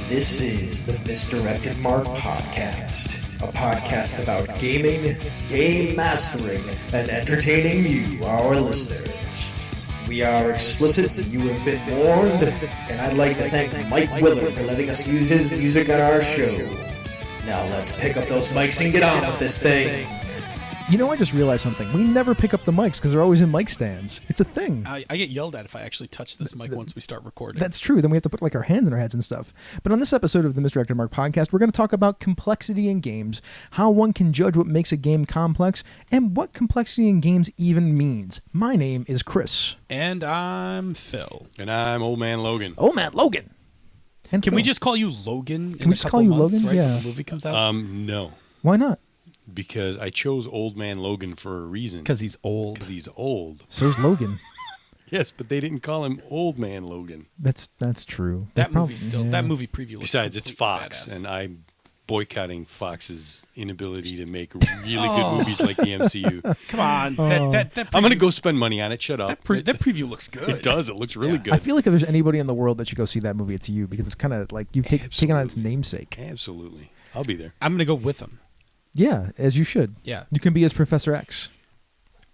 This is the Misdirected Mark Podcast, a podcast about gaming, game mastering, and entertaining you, our listeners. We are explicit, you have been warned, and I'd like to thank Mike Willard for letting us use his music on our show. Now let's pick up those mics and get on with this thing. You know, I just realized something. We never pick up the mics because they're always in mic stands. It's a thing. I get yelled at if I actually touch this mic once we start recording. That's true. Then we have to put like our hands in our heads and stuff. But on this episode of the Misdirected Mark Podcast, we're going to talk about complexity in games, how one can judge what makes a game complex, and what complexity in games even means. My name is Chris. And I'm Phil. And I'm Old Man Logan. Old Man Logan. And Can Phil. we just call you Logan Can we just call you months, Logan? right, Yeah. when the movie comes out? No. Why not? Because I chose Old Man Logan for a reason. Because he's old. Because he's old. So's Logan. Yes, but they didn't call him Old Man Logan. That's true. That They movie still. yeah. That movie preview looks Besides, it's completely Fox, badass. and I'm boycotting Fox's inability to make really good movies like the MCU. Come on, that preview, I'm going to go spend money on it. Shut up. That preview looks good. It does. It looks really Yeah. good. I feel like if there's anybody in the world that should go see that movie, it's you, because it's kind of like you've taken on its namesake. Absolutely. I'll be there. I'm gonna go with him. Yeah, as you should. Yeah. You can be as Professor X.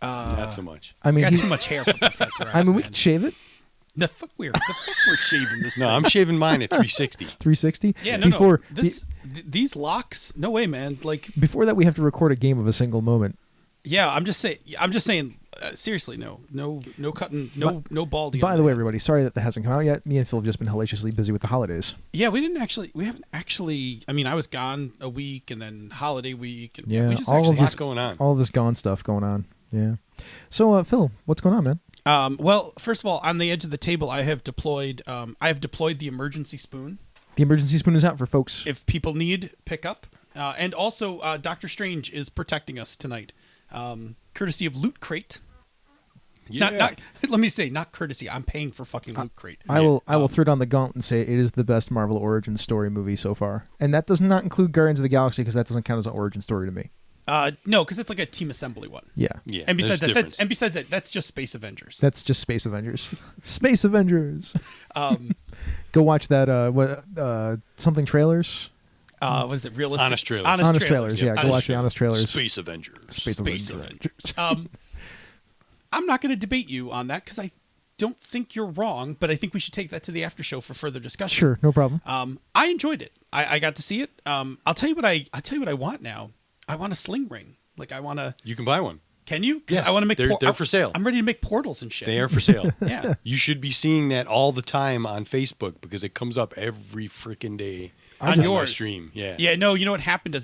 Not so much. I I mean, got he's- too much hair for Professor X. I mean, we man. could shave it. The fuck we're shaving this. No, thing. I'm shaving mine at 360. 360. Yeah, no, before, no. These locks. No way, man. Like, before that, we have to record a game of a single moment. yeah. I'm just saying. Seriously, no cutting, no balding. By the way, everybody, sorry that hasn't come out yet. Me and Phil have just been hellaciously busy with the holidays. Yeah, we haven't actually. I mean, I was gone a week, and then holiday week. And Yeah, we just all of actually this- What's going on? All this gone stuff going on. Yeah. So, Phil, what's going on, man? Well, first of all, on the edge of the table, I have deployed the emergency spoon. The emergency spoon is out for folks. If people need, pick up. And also, Doctor Strange is protecting us tonight, courtesy of Loot Crate. Yeah. Not let me say, not courtesy. I'm paying for fucking Loot Crate. I will throw down the gauntlet and say it is the best Marvel origin story movie so far, and that does not include Guardians of the Galaxy because that doesn't count as an origin story to me. No, because it's like a team assembly one. Yeah. Yeah, And besides there's that, difference. that's just Space Avengers. That's just Space Avengers. Space Avengers. Um, Go watch that. Something trailers. what is it? Realistic. Honest Trailers. Honest trailers. Yeah, go Honest watch the honest trailers. Space Avengers. Space Avengers. I'm not going to debate you on that because I don't think you're wrong, but I think we should take that to the after show for further discussion. Sure, no problem. I enjoyed it. I got to see it. I'll tell you what I want now. I want a sling ring. Like I want to. You can buy one. Can you? 'Cause Yes, I want to make. they're for sale. I'm ready to make portals and shit. They are for sale. Yeah. You should be seeing that all the time on Facebook because it comes up every freaking day On my yours. stream. Yeah. Yeah. No. You know what happened?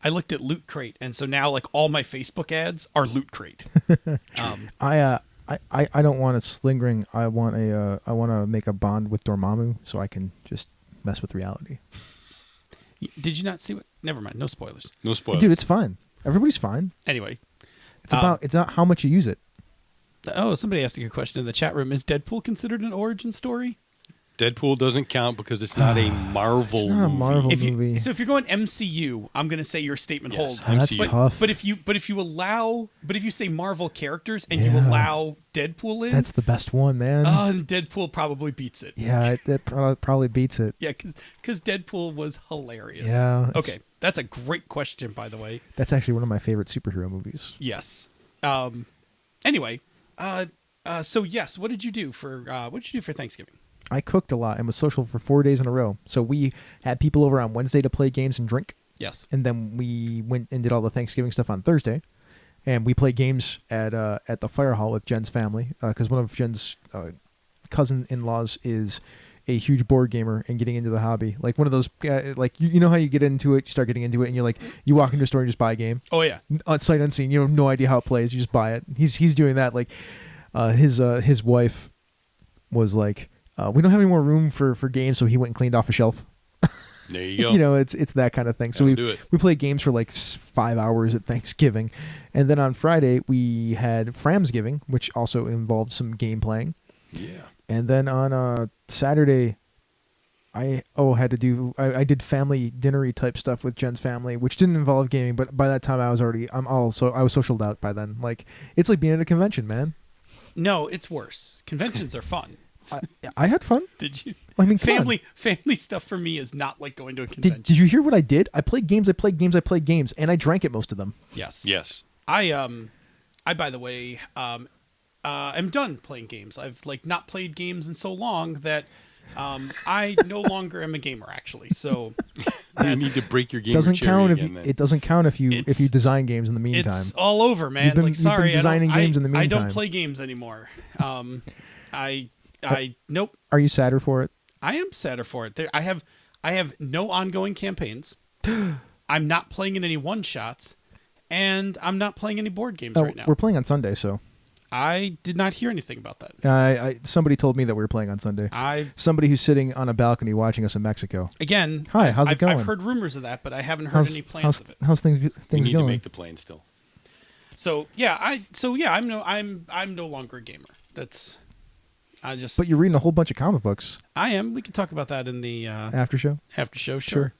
I looked at Loot Crate, and so now like all my Facebook ads are Loot Crate. I don't want a sling ring. I want to make a bond with Dormammu so I can just mess with reality. Did you not see what? Never mind. No spoilers. No spoilers. Dude, it's fine. Everybody's fine. Anyway. It's not how much you use it. Oh, somebody asked a good question in the chat room. Is Deadpool considered an origin story? Deadpool doesn't count because it's not a Marvel It's not a movie. Marvel movie. So if you're going MCU, I'm going to say your statement Yes, holds. That's MCU. tough. But if you say Marvel characters and you Yeah. allow Deadpool in, That's the best one, man. then Deadpool probably beats it. Yeah, that probably beats it. Yeah, because Deadpool was hilarious. Yeah, it's- Okay, that's a great question, by the way. That's actually one of my favorite superhero movies. Yes. Anyway, so yes, what did you do for Thanksgiving? I cooked a lot and was social for 4 days in a row. So we had people over on Wednesday to play games and drink. Yes. And then we went and did all the Thanksgiving stuff on Thursday. And we played games at the fire hall with Jen's family because one of Jen's cousin-in-laws is a huge board gamer and getting into the hobby. Like one of those, like you know how you get into it, you start getting into it, and you're like, you walk into a store and just buy a game. Oh yeah. On sight unseen, you have no idea how it plays. You just buy it. He's doing that. Like his wife was like, we don't have any more room for games, so he went and cleaned off a shelf. There you go. You know, it's that kind of thing. So That'll do it. we played games for like 5 hours at Thanksgiving, and then on Friday we had Framsgiving, which also involved some game playing. Yeah. And then on Saturday, I did family dinnery type stuff with Jen's family, which didn't involve gaming. But by that time, I was socialed out by then. Like it's like being at a convention, man. No, it's worse. Conventions are fun. I had fun. Did you? I mean, come on. family stuff for me is not like going to a convention. Did you hear what I did? I played games, and I drank at most of them. Yes. Yes. I by the way, am done playing games. I've like not played games in so long that I no longer am a gamer actually. So You need to break your gamer Doesn't cherry count again, then. it doesn't count if you design games in the meantime. it's all over, man. You've been Sorry, designing games in the I don't meantime. play games anymore. I nope. Are you sadder for it? I am sadder for it. I have no ongoing campaigns. I'm not playing in any one shots, and I'm not playing any board games right now. We're playing on Sunday, so I did not hear anything about that. somebody told me that we were playing on Sunday. Somebody who's sitting on a balcony watching us in Mexico. Again, Hi, how's it going? I've heard rumors of that, but I haven't heard any plans of it. How's things We need going? to make the plane still. So yeah, I'm no longer a gamer. But you're reading a whole bunch of comic books. I am. We can talk about that in the After show. after show. Sure.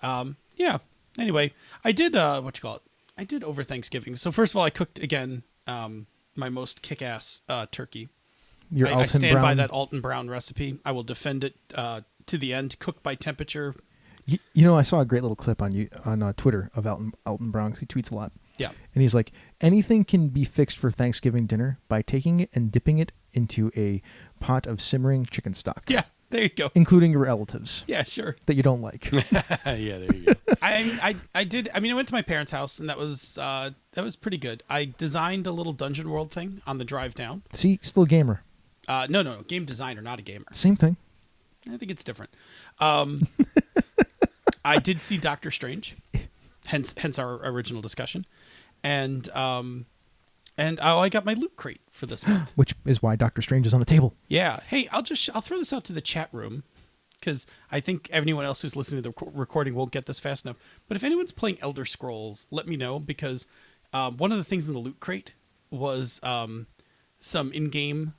Yeah. Anyway, I did what you call it. I did over Thanksgiving. So first of all, I cooked again my most kick-ass turkey. Your I Alton stand Brown. by that Alton Brown recipe. I will defend it to the end. Cooked by temperature. You know, I saw a great little clip on Twitter of Alton Brown because he tweets a lot. Yeah. And he's like, anything can be fixed for Thanksgiving dinner by taking it and dipping it into a pot of simmering chicken stock. Yeah. There you go. Including your relatives Yeah. Sure. that you don't like. Yeah, there you go. I did. I mean, I went to my parents' house, and that was pretty good. I designed a little Dungeon World thing on the drive down. See, still a gamer. No, game designer, not a gamer. Same thing. I think it's different. I did see Doctor Strange, hence our original discussion, and I got my loot crate for this month. Which is why Doctor Strange is on the table. Yeah. Hey, I'll throw this out to the chat room because I think anyone else who's listening to the recording won't get this fast enough. But if anyone's playing Elder Scrolls, let me know because one of the things in the loot crate was some in-game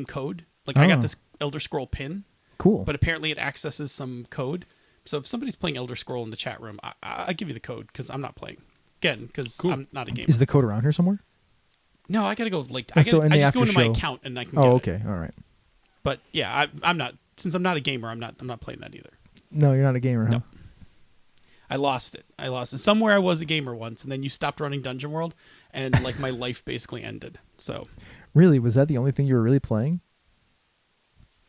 code. Like I got this Elder Scroll pin, Cool. but apparently it accesses some code. So if somebody's playing Elder Scroll in the chat room, I give you the code because I'm not playing. Again, because I'm not a gamer. Is the code around here somewhere? No, I gotta go. I So in the just go into my after show- account and I can. Oh, get okay. It. All right. But yeah, I'm not. Since I'm not a gamer, I'm not playing that either. No, you're not a gamer, huh? No. I lost it. Somewhere I was a gamer once, and then you stopped running Dungeon World, and like my life basically ended. So Really? Was that the only thing you were really playing?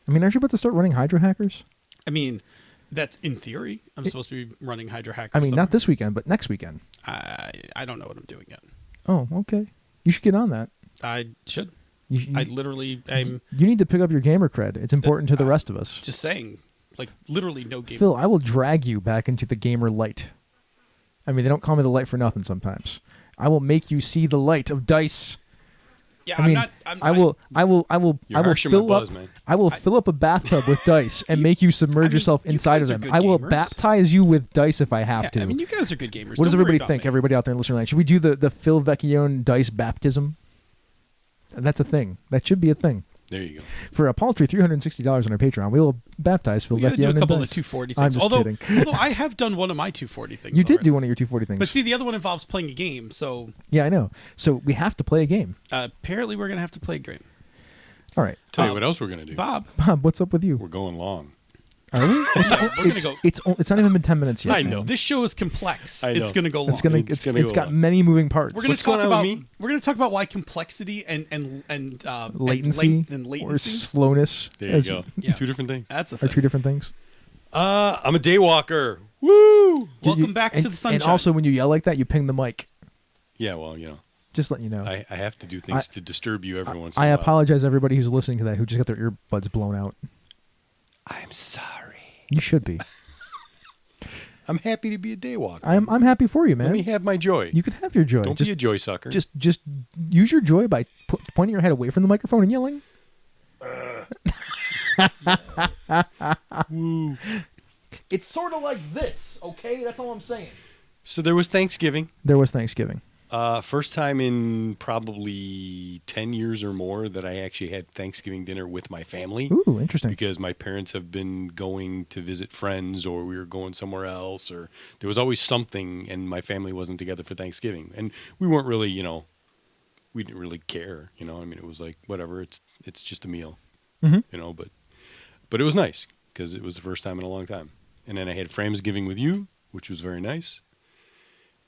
I mean, aren't you about to start running Hydro Hackers? I mean, that's in theory. I'm supposed to be running Hydra Hackers. I mean, not this weekend, but next weekend. I don't know what I'm doing yet. Oh, okay. You should get on that. I should. You I literally. I'm need to pick up your gamer cred. It's important to the rest of us. just saying. Like literally no game. Phil, I will drag you back into the gamer light. I mean, they don't call me the light for nothing sometimes. I will make you see the light of dice. Yeah, I mean, I will You're harshing my fill up. buzz, man. I will fill up a bathtub with dice and make you submerge yourself you inside guys of are them. good I will gamers. baptize you with dice if I have Yeah, to. I mean, you guys are good gamers. What does Don't worry everybody about think? me. Everybody out there in listener land, should we do the Phil Vecchione dice baptism? That's a thing. That should be a thing. There you go. For a paltry $360 on our Patreon, we will baptize Phil We got to do Vecchione a in couple of dice. the 240 I'm things. just Although kidding. I have done one of my 240 things. You did already. do one of your 240 things. But see, the other one involves playing a game. So Yeah, I know. So we have to play a game. apparently, we're gonna have to play a game. All right. Tell you what else we're going to do. Bob, Bob, what's up with you? We're going long. Are we? It's, we're gonna go. it's not even been 10 minutes yet. I know. This show is complex. I know. It's gonna go long. It's gonna It's gonna go got long. many moving parts. We're gonna What's talk going on with about. me? We're gonna talk about why complexity and latency, and or latency. slowness There you as- go. Yeah. Two different things. That's a are thing. two different things. I'm a daywalker. Woo! Welcome back to the sunshine. And also, when you yell like that, you ping the mic. Yeah, well, you know, Just letting you know. I have to do things to disturb you every once in I a while. apologize, everybody who's listening to that, who just got their earbuds blown out. I'm sorry. You should be. I'm happy to be a daywalker. I'm happy for you, Let me man. have my joy. You can have your joy. Don't just be a joy sucker. just use your joy by pointing your head away from the microphone and yelling. Woo. It's sort of like this, okay? That's all I'm saying. So there was Thanksgiving. There was Thanksgiving. First time in probably 10 years or more that I actually had Thanksgiving dinner with my family. Ooh, interesting. Because my parents have been going to visit friends, or we were going somewhere else, or there was always something, and my family wasn't together for Thanksgiving. And we weren't really, we didn't really care, I mean, it was like, whatever, it's just a meal. Mhm. you know. But it was nice because it was the first time in a long time. And then I had Friendsgiving with you, which was very nice.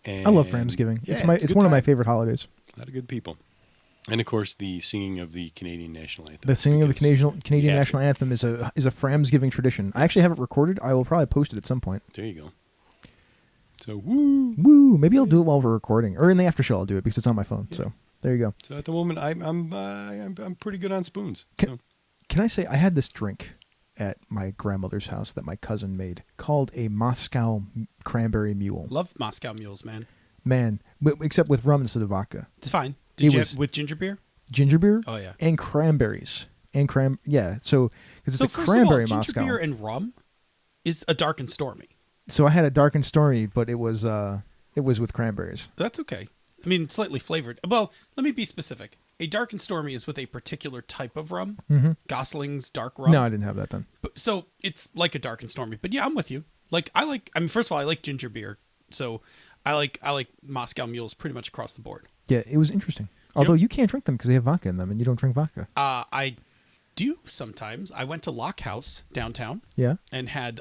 And I love Friendsgiving. Yeah, It's a one good of my time. favorite holidays. A lot of good people. And of course, the singing of the Canadian national anthem. The singing of the because Canadian you have national to. anthem is a Friendsgiving tradition. I actually have it recorded. I will probably post it at some point. There you go. So woo. Woo! Maybe I'll do it while we're recording, or in the after show. I'll do it because it's on my phone. So there you go. So at the moment, I'm pretty good on spoons. Can I say I had this drink at my grandmother's house that my cousin made called a Moscow Cranberry Mule. Love Moscow mules, man. Man, except with rum instead of vodka. It's fine. It Did you was- have with ginger beer? Ginger beer. Oh, yeah. And cranberries. Yeah. So because So it's a first cranberry of all, Moscow. ginger beer and rum is a dark and stormy. So I had a dark and stormy, but it was with cranberries. That's okay. I mean, slightly flavored. Well, let me be specific. A dark and stormy is with a particular type of rum. Mhm. Gosling's dark rum. No, I didn't have that then. So it's like a dark and stormy. But yeah, I'm with you. I mean, first of all, I like ginger beer. So I like Moscow mules pretty much across the board. Yeah, it was interesting. Although you can't drink them because they have vodka in them, and you don't drink vodka. I do sometimes. I went to Lock House downtown Yeah. and had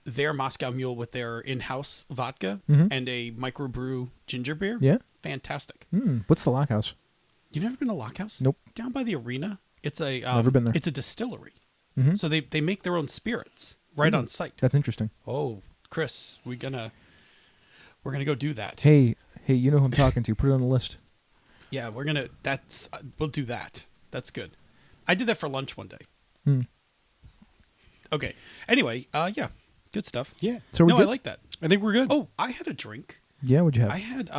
their Moscow Mule with their in-house vodka Mhm. and a microbrew ginger beer. Yeah. Fantastic. What's the Lock House? You've never been to Lock House? Nope. Down by the arena. It's a Never been there. It's a distillery. Mhm. So they make their own spirits right on site. That's interesting. Oh, Chris, we're gonna go do that. Hey, you know who I'm talking to. Put it on the list. Yeah, we'll do that. That's good. I did that for lunch one day. Hmm. Okay. Anyway, yeah, good stuff. Yeah. So we no, good? I like that. I think we're good. Oh, I had a drink. Yeah, what'd you have? I had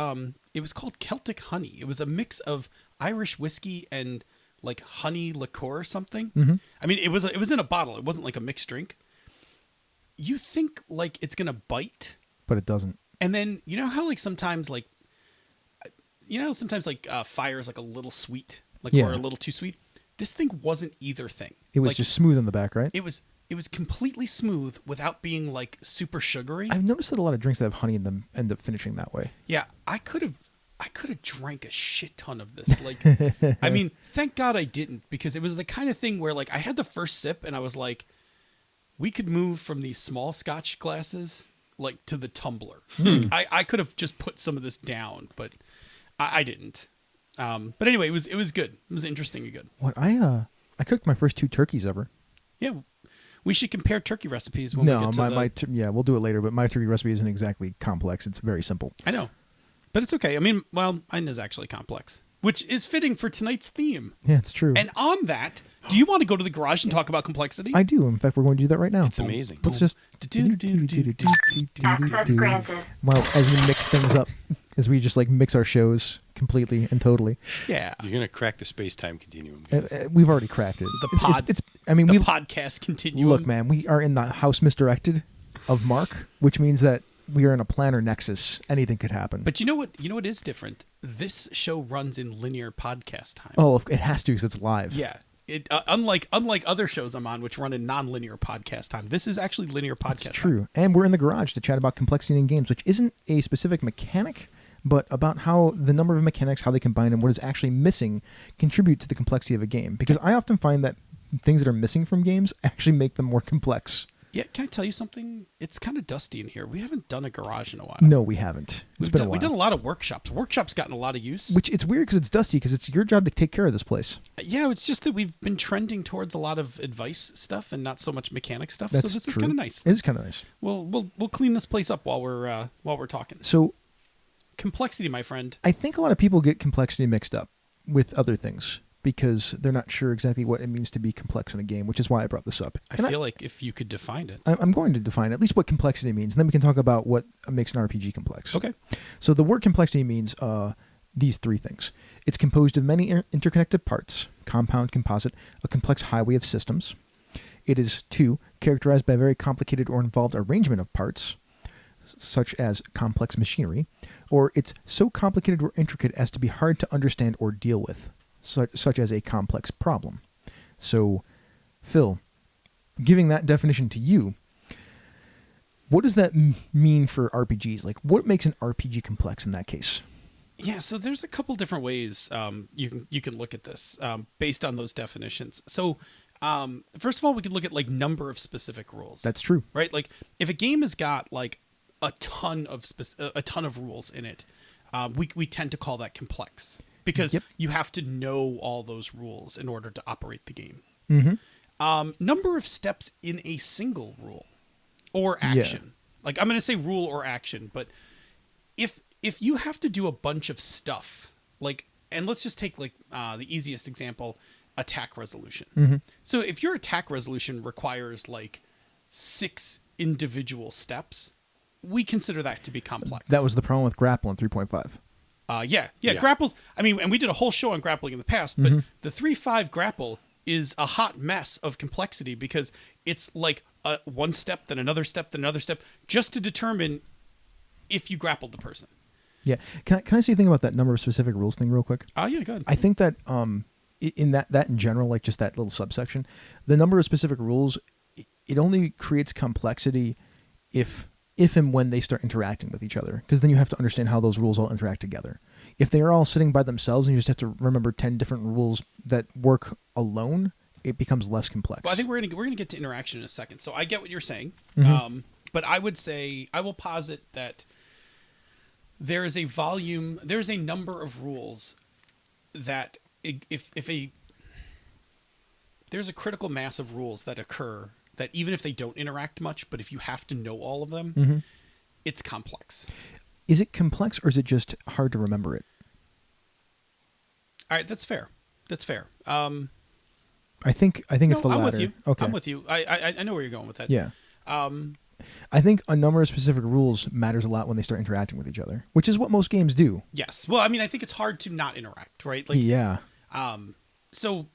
it was called Celtic Honey. It was a mix of Irish whiskey and like honey liqueur or something. Mhm. I mean, it was in a bottle. It wasn't like a mixed drink. You think like it's gonna bite, But it doesn't. and then you know how like sometimes like fire is like a little sweet, like Yeah. or a little too sweet. This thing wasn't either thing. It was Like, just smooth on the back, right? it was completely smooth without being like super sugary. I've noticed that a lot of drinks that have honey in them end up finishing that way. Yeah, I could have drank a shit ton of this. Like, I mean, thank God I didn't, because it was the kind of thing where like I had the first sip and I was like, we could move from these small Scotch glasses like to the tumbler. Like, I could have just put some of this down, but I didn't. But anyway, it was good. It was interesting and good. What I cooked my first 2 turkeys ever. Yeah, we should compare turkey recipes when we No, get to yeah, we'll do it later. But my turkey recipe isn't exactly complex. It's very simple. I know, but it's okay. I mean, well, mine is actually complex, which is fitting for tonight's theme. Yeah, it's true. And on that, do you want to go to the garage and talk about complexity? I do. In fact, we're going to do that right now. It's amazing. Let's just Access granted. Well, as we mix things up, as we just like mix our shows completely and totally. Yeah. You're gonna crack the space-time continuum. We've already cracked it. The It's- pod- It's, I mean, The we podcast continuum. look, man. We are in the house misdirected of Mark, which means that we are in a planar nexus. Anything could happen. But you know what? You know what is different? This show runs in linear podcast time. oh, it has to because it's live. Yeah. It unlike other shows I'm on, which run in non-linear podcast time. This is actually linear podcast. That's true. And we're in the garage to chat about complexity in games, which isn't a specific mechanic, but about how the number of mechanics, how they combine, and what is actually missing contribute to the complexity of a game. Because I often find that things that are missing from games actually make them more complex. Yeah. Can I tell you something? It's kind of dusty in here. We haven't done a garage in a while. No, we haven't. It's been a while. We've done a lot of workshops. Workshops gotten a lot of use. Which it's weird because it's dusty because it's your job to take care of this place. Yeah, it's just that we've been trending towards a lot of advice stuff and not so much mechanic stuff. That's so this is true. kind of nice. It is kind of nice. We'll clean this place up while we're talking. So Complexity, my friend. I think a lot of people get complexity mixed up with other things because they're not sure exactly what it means to be complex in a game, which is why I brought this up. I And feel like if you could define it. I'm going to define at least what complexity means, and then we can talk about what makes an RPG complex. Okay. So the word complexity means these 3 things. It's composed of many interconnected parts, compound, composite, a complex highway of systems. It is 2, characterized by a very complicated or involved arrangement of parts, such as complex machinery, or it's so complicated or intricate as to be hard to understand or deal with, such as a complex problem. So, Phil, giving that definition to you, what does that mean for RPGs? Like, what makes an RPG complex in that case? Yeah, so there's a couple different ways you can look at this based on those definitions. So First of all, we could look at like number of specific rules. That's true. Right? Like if a game has got like a ton of rules in it, we tend to call that complex because Yep. you have to know all those rules in order to operate the game. Mm-hmm. Number of steps in a single rule or action. Like I'm going to say rule or action, but if you have to do a bunch of stuff, like, and let's just take like the easiest example, attack resolution. Mm-hmm. So if your attack resolution requires like 6 individual steps, we consider that to be complex. That was the problem with Grapple in 3.5. Yeah. Yeah. Grapples. I mean, and we did a whole show on grappling in the past, but the 3.5 grapple is a hot mess of complexity because it's like one step, then another step, then another step, just to determine if you grappled the person. Yeah. Can I say a thing about that number of specific rules thing real quick? Oh, yeah, go ahead. I think that in that in general, like just that little subsection, the number of specific rules, it only creates complexity if and when they start interacting with each other, because then you have to understand how those rules all interact together. If they are all sitting by themselves and you just have to remember 10 different rules that work alone, it becomes less complex. Well, I think we're gonna get to interaction in a second. So I get what you're saying, but I would say I will posit that there is a number of rules that there's a critical mass of rules that occur that even if they don't interact much, but if you have to know all of them, it's complex. Is it complex or is it just hard to remember it? All right, that's fair. I think it's the latter. I'm with you. Okay. I'm with you. I know where you're going with that. Yeah. I think a number of specific rules matters a lot when they start interacting with each other, which is what most games do. Yes. Well, I mean, I think it's hard to not interact, right? Like, yeah. So,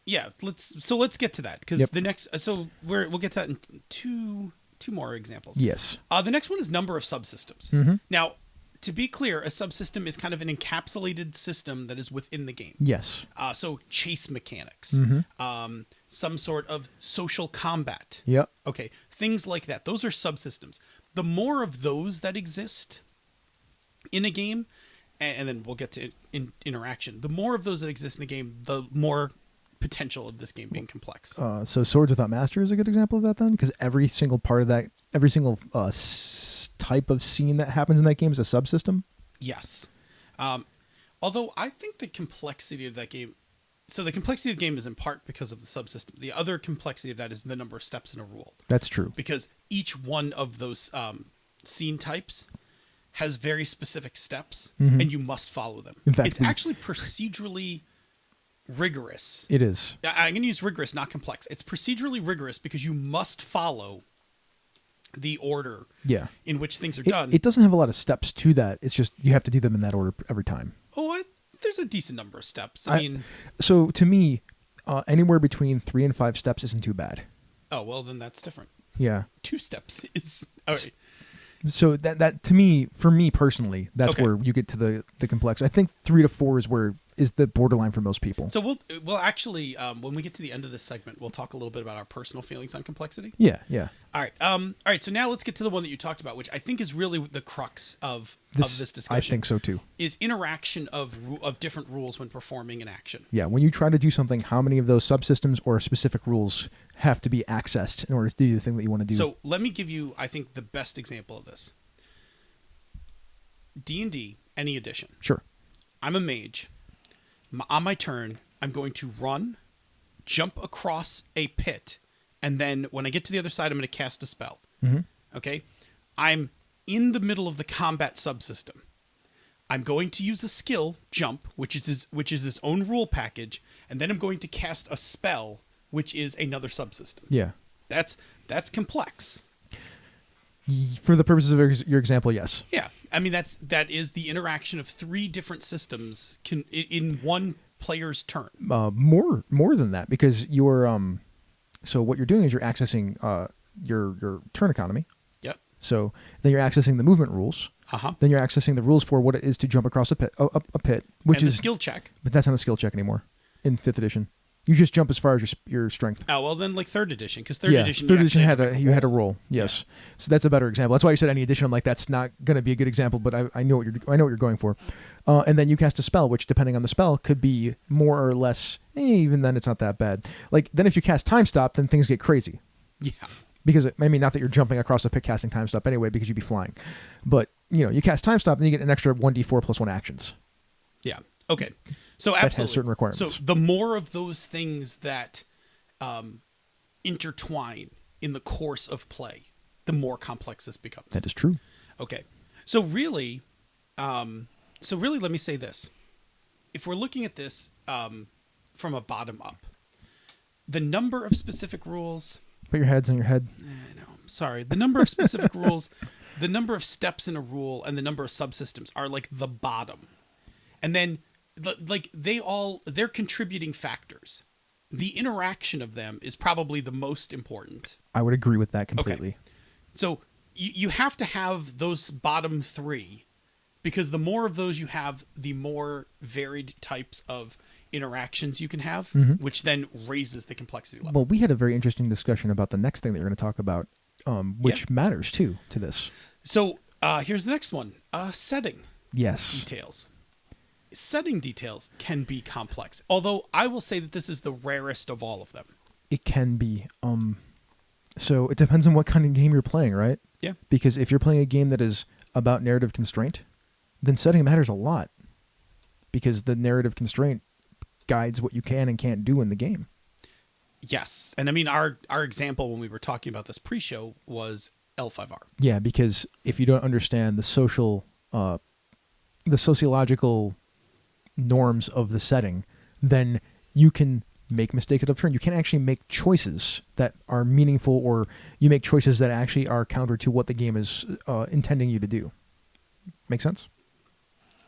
yeah. Let's get to that because Yep. the next. So we'll get to that in two more examples. Yes. The next one is number of subsystems. Mm-hmm. Now, to be clear, a subsystem is kind of an encapsulated system that is within the game. Yes. So chase mechanics, Mm-hmm. some sort of social combat. Yep. Okay, things like that. Those are subsystems. The more of those that exist in a game, and then we'll get to interaction. The more of those that exist in the game, the more potential of this game being complex. So Swords Without Master is a good example of that then, because every single part of that, every single type of scene that happens in that game is a subsystem. Yes. Although I think the complexity of that game, so the complexity of the game is in part because of the subsystem. The other complexity of that is the number of steps in a rule. That's true. Because each one of those scene types has very specific steps, and you must follow them. In fact, it's actually procedurally rigorous. It is. I'm going to use rigorous, not complex. It's procedurally rigorous because you must follow the order Yeah. in which things are done. It doesn't have a lot of steps to that. It's just you have to do them in that order every time. There's a decent number of steps. I mean, so to me, anywhere between 3 and 5 steps isn't too bad. oh, well, then that's different. Yeah. 2 steps is all right. So that to me, for me personally, that's Okay. where you get to the complex. I think 3 to 4 is the borderline for most people. So we'll actually when we get to the end of this segment, we'll talk a little bit about our personal feelings on complexity. Yeah, yeah. All right. All right. So now let's get to the one that you talked about, which I think is really the crux of this discussion. I think so too. Is interaction of different rules when performing an action. Yeah, when you try to do something, how many of those subsystems or specific rules have to be accessed in order to do the thing that you want to do? So let me give you, I think, the best example of this. D&D, any edition. Sure. I'm a mage. On my turn, I'm going to run, jump across a pit, and then when I get to the other side, I'm going to cast a spell. Mm-hmm. Okay? I'm in the middle of the combat subsystem. I'm going to use a skill, jump, which is its own rule package, and then I'm going to cast a spell, which is another subsystem. Yeah. That's complex. For the purposes of your example, yes. Yeah. I mean, that is the interaction of 3 different systems in one player's turn. More than that, because you're so what you're doing is you're accessing your turn economy. Yep. So then you're accessing the movement rules. Uh-huh. Then you're accessing the rules for what it is to jump across a pit, which and is the skill check. But that's not a skill check anymore in 5th edition. You just jump as far as your strength. Oh well, then like third edition, because third edition you had a roll. Yes, so that's a better example. That's why you said any edition. I'm like, that's not going to be a good example, but I know what you're going for. And then you cast a spell, which depending on the spell could be more or less. Even then, it's not that bad. Like then, if you cast Time Stop, then things get crazy. Yeah. Because not that you're jumping across the pit casting Time Stop anyway, because you'd be flying, but you cast Time Stop, then you get an extra 1d4 plus 1 actions. Yeah. Okay. So That absolutely. has certain requirements. So the more of those things that intertwine in the course of play, the more complex this becomes. That is true. Okay. So really, let me say this. If we're looking at this from a bottom up, the number of specific rules. Put your heads on your head. No, I'm sorry. The number of specific rules, the number of steps in a rule, and the number of subsystems are like the bottom. And then they're contributing factors. The interaction of them is probably the most important. I would agree with that completely. Okay. So you have to have those bottom three, because the more of those you have, the more varied types of interactions you can have, which then raises the complexity level. Well, we had a very interesting discussion about the next thing that you're going to talk about, which matters too to this. So here's the next one. Setting Yes. details. Setting details can be complex, although I will say that this is the rarest of all of them. It can be. So it depends on what kind of game you're playing, right? Yeah. Because if you're playing a game that is about narrative constraint, then setting matters a lot. Because the narrative constraint guides what you can and can't do in the game. Yes. And I mean, our example when we were talking about this pre-show was L5R. Yeah, because if you don't understand the sociological norms of the setting, then you can make mistakes at a turn. You can't actually make choices that are meaningful, or you make choices that actually are counter to what the game is intending you to do. Make sense?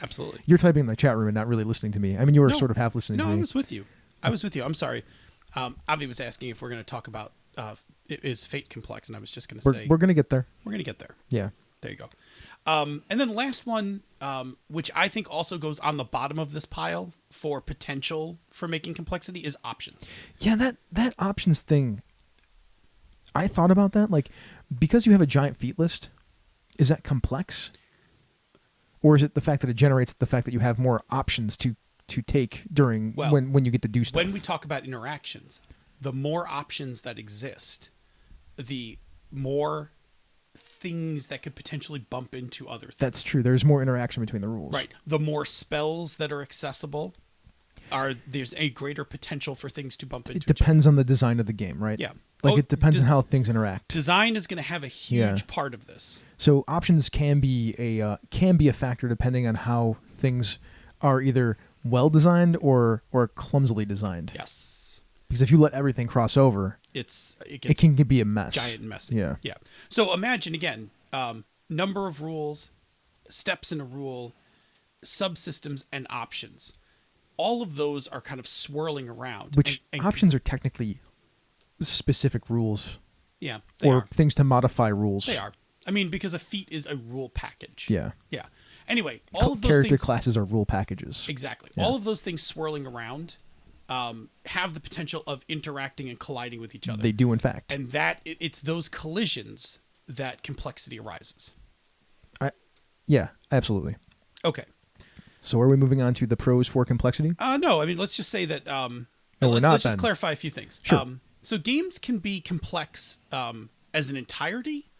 Absolutely. You're typing in the chat room and not really listening to me. I mean, you were sort of half listening to me. No, I was with you. I'm sorry. Avi was asking if we're going to talk about is Fate complex, and I was just going to say we're going to get there. we're going to get there. Yeah. There you go. And then last one, which I think also goes on the bottom of this pile for potential for making complexity, is options. Yeah, that options thing, I thought about that. Like, because you have a giant feat list, is that complex? Or is it the fact that it generates the fact that you have more options to take during when you get to do stuff? When we talk about interactions, the more options that exist, the more things that could potentially bump into other things. That's true. There's more interaction between the rules. Right. The more spells that are accessible, there's a greater potential for things to bump into. It depends on the design of the game, right? Yeah. Like it depends on how things interact. Design is going to have a huge part of this. So options can be a factor depending on how things are either well designed or clumsily designed. Yes. Because if you let everything cross over, it can be a mess. Giant and messy. Yeah. Yeah. So imagine again, number of rules, steps in a rule, subsystems, and options. All of those are kind of swirling around. Which options are technically specific rules. Yeah. They Or are. things to modify rules. They are. I mean, because a feat is a rule package. Yeah. Yeah. Anyway, all of those character things, classes are rule packages. Exactly. Yeah. All of those things swirling around have the potential of interacting and colliding with each other. They do, in fact. And it's those collisions that complexity arises. Yeah, absolutely. Okay. So are we moving on to the pros for complexity? No, I mean, let's just say that. we're not let's just then. clarify a few things. Sure. So games can be complex as an entirety,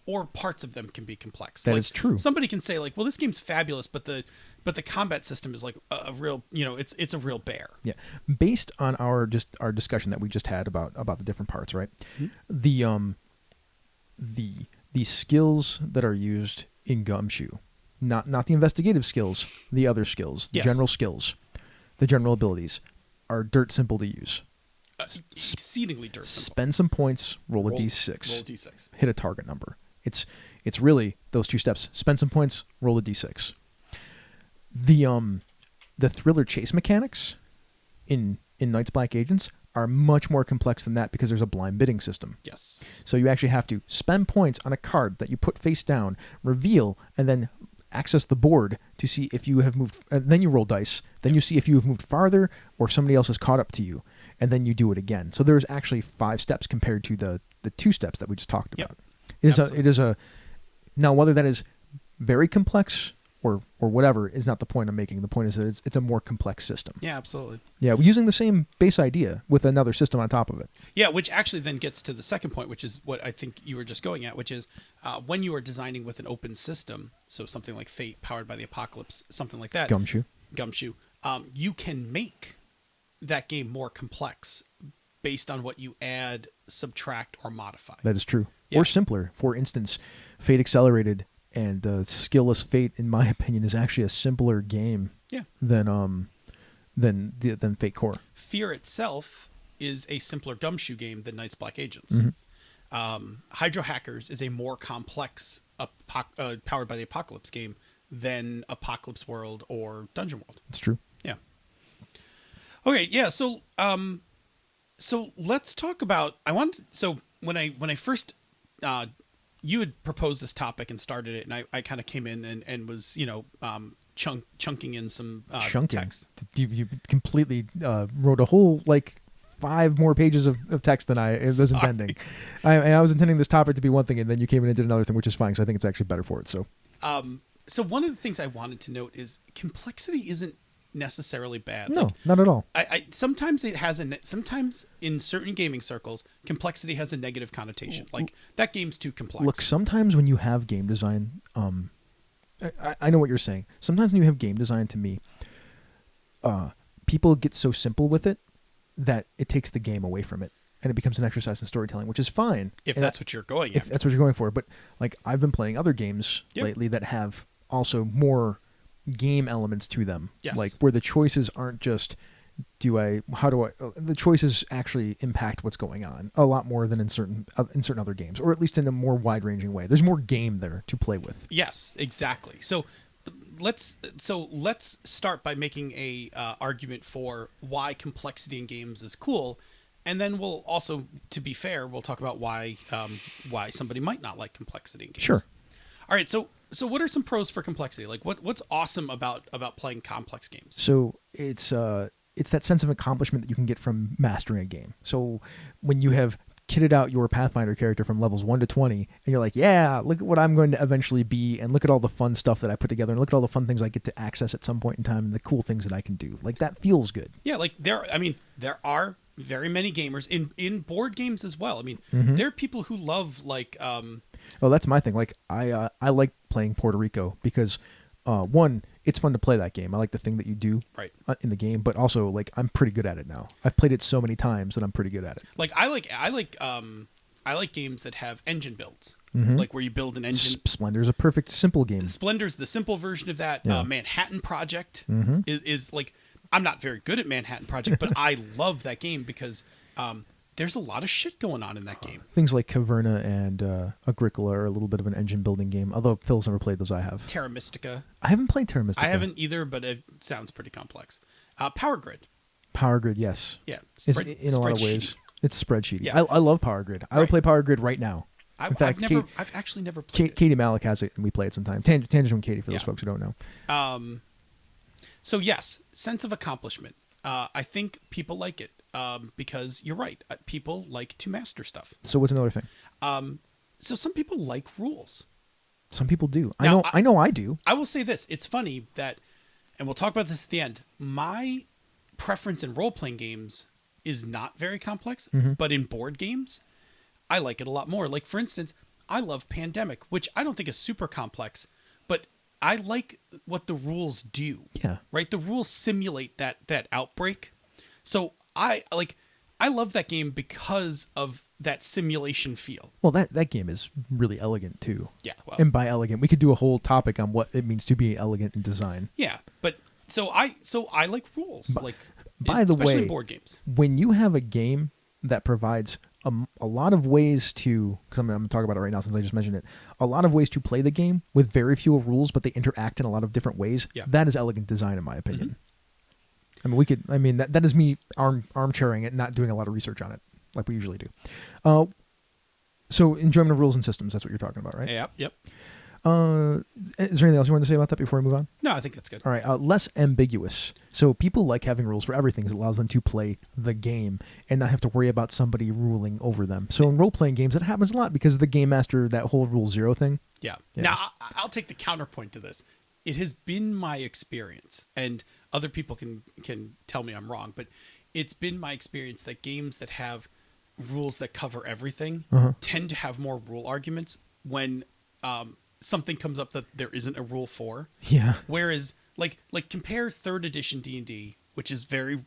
or parts of them can be complex. That is true. Somebody can say like, "Well, this game's fabulous, but the combat system is like a real, it's a real bear." Yeah, based on our discussion that we just had about the different parts, right? Mm-hmm. The skills that are used in Gumshoe, not the investigative skills, the other skills, the Yes. general skills, the general abilities, are dirt simple to use. Exceedingly dirt simple. Spend some points, roll a Roll d6, a d6. hit a target number. It's really those two steps. Spend some points, roll a d6. The thriller chase mechanics in Night's Black Agents are much more complex than that because there's a blind bidding system. Yes. So you actually have to spend points on a card that you put face down, reveal, and then access the board to see if you have moved. Then you roll dice. Then you see if you have moved farther or somebody else has caught up to you. and then you do it again. So there's actually 5 steps compared to the 2 steps that we just talked Yep. about. It is a now whether that is very complex or whatever is not the point I'm making. The point is that it's a more complex system. Yeah, absolutely. Yeah, we're using the same base idea with another system on top of it. Yeah, which actually then gets to the second point, which is what I think you were just going at, which is when you are designing with an open system, so something like Fate, Powered by the Apocalypse, something like that. Gumshoe. You can make that game more complex based on what you add, subtract, or modify. That is true. Yeah. Or simpler. For instance, Fate Accelerated and Skillless Fate, in my opinion, is actually a simpler game Yeah. than Fate Core. Fear itself is a simpler Gumshoe game than Night's Black Agents. Mm-hmm. Hydro Hackers is a more complex Powered by the Apocalypse game than Apocalypse World or Dungeon World. It's true. Yeah. Okay. Yeah. So let's talk about. When I first, you had proposed this topic and started it, and I kind of came in and was chunking in some Chunking. text. You completely wrote a whole 5 more pages of text than I was Sorry. intending. I was intending this topic to be one thing, and then you came in and did another thing, which is fine because I think it's actually better for it. So. So one of the things I wanted to note is complexity isn't necessarily bad. No, not at all. I sometimes it has sometimes in certain gaming circles, complexity has a negative connotation. Like that game's too complex. Look, sometimes when you have game design, I know what you're saying. Sometimes when you have game design, to me, people get so simple with it that it takes the game away from it, and it becomes an exercise in storytelling, which is fine if And that's what you're going if after. that's what you're going for. But I've been playing other games Yep. lately that have also more game elements to them. Yes. Where the choices aren't just the choices actually impact what's going on a lot more than in certain other games, or at least in a more wide-ranging way. There's more game there to play with. Yes, exactly. So let's start by making a argument for why complexity in games is cool, and then we'll also, to be fair, we'll talk about why somebody might not like complexity in games. Sure. All right. So what are some pros for complexity? Like what's awesome about playing complex games? So it's that sense of accomplishment that you can get from mastering a game. So when you have kitted out your Pathfinder character from levels 1 to 20, and you're like, yeah, look at what I'm going to eventually be, and look at all the fun stuff that I put together, and look at all the fun things I get to access at some point in time, and the cool things that I can do. That feels good. Yeah, there are very many gamers in board games as well. I mean, Mm-hmm. there are people who love Oh, that's my thing. I like playing Puerto Rico because, one, it's fun to play that game. I like the thing that you do right. in the game, but also I'm pretty good at it now. I've played it so many times that I'm pretty good at it. I like games that have engine builds, Mm-hmm. like where you build an engine. Splendor's a perfect simple game. Splendor's the simple version of that. Yeah. Manhattan Project Mm-hmm. is like, I'm not very good at Manhattan Project, but I love that game because there's a lot of shit going on in that game. Things like Caverna and Agricola are a little bit of an engine building game, although Phil's never played those. I have. Terra Mystica. I haven't played Terra Mystica. I haven't either, but it sounds pretty complex. Power Grid. Power Grid, yes. Yeah. It's in a lot of ways. It's spreadsheety. Yeah. I love Power Grid. I would Right. play Power Grid right now. In fact, I've actually never played it. Katie Malik has it, and we play it sometime. Tangent from Katie, for those Yeah. folks who don't know. So yes, sense of accomplishment. I think people like it because you're right. People like to master stuff. So what's another thing? So some people like rules. Some people do. Now, I know I do. I will say this. It's funny that, and we'll talk about this at the end, my preference in role-playing games is not very complex, Mm-hmm. but in board games, I like it a lot more. Like, for instance, I love Pandemic, which I don't think is super complex, but I like what the rules do. Yeah. Right? The rules simulate that outbreak. So I love that game because of that simulation feel. Well, that game is really elegant too. Yeah. Well, And by elegant, we could do a whole topic on what it means to be elegant in design. yeah. But so I like rules. By the especially way, in board games. when you have a game that provides a lot of ways to, because I'm going to talk about it right now since I just mentioned it, a lot of ways to play the game with very few rules, but they interact in a lot of different ways. Yeah. That is elegant design, in my opinion. That is me armchairing it, not doing a lot of research on it like we usually do. So enjoyment of rules and systems, that's what you're talking about, right? Yeah. Yep. Is there anything else you want to say about that before we move on? No, I think that's good. All right, less ambiguous. So people like having rules for everything because it allows them to play the game and not have to worry about somebody ruling over them. So in role-playing games, that happens a lot because of the game master, that whole rule zero thing. Yeah. Yeah. Now, I'll take the counterpoint to this. It has been my experience, and other people can tell me I'm wrong, but it's been my experience that games that have rules that cover everything tend to have more rule arguments when something comes up that there isn't a rule for. Yeah. Whereas, like compare 3rd edition D&D, which is very,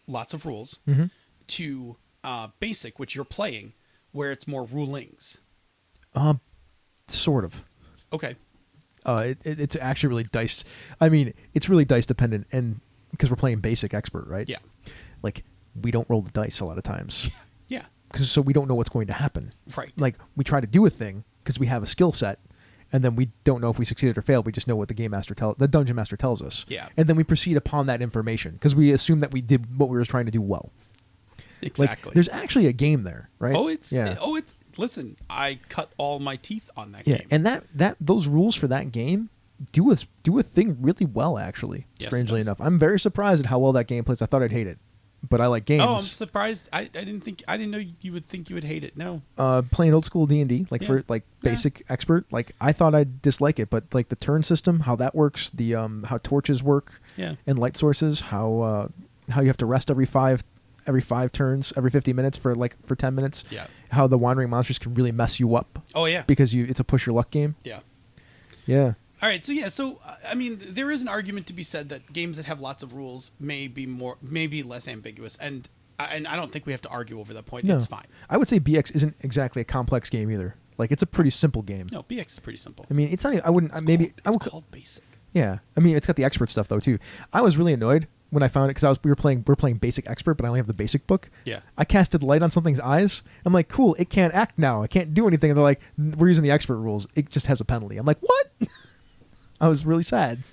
lots of rules, to basic, which you're playing, where it's more rulings. Sort of. Okay. It's actually really dice. I mean, it's really dice dependent, and because we're playing basic expert, right? Yeah. Like, we don't roll the dice a lot of times. Yeah. So we don't know what's going to happen. Right. Like, we try to do a thing because we have a skill set, and then we don't know if we succeeded or failed. We just know what the dungeon master tells us. Yeah. And then we proceed upon that information because we assume that we did what we were trying to do well. Exactly. Like, there's actually a game there, right? Listen, I cut all my teeth on that Yeah, game. and that those rules for that game do a thing really well, actually. Yes, it Strangely does. enough, I'm very surprised at how well that game plays. I thought I'd hate it, but I like games. Oh, I'm surprised. I didn't know you would think you would hate it. No. Playing old school D&D, like Yeah. for like Yeah. basic expert, like I thought I'd dislike it, but like the turn system, how that works, the how torches work, Yeah. and light sources, how you have to rest every five turns, every 50 minutes for 10 minutes. Yeah. How the wandering monsters can really mess you up Oh yeah. because it's a push your luck game. Yeah. Yeah. All right. So I mean, there is an argument to be said that games that have lots of rules may be less ambiguous, and I don't think we have to argue over that point. No. It's fine. I would say BX isn't exactly a complex game either. Like, it's a pretty simple game. No, BX is pretty simple. I mean, it's not. I wouldn't. Maybe I would. called basic. Yeah. I mean, it's got the expert stuff though too. I was really annoyed when I found it because we're playing basic expert, but I only have the basic book. Yeah. I casted light on something's eyes. I'm like, cool. It can't act now. I can't do anything. And they're like, we're using the expert rules. It just has a penalty. I'm like, what? I was really sad.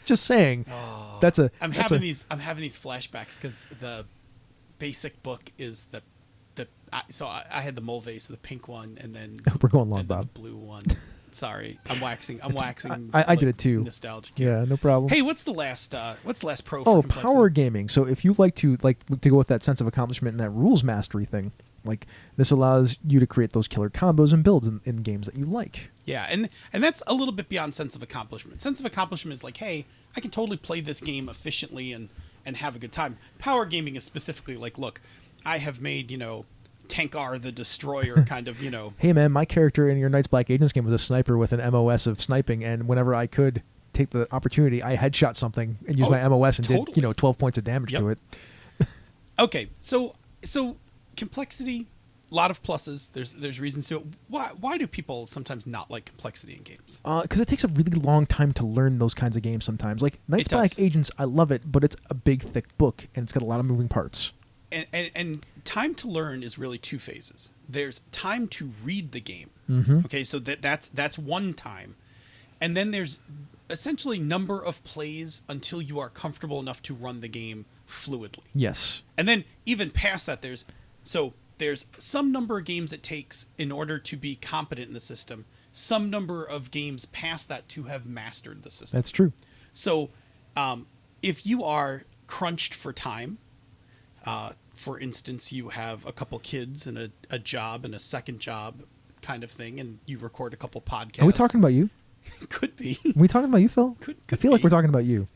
Just saying. I'm having these flashbacks because the basic book is I had the Mulvey, so the pink one, and then We're going long, and then Bob. the blue one. Sorry, I'm waxing. I did it too. Nostalgic. here. Yeah, no problem. Hey, what's the last pro? Oh, for complexity? power gaming. So if you like to go with that sense of accomplishment and that rules mastery thing, like this allows you to create those killer combos and builds in games that you like. Yeah, and that's a little bit beyond sense of accomplishment. Sense of accomplishment is like, hey, I can totally play this game efficiently and have a good time. Power gaming is specifically like, look, I have made, Tankar the Destroyer kind of, Hey man, my character in your Knights Black Agents game was a sniper with an MOS of sniping, and whenever I could take the opportunity, I headshot something and used my MOS and totally. did 12 points of damage to it. Okay, so complexity, a lot of pluses. There's reasons to it. Why do people sometimes not like complexity in games? Because it takes a really long time to learn those kinds of games sometimes. Like Knights It does. Black Agents, I love it, but it's a big, thick book, and it's got a lot of moving parts. And time to learn is really two phases. There's time to read the game. Okay, so that's one time, and then there's essentially number of plays until you are comfortable enough to run the game fluidly. Yes. And then even past that, there's some number of games it takes in order to be competent in the system. Some number of games past that to have mastered the system. That's true. So, if you are crunched for time, for instance, you have a couple kids and a job and a second job kind of thing, and you record a couple podcasts. Are we talking about you? Could be. Are we talking about you, Phil? Could I feel like be. we're talking about you.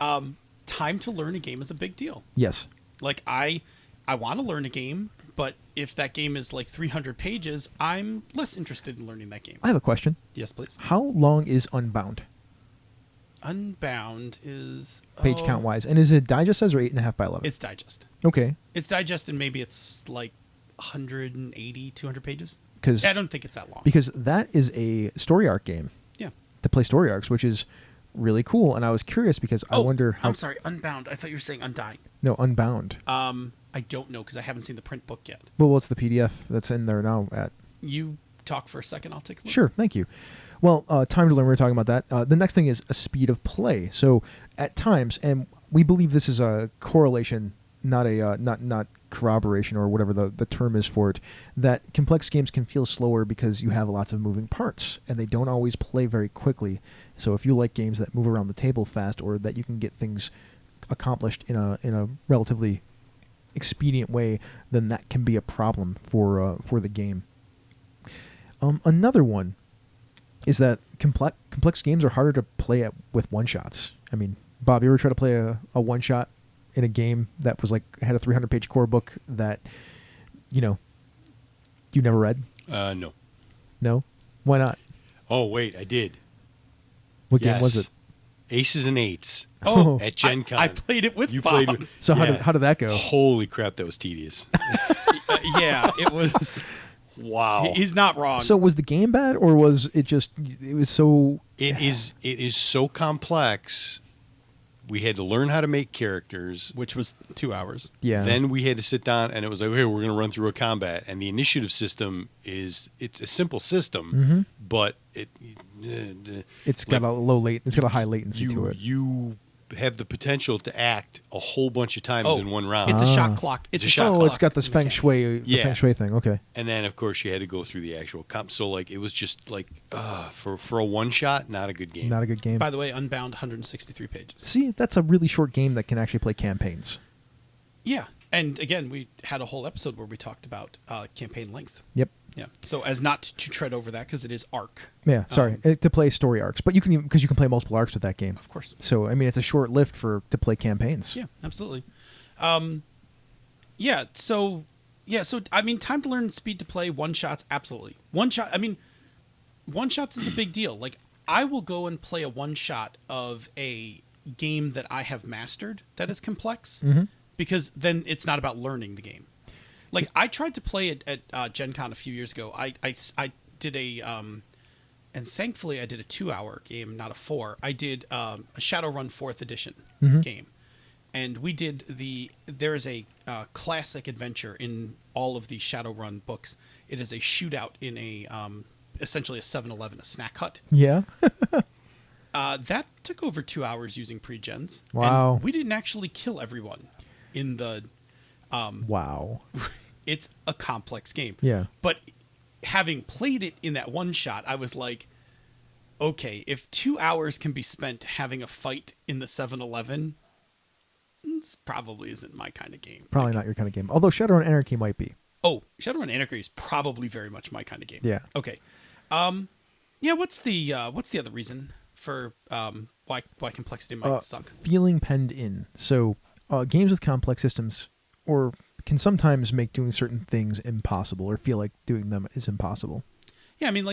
Time to learn a game is a big deal. Yes. Like I want to learn a game, but if that game is like 300 pages, I'm less interested in learning that game. I have a question. Yes, please. How long is Unbound, Unbound is page count wise? And is it digest size or 8.5 by 11? It's digest. Okay. It's digest, and maybe it's like 180, 200 pages. 'Cause- I don't think it's that long. Because that is a story arc game Yeah. to play story arcs, which is really cool. And I was curious because I wonder how. I'm sorry, Unbound. I thought you were saying Undying. No, Unbound. I don't know because I haven't seen the print book yet. Well, what's the PDF that's in there now at? You talk for a second. I'll take a look. Sure, thank you. Well, time to learn. We were talking about that. The next thing is a speed of play. So at times, and we believe this is a correlation not corroboration or whatever the term is for it, that complex games can feel slower because you have lots of moving parts and they don't always play very quickly. So if you like games that move around the table fast or that you can get things accomplished in a relatively expedient way, then that can be a problem for the game. Another one is that complex games are harder to play with one shots. I mean, Bob, you ever try to play a one shot in a game that was had a 300-page core book that you never read? No. No? Why not? Oh wait, I did. What game was it? Aces and Eights. Oh. At Gen Con. I played it with You Bob. played with. So yeah. how did that go? Holy crap, that was tedious. Yeah, it was. Wow. He's not wrong. So was the game bad, or was it just it was so? It is so complex. We had to learn how to make characters. which was 2 hours. Yeah. Then we had to sit down, and it was like, okay, we're going to run through a combat. And the initiative system it's a simple system, but it's got a low it's got a high latency to it. You have the potential to act a whole bunch of times in one round. It's a shot clock. It's a shot Oh, clock. it's got this feng shui, the Yeah. feng shui thing. Okay. And then, of course, you had to go through the actual comp. So, it was just for a one shot, not a good game. Not a good game. By the way, Unbound, 163 pages. See, that's a really short game that can actually play campaigns. Yeah. And again, we had a whole episode where we talked about campaign length. Yep. Yeah. So as not to tread over that because it is arc. Yeah. Sorry, to play story arcs, but you can play multiple arcs with that game. Of course. So I mean, it's a short lift to play campaigns. Yeah, absolutely. Yeah. So I mean, time to learn, speed to play, one shots, absolutely. One shot. I mean, one shots is a big deal. I will go and play a one shot of a game that I have mastered that is complex, because then it's not about learning the game. I tried to play it at Gen Con a few years ago. I did and thankfully I did a 2-hour game, not a 4. I did a Shadowrun 4th edition game. And we did there is a classic adventure in all of the Shadowrun books. It is a shootout in essentially a 7-Eleven, a snack hut. Yeah. That took over 2 hours using pre-gens. Wow. And we didn't actually kill everyone in the... Wow. It's a complex game. Yeah. But having played it in that one shot, I was like, okay, if 2 hours can be spent having a fight in the 7-Eleven, this probably isn't my kind of game. Probably not your kind of game. Although Shadowrun Anarchy might be. Oh, Shadowrun Anarchy is probably very much my kind of game. Yeah. Okay. Yeah. What's the other reason for why complexity might suck? Feeling penned in. So games with complex systems can sometimes make doing certain things impossible or feel like doing them is impossible. Yeah, I mean,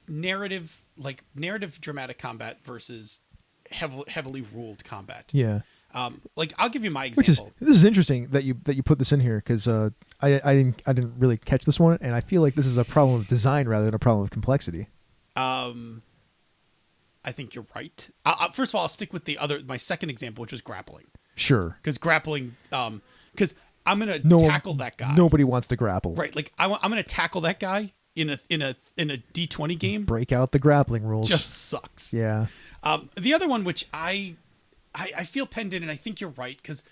narrative dramatic combat versus heavily ruled combat. Yeah. I'll give you my example. This is interesting that you put this in here because I didn't really catch this one, and I feel like this is a problem of design rather than a problem of complexity. I think you're right. First of all, I'll stick with my second example, which was grappling. Sure. Because grappling, because I'm gonna tackle that guy. Nobody wants to grapple. Right. I'm gonna tackle that guy in a D20 game. Break out the grappling rules. Just sucks. Yeah. The other one, which I feel penned in, and I think you're right, because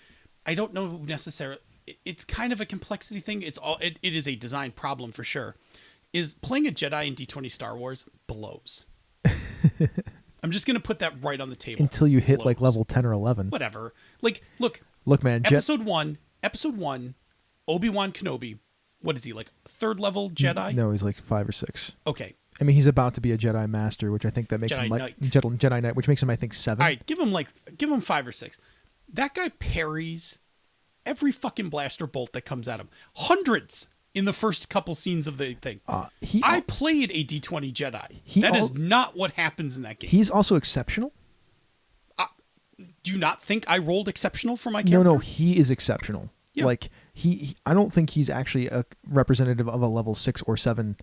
I don't know necessarily. It's kind of a complexity thing. It is a design problem for sure. Is playing a Jedi in D20 Star Wars blows. I'm just gonna put that right on the table. Until you hit blows. level 10 or 11. Whatever. Look, man. Episode 1, Obi-Wan Kenobi. What is he, third level Jedi? No, he's 5 or 6. Okay. I mean, he's about to be a Jedi Master, which I think that makes Jedi him Knight. Jedi Knight, which makes him, I think, 7. All right, give him 5 or 6. That guy parries every fucking blaster bolt that comes at him. Hundreds in the first couple scenes of the thing. I played a D20 Jedi. That is not what happens in that game. He's also exceptional? Do you not think I rolled exceptional for my character? No, he is exceptional. Yeah. I don't think he's actually a representative of a level 6 or 7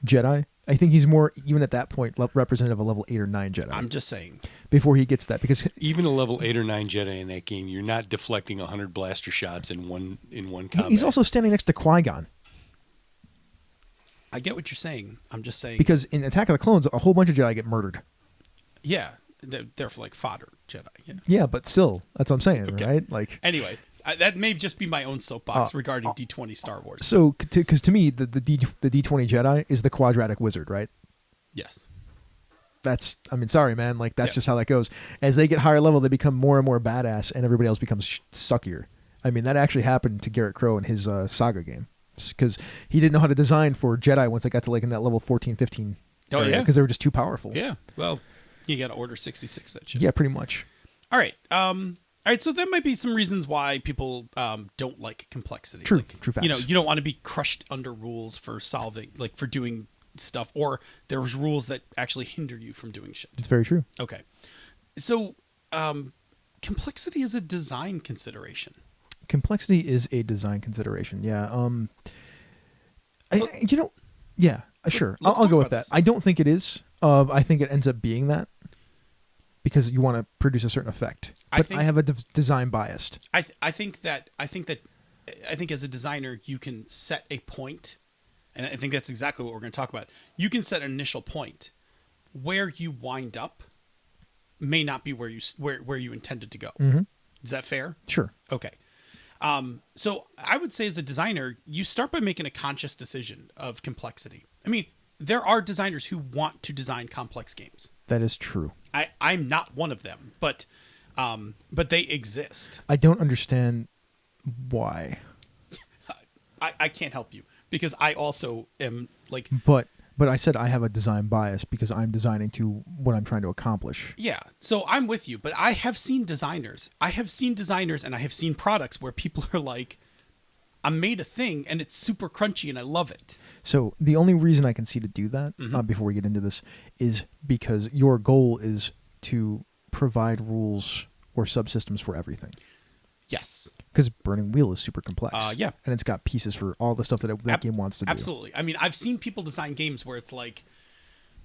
Jedi. I think he's more, even at that point, representative of a level 8 or 9 Jedi. I'm just saying. Before he gets that, because even a level 8 or 9 Jedi in that game, you're not deflecting 100 blaster shots in one combat. He's also standing next to Qui-Gon. I get what you're saying. I'm just saying. Because in Attack of the Clones, a whole bunch of Jedi get murdered. Yeah, they're for fodder. Jedi. Yeah. Yeah, but still, that's what I'm saying, Okay. right? Like, Anyway, that may just be my own soapbox regarding D20 Star Wars. so because to me, the D20 Jedi is the quadratic wizard, right? Yes. That's, I mean, sorry, man. Like, that's Yeah. just how that goes. As they get higher level, they become more and more badass, and everybody else becomes suckier. I mean, that actually happened to Garrett Crow in his Saga game, because he didn't know how to design for Jedi once they got to like in that level 14, 15. Oh, yeah? because they were just too powerful. Yeah. Well, you got to order 66 that shit. Yeah, pretty much. All right. All right. So there might be some reasons why people don't like complexity. True. Like, True facts. You know, you don't want to be crushed under rules for solving, like for doing stuff, or there's rules that actually hinder you from doing shit. It's very true. Okay. So complexity is a design consideration. Complexity is a design consideration. Yeah. So- Yeah. Sure. let's I'll talk go with about that. this. I don't think it is. I think it ends up being that because you want to produce a certain effect. I But think- I have a design biased. I think as a designer, you can set a point, and I think that's exactly what we're going to talk about. You can set an initial point. Where you wind up may not be where you intended to go. Mhm. Is that fair? Sure. Okay. So I would say as a designer, you start by making a conscious decision of complexity. I mean, there are designers who want to design complex games. That is true. I'm not one of them, but they exist. I don't understand why. I can't help you because I also am like, But I said I have a design bias because I'm designing to what I'm trying to accomplish. yeah. So I'm with you, but I have seen designers. And I have seen products where people are like, I made a thing and it's super crunchy and I love it. So the only reason I can see to do that before we get into this is because your goal is to provide rules or subsystems for everything. Yes. Because Burning Wheel is super complex. Yeah. And it's got pieces for all the stuff that game wants to do. Absolutely. I mean, I've seen people design games where it's like,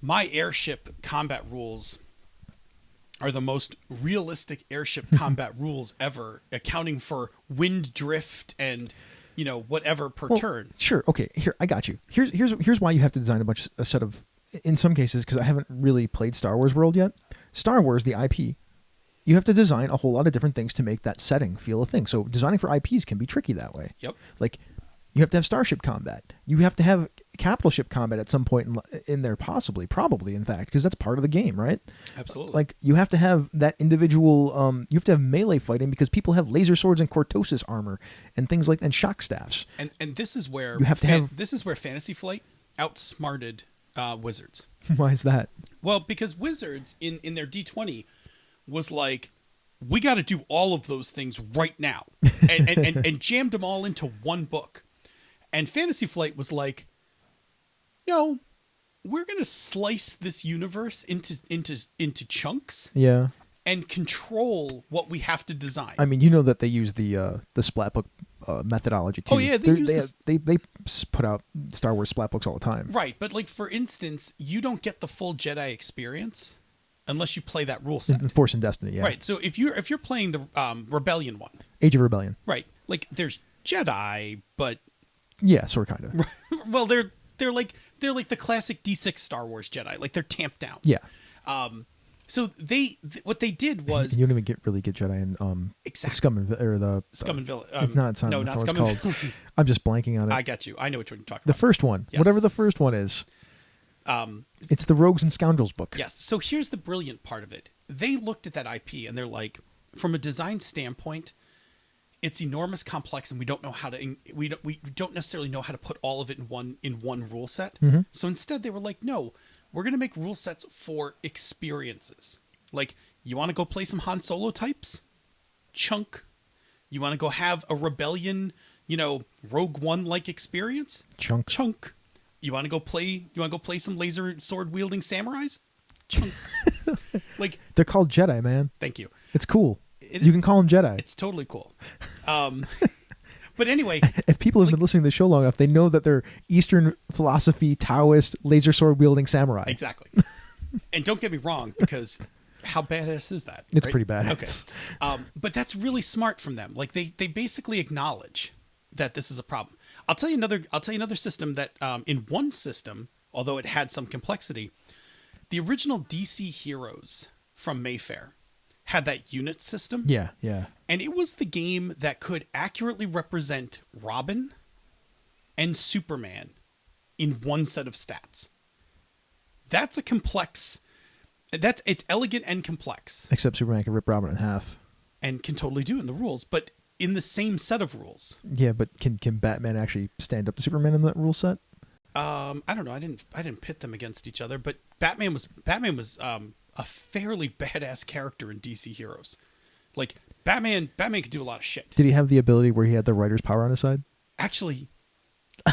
my airship combat rules are the most realistic airship combat rules ever, accounting for wind drift and, whatever per Well, turn. Sure. Okay. Here, I got you. Here's why you have to design a set of, in some cases, because I haven't really played Star Wars World yet. Star Wars, the IP, you have to design a whole lot of different things to make that setting feel a thing. So designing for IPs can be tricky that way. Yep. Like, you have to have starship combat. You have to have capital ship combat at some point in there, probably, in fact, because that's part of the game, right? Absolutely. Like, you have to have that individual. You have to have melee fighting because people have laser swords and cortosis armor and things like and shock staffs. And this is where You have to have- this is where Fantasy Flight outsmarted Wizards. Why is that? Well, because Wizards in their D20 was like, we got to do all of those things right now, and jammed them all into one book. And Fantasy Flight was like, no, we're gonna slice this universe into chunks Yeah. and control what we have to design. I mean, you know that they use the splat book methodology too. Oh, yeah, they use this- they put out Star Wars splat books all the time. Right, but like for instance, you don't get the full Jedi experience unless you play that rule set. In Force and Destiny, yeah. Right. So if you're playing the Rebellion one, Age of Rebellion. right? Like there's Jedi, but Yeah, sort of, kind of. well, they're like the classic D6 Star Wars Jedi. Like they're tamped down. Yeah. So what they did was And you don't even really get Jedi in Exactly. Scum and or the Scum and Villain. no, it's not. No, that's not what Scum it's and called. I'm just blanking on it. I got you. I know what you're talking The about. first one, Yes. whatever the first one is, it's the Rogues and Scoundrels book. Yes. So here's the brilliant part of it. They looked at that IP and they're like, from a design standpoint, it's enormous complex, and we don't know how to. We don't necessarily know how to put all of it in one rule set. Mm-hmm. So instead, they were like, no, we're gonna make rule sets for experiences. Like, you want to go play some Han Solo types? Chunk. You want to go have a Rebellion, Rogue One like experience? Chunk. Chunk. You want to go play some laser sword wielding samurais? Chunk. Like, They're called Jedi, man. thank you. It's cool. It- You can call them Jedi. It's totally cool. But anyway, If people have been listening to the show long enough, they know that they're Eastern philosophy, Taoist, laser sword wielding samurai. exactly. And don't get me wrong, because how badass is that? It's right? pretty badass. Okay. But that's really smart from them. Like they basically acknowledge that this is a problem. I'll tell you another system that in one system, although it had some complexity, the original DC Heroes from Mayfair had that unit system. Yeah, yeah. And it was the game that could accurately represent Robin and Superman in one set of stats. That's a complex. It's elegant and complex, Except Superman can rip Robin in half. and can totally do it in the rules, but in the same set of rules. Yeah, but can Batman actually stand up to Superman in that rule set? I don't know. I didn't pit them against each other, but Batman was a fairly badass character in DC Heroes. Like Batman could do a lot of shit. Did he have the ability where he had the writer's power on his side? Actually,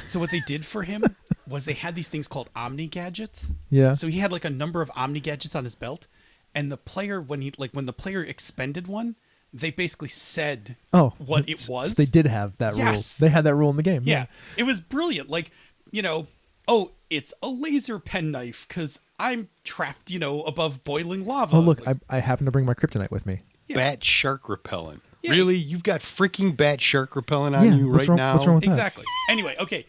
so what they did for him was they had these things called Omni gadgets. Yeah. So he had like a number of Omni gadgets on his belt, and the player when the player expended one, they basically said what it was. So they did have that Yes. rule. They had that rule in the game. Yeah, it was brilliant. Like, it's a laser penknife because I'm trapped, above boiling lava. Oh, look, Like, I happen to bring my kryptonite with me. Yeah. Bat shark repellent. Yeah. Really? You've got freaking bat shark repellent on you what's right wrong- now? what's wrong with that? exactly. Anyway, okay.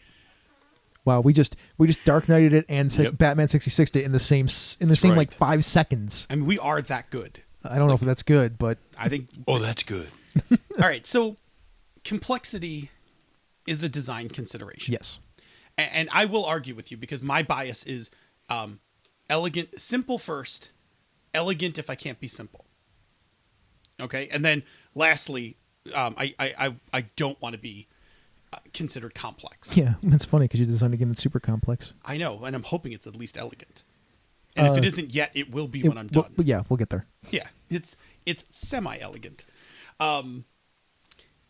Wow, we just Dark Knighted it and said Yep. Batman 66 it in the same right. like 5 seconds. I mean, we are that good. I don't know if that's good, but I think. Oh, that's good. All right. So, complexity is a design consideration. yes. And I will argue with you because my bias is elegant, simple first, elegant if I can't be simple. Okay, and then lastly, I don't want to be considered complex. Yeah, it's funny because you designed a game that's super complex. I know, and I'm hoping it's at least elegant. And if it isn't yet, it will be when I'm done. We'll get there. Yeah, it's semi-elegant. All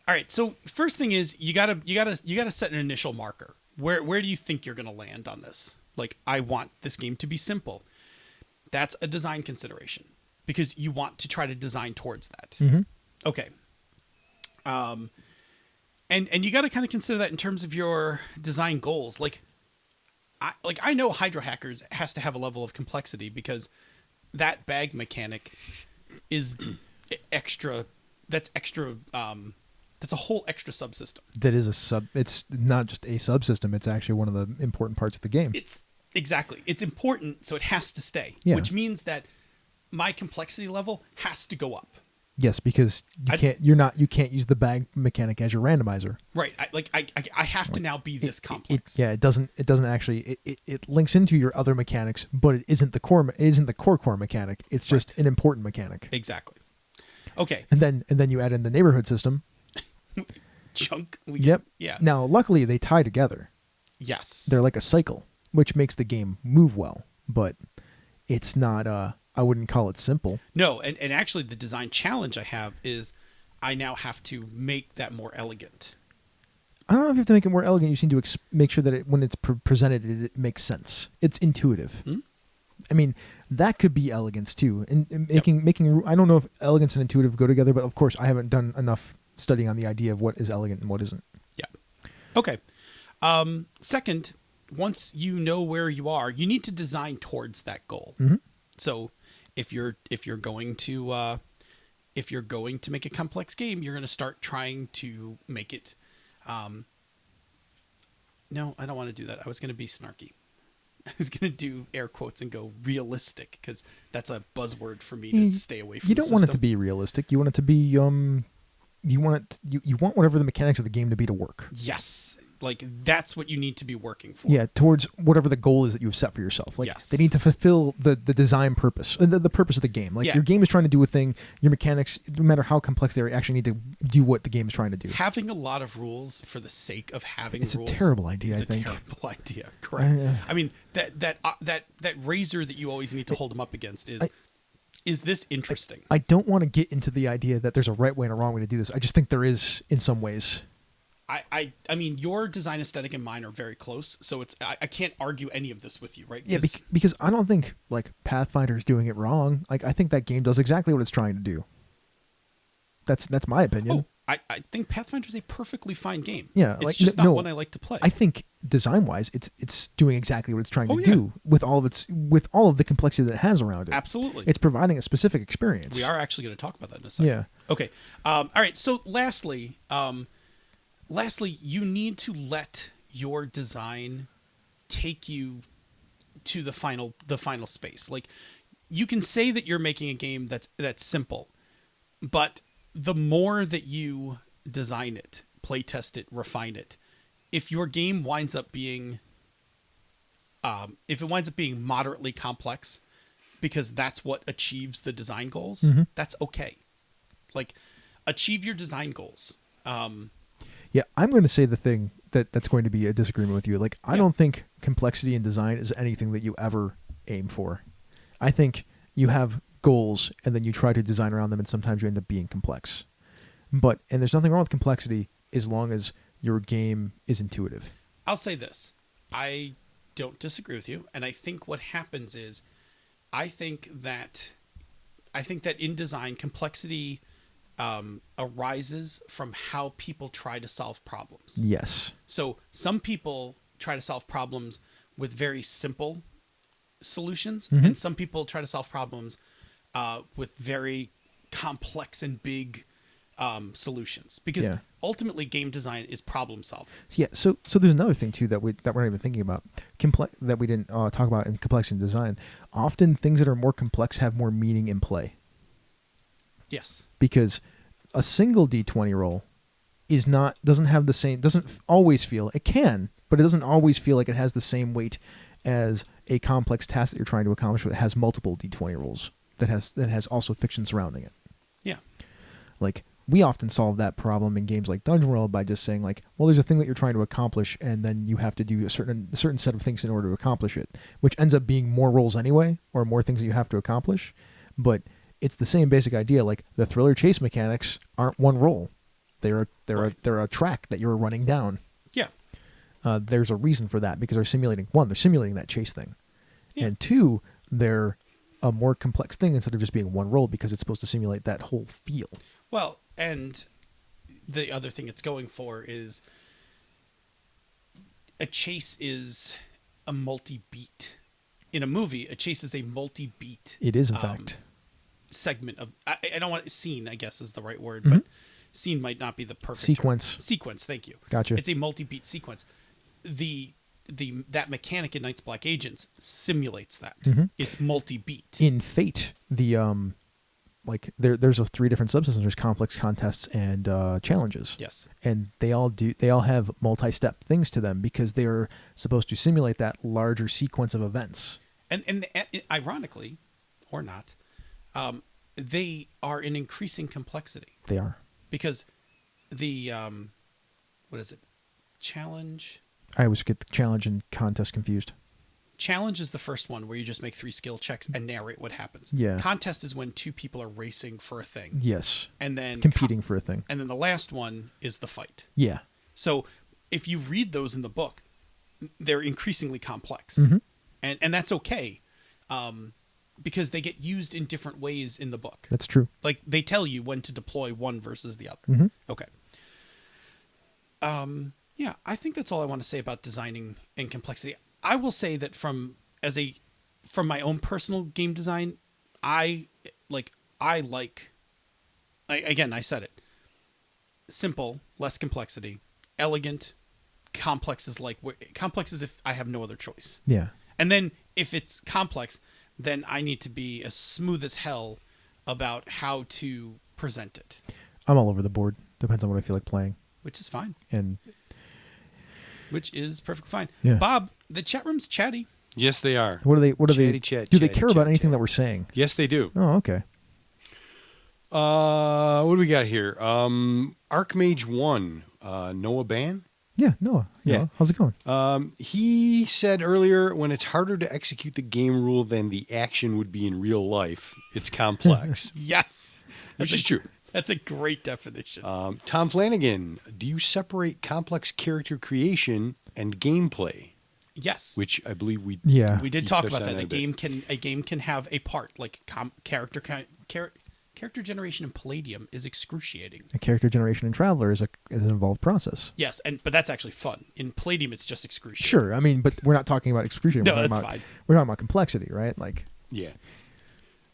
right, so first thing is you gotta set an initial marker. Where do you think you're gonna land on this? Like, I want this game to be simple. That's a design consideration because you want to try to design towards that. Mm-hmm. Okay. And you got to kind of consider that in terms of your design goals. I know Hydro Hackers has to have a level of complexity because that bag mechanic is extra. That's extra. That's a whole extra subsystem. That is it's not just a subsystem, it's actually one of the important parts of the game. It's important, so it has to stay. Yeah. Which means that my complexity level has to go up. Yes, because you can't use the bag mechanic as your randomizer. Right. I have to now be this complex. It doesn't actually it links into your other mechanics, but it isn't the core mechanic. It's just Right. an important mechanic. Exactly. Okay. And then you add in the neighborhood system. Chunk. Yep. Yeah. Now, luckily they tie together. Yes. They're like a cycle, which makes the game move well, but it's not I wouldn't call it simple. No, and actually the design challenge I have is I now have to make that more elegant. I don't know if you have to make it more elegant. You seem to make sure that when it's presented, it makes sense. It's intuitive. Hmm? I mean, that could be elegance too. And making. I don't know if elegance and intuitive go together, but of course, I haven't done enough studying on the idea of what is elegant and what isn't. Yeah. Okay. Second, once you know where you are, you need to design towards that goal. Mhm. So, if you're going to make a complex game, you're going to start trying to make it. No, I don't want to do that. I was going to be snarky. I was going to do air quotes and go realistic because that's a buzzword for me to stay away from. You don't want it to be realistic. You want it to be you want whatever the mechanics of the game to be to work. Yes, like that's what you need to be working for. Yeah, towards whatever the goal is that you've set for yourself. Like Yes. they need to fulfill the design purpose, the purpose of the game. Like Yeah. your game is trying to do a thing. Your mechanics, no matter how complex they are, actually need to do what the game is trying to do. Having a lot of rules for the sake of having It's a rules terrible idea, is I think. a terrible idea. Correct. I- I mean that razor that you always need to hold them up against is this interesting? I don't want to get into the idea that there's a right way and a wrong way to do this. I just think there is in some ways. I mean your design aesthetic and mine are very close, so I can't argue any of this with you, right? Yeah, because I don't think like Pathfinder's doing it wrong. Like I think that game does exactly what it's trying to do. That's my opinion. I think Pathfinder's a perfectly fine game. Yeah, it's like, just no, not one I like to play. I think design-wise, it's doing exactly what it's trying Oh, to yeah. do with all of the complexity that it has around it. Absolutely. It's providing a specific experience. We are actually going to talk about that in a second. Yeah. Okay. All right. So lastly, you need to let your design take you to the final space. Like you can say that you're making a game that's simple, But the more that you design it, play test it, refine it, if your game winds up being, moderately complex, because that's what achieves the design goals, that's okay. Like, achieve your design goals. Yeah, I'm going to say the thing that's going to be a disagreement with you. Like, I don't think complexity in design is anything that you ever aim for. I think you have goals and then you try to design around them, and sometimes you end up being complex. And there's nothing wrong with complexity as long as your game is intuitive. I'll say this. I don't disagree with you, and I think what happens is I think that in design, complexity arises from how people try to solve problems. Yes. So some people try to solve problems with very simple solutions, and some people try to solve problems with very complex and big solutions, because ultimately game design is problem solving. Yeah. So there's another thing too that we're not even thinking about, that we didn't talk about in complexity in design. Often things that are more complex have more meaning in play. Yes. Because a single D20 roll doesn't always feel, it can, but it doesn't always feel like it has the same weight as a complex task that you're trying to accomplish that has multiple D20 rolls, that has also fiction surrounding it. Yeah. Like, we often solve that problem in games like Dungeon World by just saying, like, well, there's a thing that you're trying to accomplish, and then you have to do a certain set of things in order to accomplish it, which ends up being more rolls anyway, or more things that you have to accomplish. But it's the same basic idea. Like, the thriller chase mechanics aren't one roll; they're a track that you're running down. Yeah. There's a reason for that, because they're simulating that chase thing, and two, they're a more complex thing instead of just being one roll, because it's supposed to simulate that whole feel. Well, and the other thing it's going for is a chase is a multi-beat. In a movie, a chase is a multi-beat. It is, in fact. Segment of, I don't want, scene, I guess is the right word, but scene might not be the perfect sequence. term. Sequence, thank you. Gotcha. It's a multi-beat sequence. That mechanic in Knights Black Agents simulates that. It's multi-beat. In Fate, the there's 3 different subsystems. There's complex, contests, and challenges. Yes. And they all have multi-step things to them, because they are supposed to simulate that larger sequence of events. And ironically, or not, they are in increasing complexity. They are. Because the what is it? Challenge. I always get the challenge and contest confused. Challenge is the first one where you just make 3 skill checks and narrate what happens. Yeah. Contest is when 2 people are racing for a thing. Yes. And then competing for a thing. And then the last one is the fight. Yeah. So if you read those in the book, they're increasingly complex. And that's okay. Because they get used in different ways in the book. That's true. Like, they tell you when to deploy one versus the other. Okay. Yeah, I think that's all I want to say about designing and complexity. I will say that from my own personal game design, I said it. Simple, less complexity. Elegant, complex is if I have no other choice. Yeah. And then if it's complex, then I need to be as smooth as hell about how to present it. I'm all over the board. Depends on what I feel like playing. Which is fine. Which is perfectly fine. Yeah. Bob, the chat room's chatty. Yes, they are. What are they? Chat, do they care about anything that we're saying? Yes, they do. Oh, okay. What do we got here? Archmage 1, Noah Ban? Yeah, Noah. Yeah. How's it going? He said earlier, when it's harder to execute the game rule than the action would be in real life, it's complex. Yes. Which is true. That's a great definition. Tom Flanagan, do you separate complex character creation and gameplay? Yes. Which I believe we did talk about that. A game can have a part, like character generation in Palladium is excruciating. A character generation in Traveler is an involved process. Yes, but that's actually fun. In Palladium, it's just excruciating. Sure, I mean, but we're not talking about excruciating. No, that's fine. We're talking about complexity, right? Like, yeah.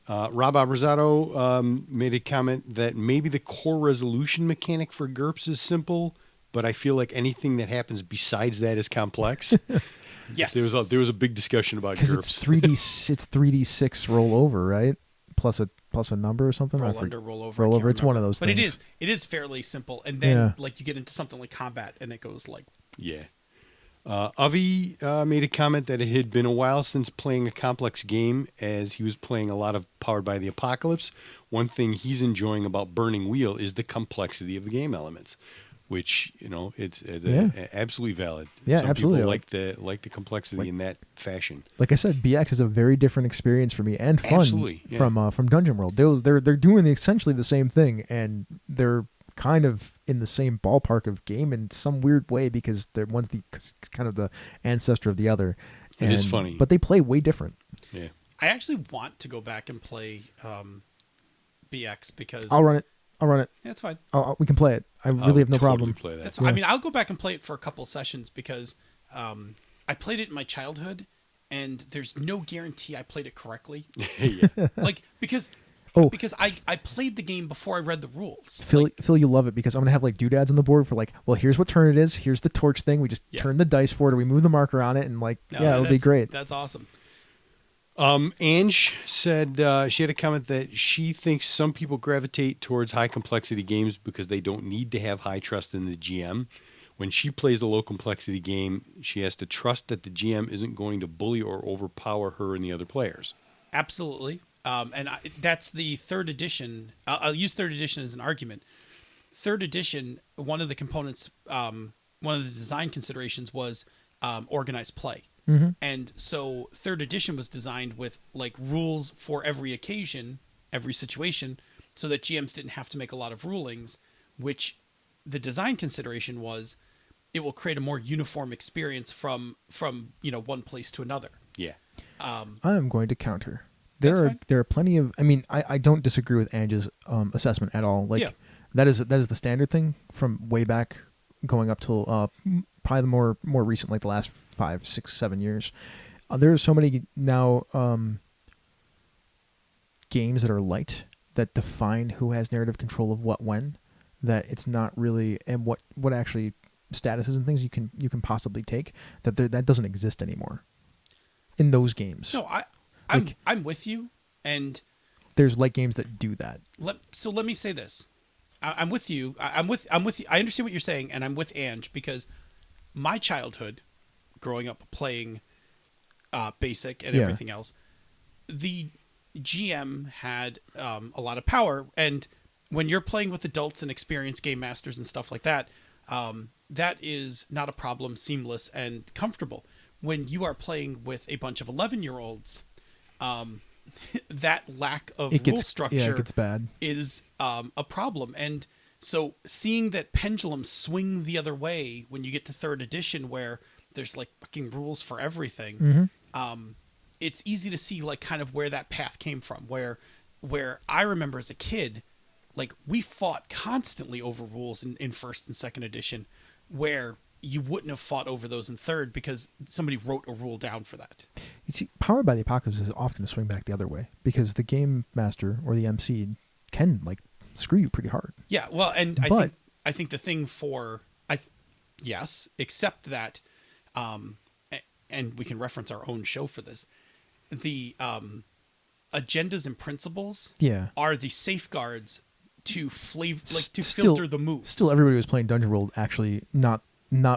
Rob Abrazato made a comment that maybe the core resolution mechanic for GURPS is simple, but I feel like anything that happens besides that is complex. Yes, there was a big discussion about GURPS. It's 3D6 rollover, right? Plus a plus a number or something. Roll under, roll over. Roll I over. can't It's one of remember. those But things. it is fairly simple. And then Yeah. like you get into something like combat, and it goes like Yeah. Avi made a comment that it had been a while since playing a complex game, as he was playing a lot of Powered by the Apocalypse. One thing he's enjoying about Burning Wheel is the complexity of the game elements, which it's absolutely valid. Yeah, Some absolutely. people like the complexity in that fashion. Like I said, BX is a very different experience for me and fun Absolutely, yeah. from Dungeon World. They're doing essentially the same thing, and they're kind of in the same ballpark of game in some weird way because they're one's the kind of the ancestor of the other. It is funny. but they play way different. Yeah. I actually want to go back and play BX because I'll run it. Yeah, it's fine. We can play it. I really have no totally problem. Play that. That's Yeah. I mean, I'll go back and play it for a couple sessions because I played it in my childhood, and there's no guarantee I played it correctly. yeah. Like because Oh. because I played the game before I read the rules. Phil, Like, Phil, you love it because I'm gonna have like doodads on the board for like, well, here's what turn it is. Here's the torch thing. We just Yeah. turn the dice for it, or we move the marker on it, and like, no, yeah, it'll be that's- great. That's awesome. Ange said she had a comment that she thinks some people gravitate towards high complexity games because they don't need to have high trust in the GM. When she plays a low complexity game, she has to trust that the GM isn't going to bully or overpower her and the other players. Absolutely. That's the third edition. I'll use third edition as an argument. Third edition, one of the components, one of the design considerations was organized play. Mm-hmm. And so third edition was designed with like rules for every occasion, every situation, so that GMs didn't have to make a lot of rulings, which the design consideration was it will create a more uniform experience from one place to another. Yeah. I am going to counter. There That's are fine. there are plenty of. I mean, I don't disagree with Ange's assessment at all. Like Yeah. that is the standard thing from way back, going up till probably the more recent, like the last 5, 6, 7 years. There are so many now games that are light that define who has narrative control of what when, that it's not really, and what actually statuses and things you can possibly take, that doesn't exist anymore in those games. No, I'm with you, and There's light games that do that. let me say this. I'm with you. I'm with you. I understand what you're saying, and I'm with Ange because my childhood, growing up playing Basic and Yeah. everything else, the GM had a lot of power, and when you're playing with adults and experienced game masters and stuff like that, that is not a problem, seamless and comfortable. When you are playing with a bunch of 11-year-olds, that lack of It rule gets structure it gets bad. is a problem. And so seeing that pendulum swing the other way when you get to third edition where there's like fucking rules for everything, it's easy to see like kind of where that path came from, where I remember as a kid, like we fought constantly over rules in first and second edition, where you wouldn't have fought over those in third because somebody wrote a rule down for that. You see, Powered by the Apocalypse is often a swing back the other way because the game master or the MC can like screw you pretty hard. Yeah, well, and But- I think the thing for yes, except that, and we can reference our own show for this. The agendas and principles Yeah. are the safeguards to Still- filter the moves. Still, everybody was playing Dungeon World actually not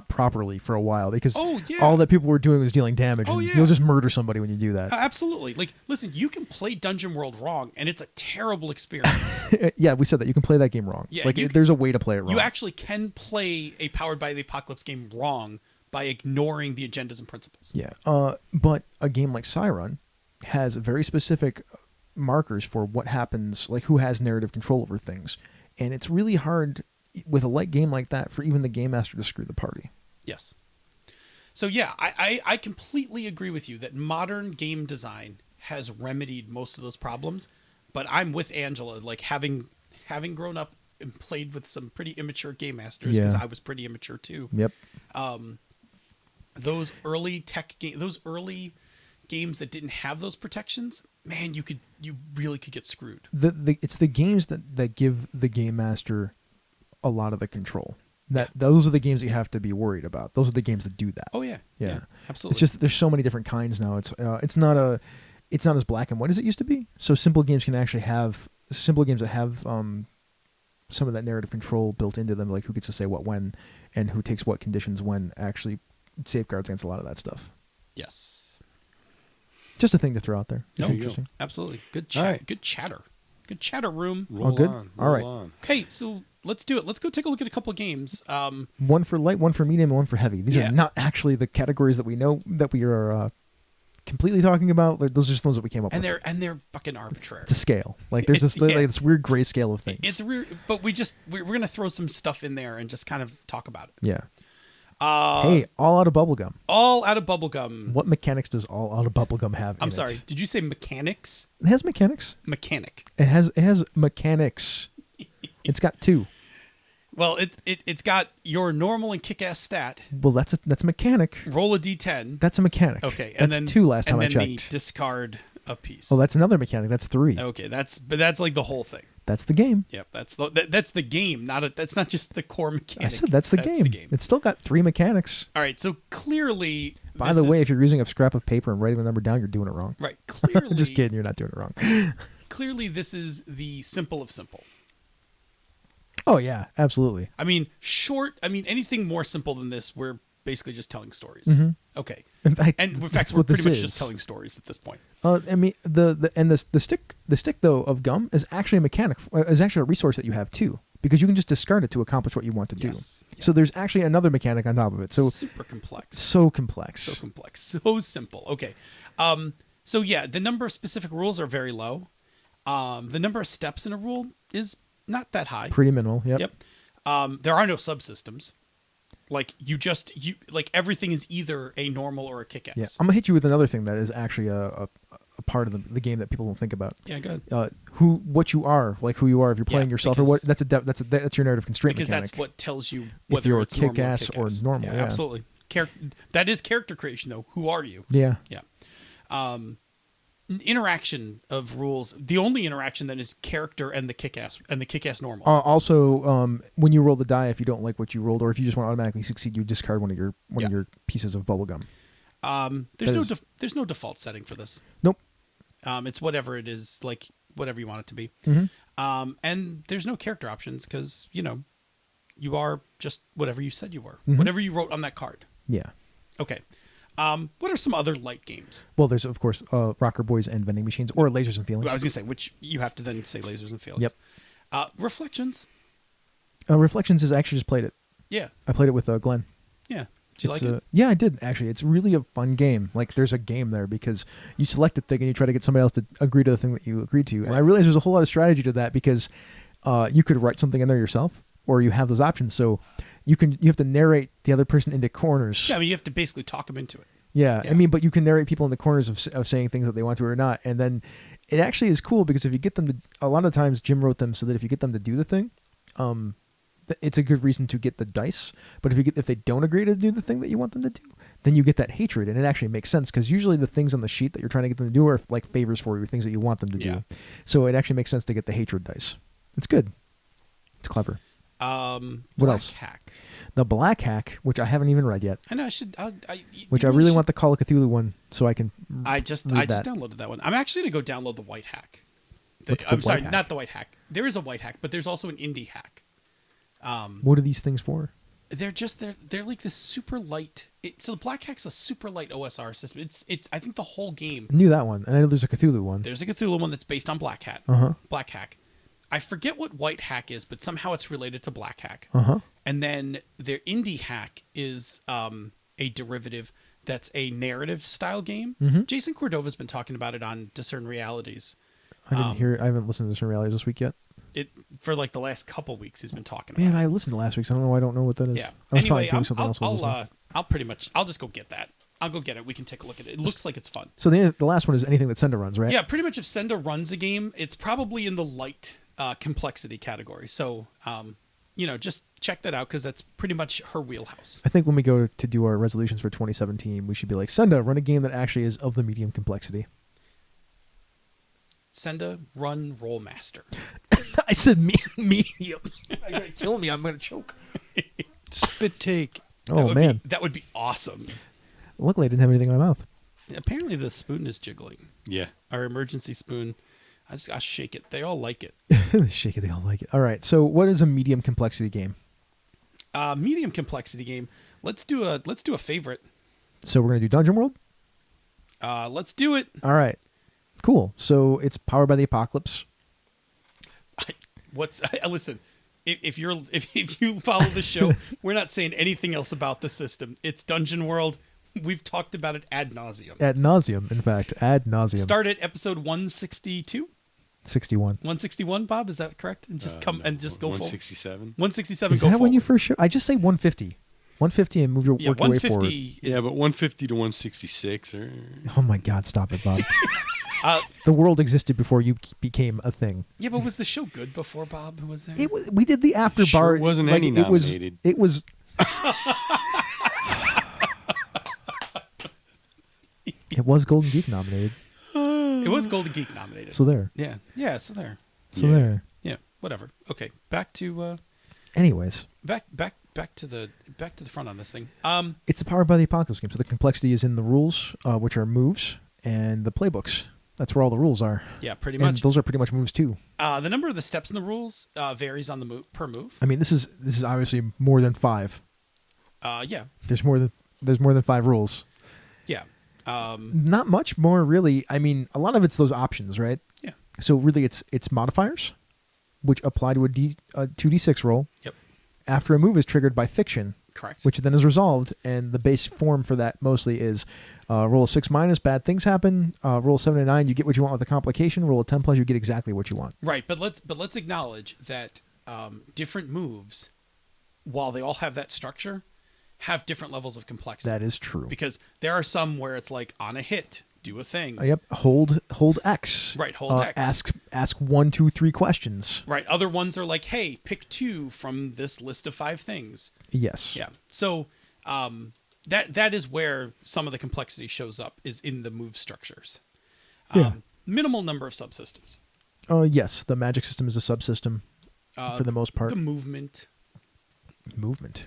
properly for a while because Oh, yeah. all that people were doing was dealing damage. Oh, and yeah. You'll just murder somebody when you do that. Absolutely. Like, listen, you can play Dungeon World wrong, and it's a terrible experience. Yeah, we said that you can play that game wrong. Yeah, like you- there's a way to play it wrong. You actually can play a Powered by the Apocalypse game wrong by ignoring the agendas and principles. Yeah. But a game like Siron has very specific markers for what happens, like who has narrative control over things, and it's really hard with a light game like that for even the game master to screw the party. Yes. So yeah, I completely agree with you that modern game design has remedied most of those problems, but I'm with Angela, like having grown up and played with some pretty immature game masters because Yeah. I was pretty immature too. Yep. Those early games that didn't have those protections, man, you really could get screwed. It's the games that give the game master a lot of the control. Those are the games that you have to be worried about. Those are the games that do that. Oh yeah. Yeah. Absolutely. It's just that there's so many different kinds now. It's not it's not as black and white as it used to be. So simple games can actually have simple games that have some of that narrative control built into them, like who gets to say what when and who takes what conditions when, actually safeguards against a lot of that stuff. Yes. Just a thing to throw out there. It's No, interesting. Absolutely. Good All chat. right. Good chatter. Good chatter room. Roll good? on. All right. On. Hey, so let's do it. Let's go take a look at a couple of games. One for light, one for medium, and one for heavy. These Yeah. are not actually the categories that we know that we are completely talking about. Like, those are just those that we came up with. they're fucking arbitrary. It's a scale. Like there's this Yeah. like, this weird gray scale of things. It's weird, but we're gonna throw some stuff in there and just kind of talk about it. Yeah. Hey, all out of bubblegum. All out of bubblegum. What mechanics does all out of bubblegum have? I'm in sorry. It? Did you say mechanics? It has mechanics. Mechanic. It has mechanics. It's got two. Well, it's got your normal and kick-ass stat. Well, that's a mechanic. Roll a d10. That's a mechanic. Okay, and that's then two last time I and then checked. the discard a piece. Oh, that's another mechanic. That's three. Okay, that's like the whole thing. That's the game. Yep, that's the game. That's not just the core mechanic. I said that's the game. It's still got three mechanics. All right, so clearly. By the way, if you're using a scrap of paper and writing the number down, you're doing it wrong. right, clearly, Just kidding. You're not doing it wrong. Clearly, this is the simple of simple. Oh yeah, absolutely. I mean, anything more simple than this, we're basically just telling stories. Mhm. Okay, In fact, and in that's fact, we're what pretty this much is. just telling stories at this point. I mean, the stick though of gum is actually a mechanic. Is actually a resource that you have too, because you can just discard it to accomplish what you want to do. Yes. So there's actually another mechanic on top of it. So super complex. so complex. So complex. So simple. Okay. So yeah, the number of specific rules are very low. The number of steps in a rule is not that high. Pretty minimal. Yep. Yep. There are no subsystems. Like like everything is either a normal or a kick-ass. Yeah. I'm gonna hit you with another thing that is actually a part of the game that people don't think about. Yeah, go ahead. What you are, like who you are, if you're playing yourself, or what. That's your narrative constraint Because mechanic. that's what tells you If whether you're it's normal kick-ass or kick-ass. normal, yeah. Absolutely. That is character creation, though. Who are you? Yeah. Yeah. Interaction of rules. The only interaction then is character and the kick-ass normal. Also, when you roll the die, if you don't like what you rolled, or if you just want to automatically succeed, you discard one of your pieces of bubblegum. There's no default setting for this. Nope. It's whatever it is, like whatever you want it to be. Mm-hmm. And there's no character options because you are just whatever you said you were, Mhm. whatever you wrote on that card. Yeah. Okay. What are some other light games? Well, there's of course Rocker Boys and Vending Machines, or Lasers and Feelings. I was gonna say which you have to then say Lasers and Feelings. Yep. Reflections. Reflections is actually just played it. Yeah. I played it with Glenn. Yeah. Did you like it? Yeah, I did actually. It's really a fun game. Like there's a game there because you select a thing and you try to get somebody else to agree to the thing that you agreed to. And I realize there's a whole lot of strategy to that because you could write something in there yourself, or you have those options. So you have to narrate the other person into corners. Yeah, I mean you have to basically talk them into it. Yeah, Yeah. I mean, but you can narrate people in the corners of saying things that they want to or not, and then it actually is cool because if you get them to, a lot of times Jim wrote them so that if you get them to do the thing, it's a good reason to get the dice. But if they don't agree to do the thing that you want them to do, then you get that hatred, and it actually makes sense because usually the things on the sheet that you're trying to get them to do are like favors for you, things that you want them to Yeah. do. So it actually makes sense to get the hatred dice. It's good. It's clever. What else? Hack. The Black Hack, which I haven't even read yet, I know I should. which I really want the Call of Cthulhu one so I can. I just read that. downloaded that one. I'm actually gonna go download the White Hack. What's the I'm sorry, White Hack? not the White Hack. There is a White Hack, but there's also an Indie Hack. What are these things for? They're like this super light. So the Black Hack's a super light OSR system. It's I think the whole game. I knew that one, and I know there's a Cthulhu one. There's a Cthulhu one that's based on Black Hack. Black Hack. I forget what White Hack is, but somehow it's related to Black Hack. And then their Indie Hack is a derivative that's a narrative style game. Jason Cordova's been talking about it on Discern Realities. I didn't hear. I haven't listened to Discern Realities this week yet. It for like the last couple weeks he's been talking Man, about I listened to last week's. I don't know why I don't know what that is. Yeah. I was Anyway, probably doing something else. while I was listening. I'll just go get that. I'll go get it. We can take a look at it. It looks like it's fun. So the last one is anything that Senda runs, right? Yeah, pretty much if Senda runs a game, it's probably in the light complexity category. So, just check that out because that's pretty much her wheelhouse. I think when we go to do our resolutions for 2017, we should be like, Senda, run a game that actually is of the medium complexity. Senda, run Rollmaster. I said medium. You're going to kill me. I'm going to choke. Spit take. Oh, man. That would be awesome. Luckily, I didn't have anything in my mouth. Apparently the spoon is jiggling. Yeah. Our emergency spoon. I shake it. They all like it. Shake it, they all like it. All right. So, what is a medium complexity game? Medium complexity game. Let's do a favorite. So, we're gonna do Dungeon World. Let's do it. All right. Cool. So it's powered by the apocalypse. Listen? If you follow the show, we're not saying anything else about the system. It's Dungeon World. We've talked about it ad nauseum. Ad nauseum, in fact, ad nauseum. Start at episode 162. 61. 161, Bob, is that correct? And just go full. 167. 167. Is Go that when full. you first show? I just say 150. 150 and move your work your way forward. 150 is Yeah, but 150 to 166. Oh my God! Stop it, Bob. The world existed before you became a thing. Yeah, but was the show good before Bob was there? We did the after Sure bar. wasn't any nominated. It was. It was Golden Geek nominated. It was Golden Geek nominated. So there. Yeah. So there. So Yeah. there. Yeah. Whatever. Okay. Back to Anyways, back to the front on this thing. it's powered by the apocalypse game. So the complexity is in the rules, which are moves, and the playbooks. That's where all the rules are. Yeah, pretty And much. those are pretty much moves too. The number of the steps in the rules varies on the per move. I mean, this is obviously more than 5. Yeah. There's more than 5 rules. Yeah. Not much more, really. I mean, a lot of it's those options, right? Yeah. So really, it's modifiers, which apply to a 2d6 roll. Yep. After a move is triggered by fiction, Correct. which then is resolved, and the base form for that mostly is roll a 6-, bad things happen. Roll a 7 and 9, you get what you want with the complication. Roll a 10+, you get exactly what you want. Right, but let's acknowledge that different moves, while they all have that structure, have different levels of complexity. That is true. Because there are some where it's like on a hit, do a thing. Yep. Hold X. Right, hold X. Ask 1, 2, 3 questions. Right. Other ones are like, hey, pick 2 from this list of 5 things. Yes. Yeah. So that is where some of the complexity shows up, is in the move structures. Yeah. Minimal number of subsystems. Yes. The magic system is a subsystem for the most part. The movement. Movement.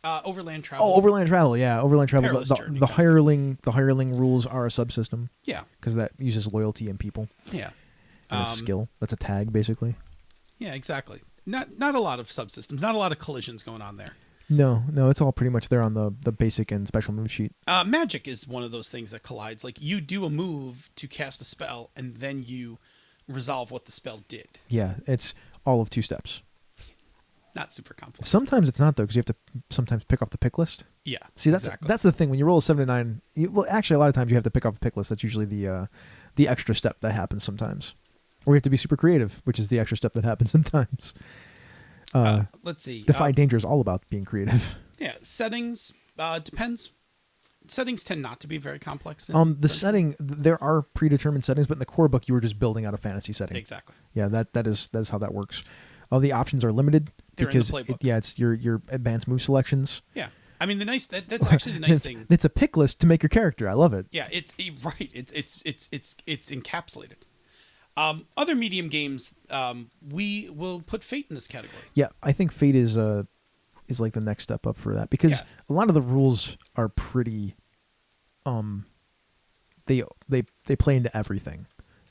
Overland travel. Oh, overland travel. Yeah, overland travel. Perilous journey The kind hireling rules are a subsystem Yeah. because that uses loyalty in people Yeah. and a skill. That's a tag, basically. Yeah, exactly. Not a lot of subsystems. Not a lot of collisions going on there. No, it's all pretty much there on the basic and special move sheet. Magic is one of those things that collides. Like, you do a move to cast a spell, and then you resolve what the spell did. Yeah, it's all of 2 steps. Not super complex. Sometimes it's not though, because you have to sometimes pick off the pick list. Yeah. See, that's exactly. that's the thing. When you roll a 7 and 9, well, actually, a lot of times you have to pick off the pick list. That's usually the extra step that happens sometimes, or you have to be super creative, which is the extra step that happens sometimes. Let's see. Defy Danger is all about being creative. Yeah, settings depends. Settings tend not to be very complex. The setting, there are predetermined settings, but in the core book, you were just building out a fantasy setting. Exactly. Yeah, that is how that works. The options are limited They're in the because playbook. it's your advanced move selections. Yeah. I mean, that's actually the nice thing. It's a pick list to make your character. I love it. Yeah, it's right. It's encapsulated. Other medium games, we will put Fate in this category. Yeah, I think Fate is like the next step up for that because Yeah. a lot of the rules are pretty. They play into everything,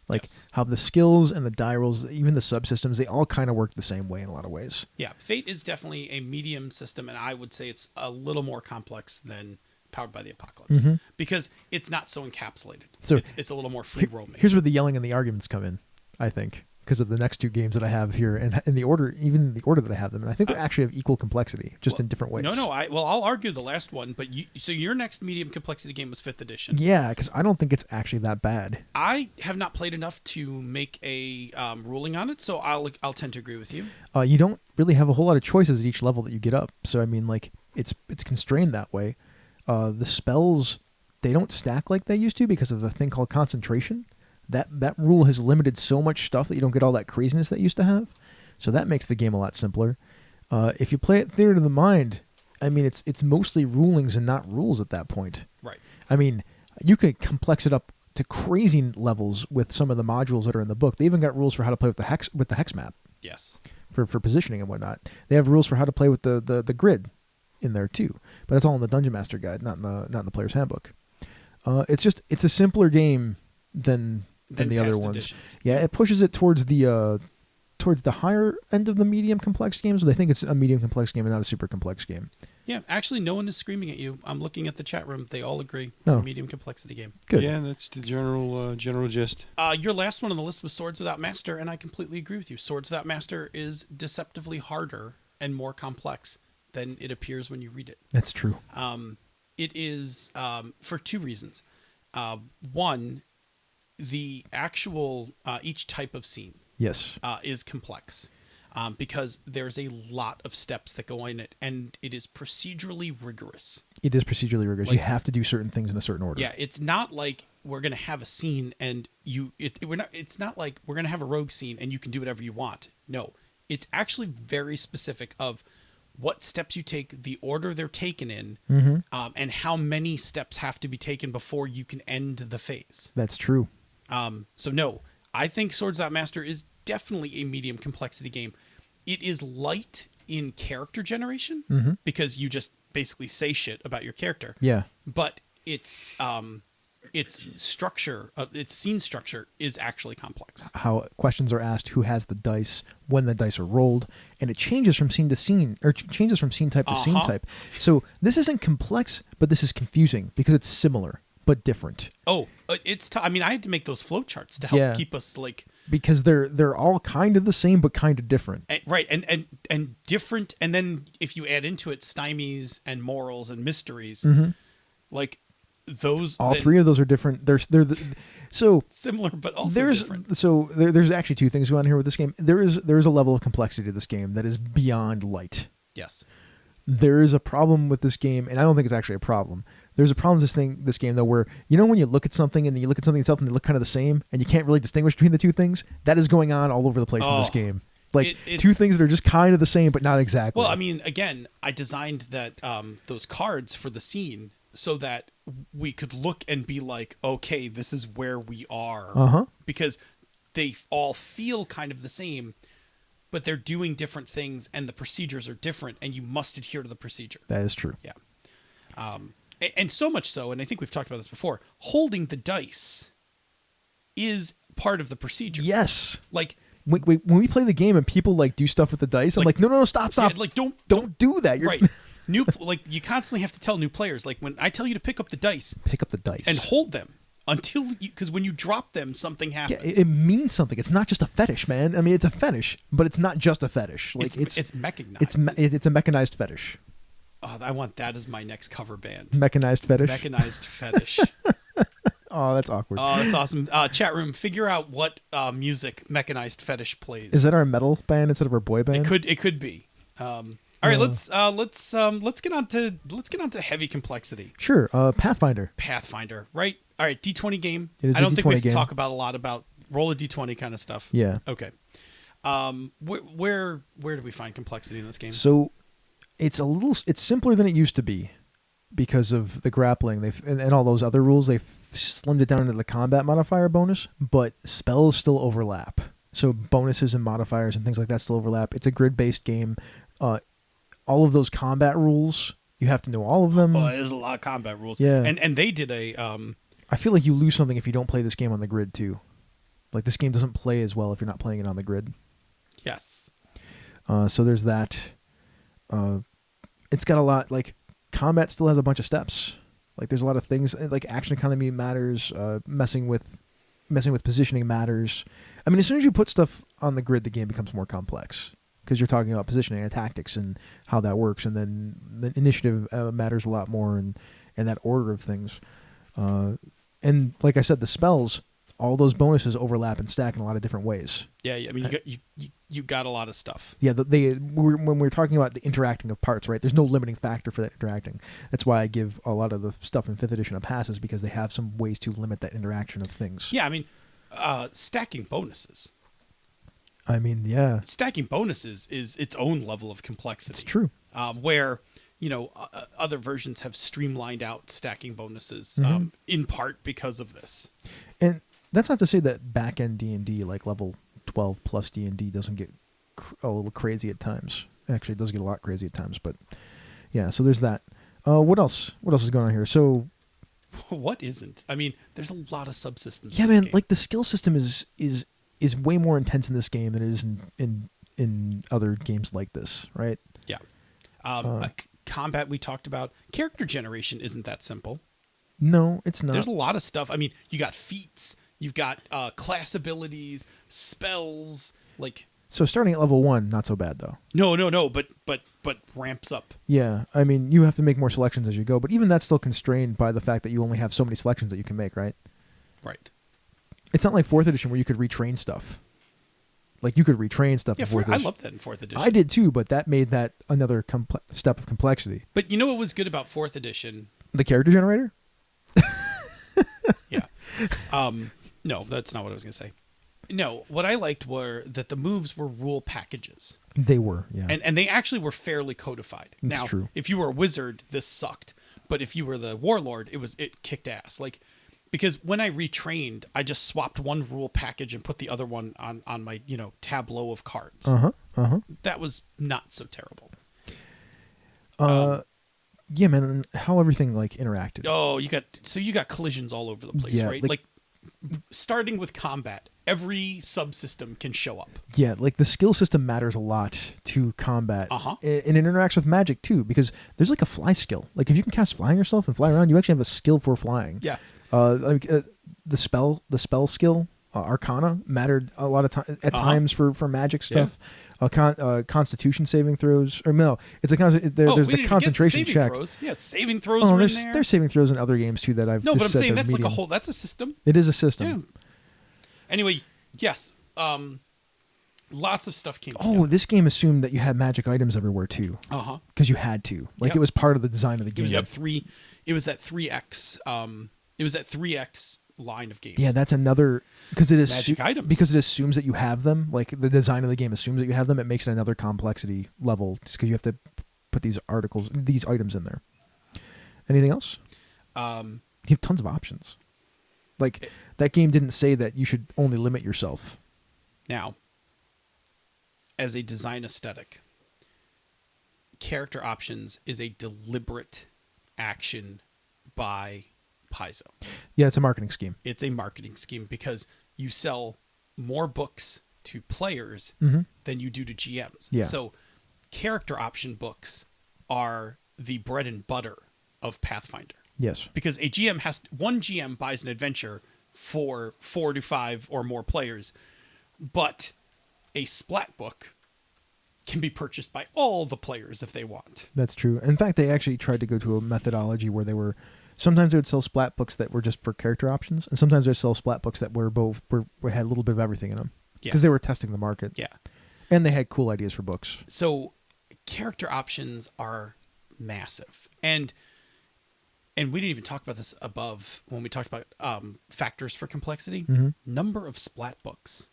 like Yes. how the skills and the die rolls, even the subsystems, they all kind of work the same way in a lot of ways. Yeah, Fate is definitely a medium system, and I would say it's a little more complex than Powered by the Apocalypse because it's not so encapsulated. So it's a little more free roaming. Here's where the yelling and the arguments come in, I think, because of the next 2 games that I have here, and in the order, even the order that I have them, and I think they actually have equal complexity, just in different ways. No, I'll argue the last one, but so your next medium complexity game was 5th edition. Yeah, because I don't think it's actually that bad. I have not played enough to make a ruling on it, so I'll tend to agree with you. You don't really have a whole lot of choices at each level that you get up. So I mean, like it's constrained that way. The spells, they don't stack like they used to because of a thing called concentration. That rule has limited so much stuff that you don't get all that craziness that you used to have. So that makes the game a lot simpler. If you play it Theater of the Mind, I mean it's mostly rulings and not rules at that point. Right. I mean, you could complex it up to crazy levels with some of the modules that are in the book. They even got rules for how to play with the hex map. Yes. For positioning and whatnot. They have rules for how to play with the grid in there too. But that's all in the Dungeon Master Guide, not in the Player's Handbook. It's a simpler game than the other past ones. editions. Yeah, it pushes it towards the higher end of the medium complex games, but I think it's a medium complex game and not a super complex game. Yeah, actually, no one is screaming at you. I'm looking at the chat room. They all agree. It's Oh. a medium complexity game. Good. Yeah, that's the general gist. Your last one on the list was Swords Without Master, and I completely agree with you. Swords Without Master is deceptively harder and more complex than it appears when you read it. That's true. It is for two reasons. One, the actual each type of scene Yes. is complex because there's a lot of steps that go in it, and it is procedurally rigorous. It is procedurally rigorous. Like- You have to do certain things in a certain order. Yeah, it's not like we're gonna have a scene and it's not like we're gonna have a rogue scene and you can do whatever you want. No, it's actually very specific of what steps you take, the order they're taken in, and how many steps have to be taken before you can end the phase. That's true. So no, I think Swords Without Master is definitely a medium complexity game. It is light in character generation because you just basically say shit about your character. Yeah. But its structure, its scene structure is actually complex. How questions are asked, who has the dice, when the dice are rolled, and it changes from scene to scene, or changes from scene type to scene type. So this isn't complex, but this is confusing because it's similar but different. Oh, it's. I mean, I had to make those flowcharts to help Yeah. keep us like Because they're all kind of the same but kind of different. right and different. And then if you add into it stymies and morals and mysteries, like those All then three of those are different. So similar but also there's different. there's actually two things going on here with this game. There is a level of complexity to this game that is beyond light. Yes. There is a problem with this game, and I don't think it's actually a problem. There's a problem with this game though, where when you look at something and you look at something itself and they look kind of the same, and you can't really distinguish between the two things. That is going on all over the place in this Oh, game. Like it's- two things that are just kind of the same but not exactly. Well, I mean, again, I designed that those cards for the scene so that we could look and be like, okay, this is where we are, because they all feel kind of the same, but they're doing different things and the procedures are different, and you must adhere to the procedure. That is true. Yeah. And so much so, and I think we've talked about this before, holding the dice is part of the procedure. Yes. Like, When we play the game and people like do stuff with the dice, I'm like, no, stop. yeah, like don't do that. You're right. Like you constantly have to tell new players, like when I tell you to pick up the dice pick up the dice and hold them until because when you drop them, something Yeah, happens. it means something. It's not just a fetish, man. I mean, it's a fetish, but it's not just a fetish. Like it's mechanized. it's a mechanized fetish. Oh, I want that as my next cover band. Mechanized fetish. Mechanized fetish. Oh, that's awkward. Oh, that's awesome. Chat room, figure out what music Mechanized Fetish plays. Is that our metal band instead of our boy band? It could be. All right, let's get on to heavy complexity. Sure. Pathfinder. Pathfinder, right? All right, D20 game. It is I a don't think we D20 have to game. talk about a lot about roll a D20 kind of stuff. Yeah. Okay. Where do we find complexity in this game? So it's simpler than it used to be because of the grappling and all those other rules. They've slimmed it down into the combat modifier bonus, but spells still overlap. So bonuses and modifiers and things like that still overlap. It's a grid-based game. All of those combat rules, you have to know all of them. Oh, there's a lot of combat rules. Yeah. And they did a I feel like you lose something if you don't play this game on the grid too. Like this game doesn't play as well if you're not playing it on the grid. yes. So there's that. It's got a lot, like combat still has a bunch of steps. Like there's a lot of things, like action economy matters. Messing with positioning matters. I mean, as soon as you put stuff on the grid, the game becomes more complex because you're talking about positioning and tactics and how that works, and then the initiative matters a lot more, and that order of things. And like I said, the spells, all those bonuses overlap and stack in a lot of different ways. Yeah, I mean you got a lot of stuff. Yeah, when we're talking about the interacting of parts, right? There's no limiting factor for that interacting. That's why I give a lot of the stuff in 5th edition a pass, is because they have some ways to limit that interaction of things. Yeah, I mean stacking bonuses. I mean, yeah, Stacking bonuses is its own level of complexity. it's true. Where other versions have streamlined out stacking bonuses in part because of this. And that's not to say that back end D&D, like level 12 plus D&D, doesn't get a little crazy at times. Actually, it does get a lot crazy at times, but yeah. So there's that. What else? What else is going on here? So What isn't? I mean, there's a lot of subsystems. Yeah, in this man. game. Like the skill system is way more intense in this game than it is in other games like this, right? Yeah. Combat we talked about. Character generation isn't that simple. No, it's not. There's a lot of stuff. I mean, you got feats, you've got class abilities, spells. Like So starting at level 1, not so bad though. no, but ramps up. Yeah, I mean, you have to make more selections as you go, but even that's still constrained by the fact that you only have so many selections that you can make, right? Right. It's not like 4th edition where you could retrain stuff. Like you could retrain stuff Yeah, in 4th I edition. love that in 4th edition. I did too, but that made that another step of complexity. But you know what was good about 4th edition? The character generator? Yeah. No, that's not what I was going to say. No, what I liked were that the moves were rule packages. They were, yeah. And they actually were fairly codified. That's Now, true. if you were a wizard, this sucked. But if you were the warlord, it kicked ass. Like, because when I retrained, I just swapped one rule package and put the other one on my, tableau of cards. That was not so terrible. Yeah, man, and how everything like interacted. Oh, you got collisions all over the place, Yeah, right? Like starting with combat, every subsystem can show up. Yeah, like the skill system matters a lot to combat. Uh-huh. And it interacts with magic too, because there's like a fly skill. Like if you can cast flying yourself and fly around, you actually have a skill for flying. Yes. The spell skill, Arcana, mattered a lot of at times for magic stuff. Constitution saving throws, or no, it's there's the concentration saving check. Throws. Yeah, saving throws Oh, were in there's there. there's saving throws in other games too that I've No, but I'm just said saying they're that's like a medium. whole. That's a system. It is a system. Yeah. Anyway, yes. Lots of stuff came. Oh, this game assumed that you had magic items everywhere too. Because you had to. Like Yep. it was part of the design of the game. It was that 3x. It was that 3x line of games. Yeah, that's another because it is Magic items. because it assumes that you have them. Like the design of the game assumes that you have them. It makes it another complexity level just because you have to put these items in there. Anything else? You have tons of options. Like that game didn't say that you should only limit yourself. Now, as a design aesthetic, character options is a deliberate action by Paizo. Yeah, it's a marketing scheme. It's a marketing scheme because you sell more books to players than you do to GMs. Yeah. So character option books are the bread and butter of Pathfinder. Yes. Because one GM buys an adventure for 4 to 5 or more players, but a splat book can be purchased by all the players if they want. That's true. In fact, they actually tried to go to a methodology where sometimes they would sell splat books that were just for character options, and sometimes they'd sell splat books that were had a little bit of everything in them. Because they were testing the market. Yeah. And they had cool ideas for books. So character options are massive. And we didn't even talk about this above when we talked about factors for complexity. Number of splat books